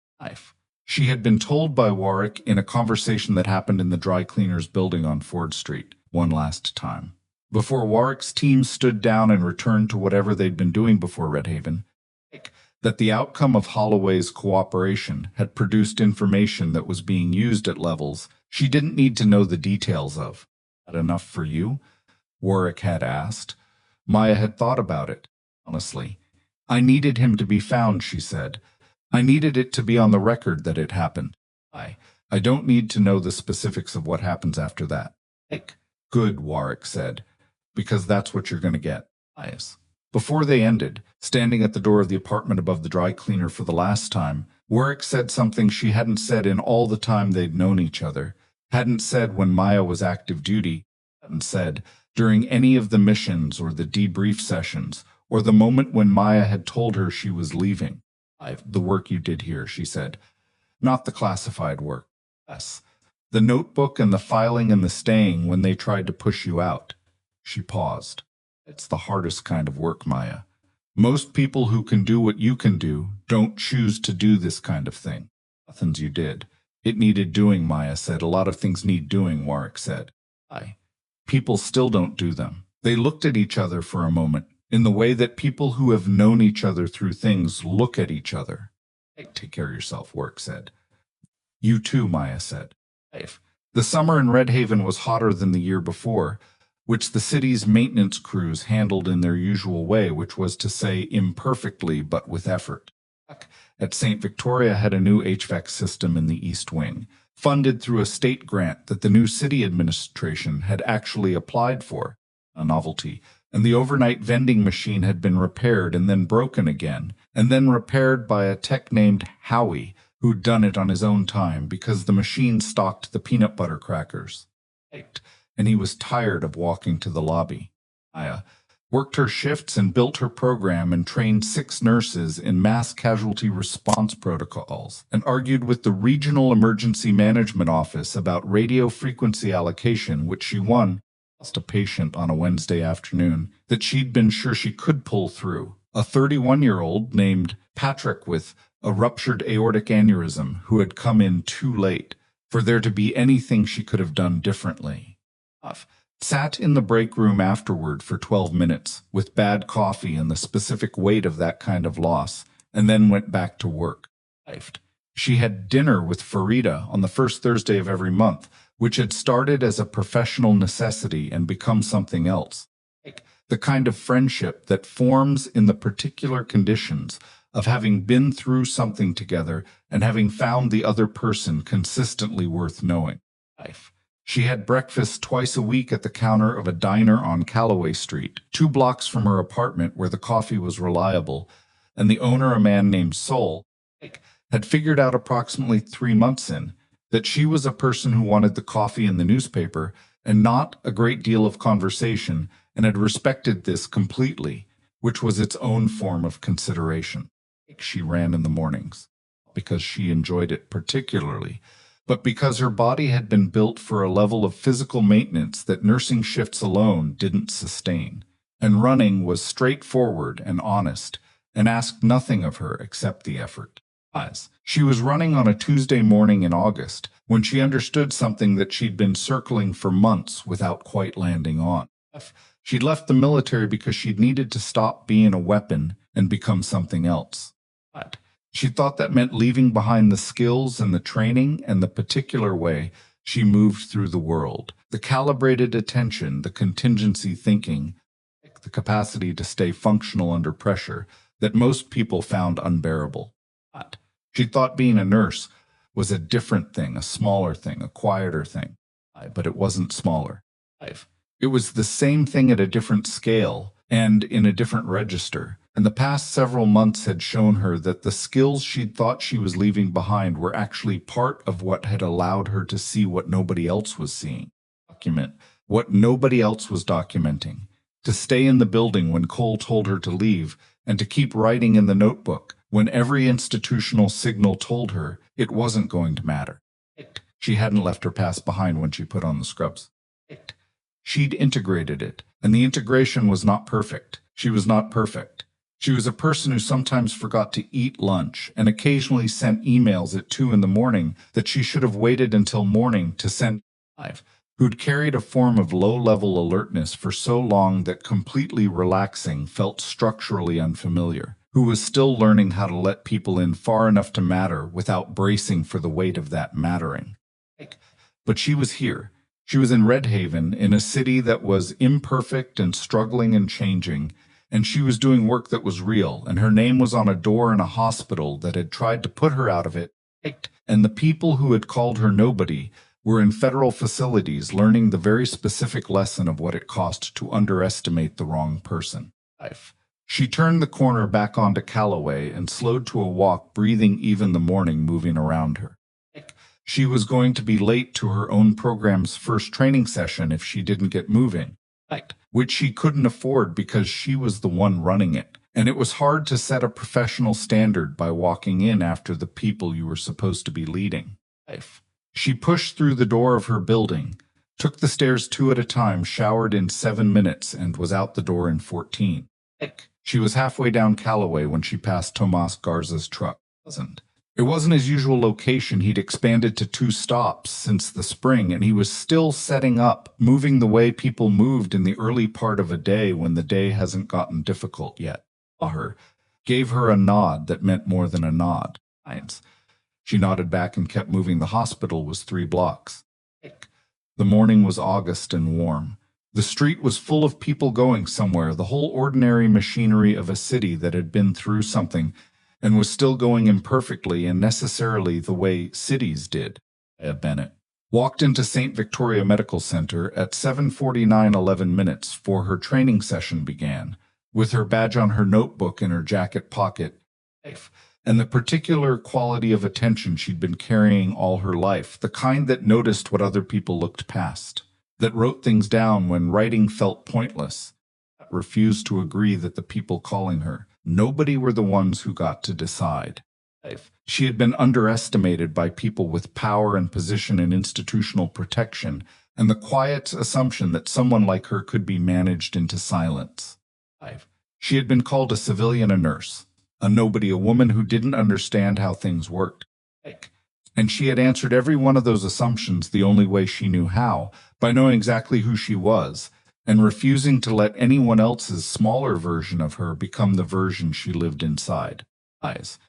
She had been told by Warwick in a conversation that happened in the dry cleaners building on Ford Street one last time. Before Warwick's team stood down and returned to whatever they'd been doing before Red Haven, that the outcome of Holloway's cooperation had produced information that was being used at levels she didn't need to know the details of. "That enough for you?" Warwick had asked. Maya had thought about it, honestly. "I needed him to be found," she said. "I needed it to be on the record that it happened. I don't need to know the specifics of what happens after that." "Good," Warwick said, "because that's what you're going to get." Before they ended, standing at the door of the apartment above the dry cleaner for the last time, Warwick said something she hadn't said in all the time they'd known each other, hadn't said when Maya was active duty, hadn't said during any of the missions or the debrief sessions, or the moment when Maya had told her she was leaving. "The work you did here," she said. "Not the classified work. Yes. The notebook and the filing and the staying when they tried to push you out." She paused. "It's the hardest kind of work, Maya. Most people who can do what you can do don't choose to do this kind of thing. Nothing's you did. It needed doing," Maya said. "A lot of things need doing," Warwick said. People still don't do them." They looked at each other for a moment, in the way that people who have known each other through things look at each other. "Take care of yourself," Warwick said. "You too," Maya said. The summer in Red Haven was hotter than the year before, which the city's maintenance crews handled in their usual way, which was to say imperfectly but with effort. At St. Victoria had a new HVAC system in the East Wing, funded through a state grant that the new city administration had actually applied for, a novelty, And the overnight vending machine had been repaired and then broken again, and then repaired by a tech named Howie, who'd done it on his own time because the machine stocked the peanut butter crackers. And he was tired of walking to the lobby. Maya worked her shifts and built her program and trained 6 nurses in mass casualty response protocols and argued with the regional emergency management office about radio frequency allocation, which she won. Lost a patient on a Wednesday afternoon that she'd been sure she could pull through. A 31-year-old named Patrick with a ruptured aortic aneurysm who had come in too late for there to be anything she could have done differently. Sat in the break room afterward for 12 minutes with bad coffee and the specific weight of that kind of loss, and then went back to work. She had dinner with Farida on the first Thursday of every month, which had started as a professional necessity and become something else. The kind of friendship that forms in the particular conditions of having been through something together and having found the other person consistently worth knowing. She had breakfast twice a week at the counter of a diner on Calloway Street, 2 blocks from her apartment where the coffee was reliable, and the owner, a man named Sol, had figured out approximately 3 months in that she was a person who wanted the coffee in the newspaper and not a great deal of conversation, and had respected this completely, which was its own form of consideration. She ran in the mornings because she enjoyed it particularly, but because her body had been built for a level of physical maintenance that nursing shifts alone didn't sustain. And running was straightforward and honest, and asked nothing of her except the effort. She was running on a Tuesday morning in August when she understood something that she'd been circling for months without quite landing on. She'd left the military because she'd needed to stop being a weapon and become something else. She thought that meant leaving behind the skills and the training and the particular way she moved through the world, the calibrated attention, the contingency thinking, the capacity to stay functional under pressure that most people found unbearable. She thought being a nurse was a different thing, a smaller thing, a quieter thing. But it wasn't smaller. It was the same thing at a different scale and in a different register. And the past several months had shown her that the skills she'd thought she was leaving behind were actually part of what had allowed her to see what nobody else was seeing. Document what nobody else was documenting. To stay in the building when Cole told her to leave, and to keep writing in the notebook when every institutional signal told her it wasn't going to matter. She hadn't left her past behind when she put on the scrubs. She'd integrated it, and the integration was not perfect. She was not perfect. She was a person who sometimes forgot to eat lunch and occasionally sent emails at 2 in the morning that she should have waited until morning to send. Who'd carried a form of low-level alertness for so long that completely relaxing felt structurally unfamiliar, who was still learning how to let people in far enough to matter without bracing for the weight of that mattering. But she was here. She was in Red Haven, in a city that was imperfect and struggling and changing, and she was doing work that was real, and her name was on a door in a hospital that had tried to put her out of it. And the people who had called her nobody were in federal facilities learning the very specific lesson of what it cost to underestimate the wrong person. She turned the corner back onto Calloway and slowed to a walk, breathing even the morning moving around her. She was going to be late to her own program's first training session if she didn't get moving, which she couldn't afford because she was the one running it, and it was hard to set a professional standard by walking in after the people you were supposed to be leading. She pushed through the door of her building, took the stairs 2 at a time, showered in 7 minutes, and was out the door in 14. She was halfway down Calloway when she passed Tomas Garza's truck. It wasn't his usual location. He'd expanded to 2 stops since the spring, and he was still setting up, moving the way people moved in the early part of a day when the day hasn't gotten difficult yet. Gave her a nod that meant more than a nod. She nodded back and kept moving. The hospital was 3 blocks. The morning was August and warm. The street was full of people going somewhere, the whole ordinary machinery of a city that had been through something and was still going imperfectly and necessarily the way cities did. Maya Bennett. walked into St. Victoria Medical Center at 7:49:11 for her training session began, with her badge on her notebook in her jacket pocket, and the particular quality of attention she'd been carrying all her life, the kind that noticed what other people looked past, that wrote things down when writing felt pointless, that refused to agree that the people calling her nobody were the ones who got to decide. She had been underestimated by people with power and position and institutional protection, and the quiet assumption that someone like her could be managed into silence. She had been called a civilian, a nurse, a nobody, a woman who didn't understand how things worked. And she had answered every one of those assumptions the only way she knew how, by knowing exactly who she was, and refusing to let anyone else's smaller version of her become the version she lived inside.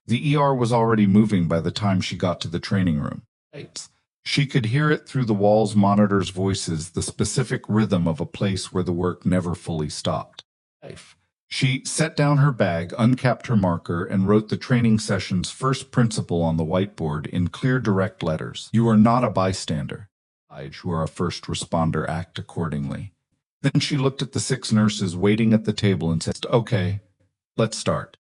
The ER was already moving by the time she got to the training room. She could hear it through the wall's monitors' voices, the specific rhythm of a place where the work never fully stopped. She set down her bag, uncapped her marker, and wrote the training session's first principle on the whiteboard in clear, direct letters. You are not a bystander. You are a first responder. Act accordingly. Then she looked at the 6 nurses waiting at the table and said, "Okay, let's start."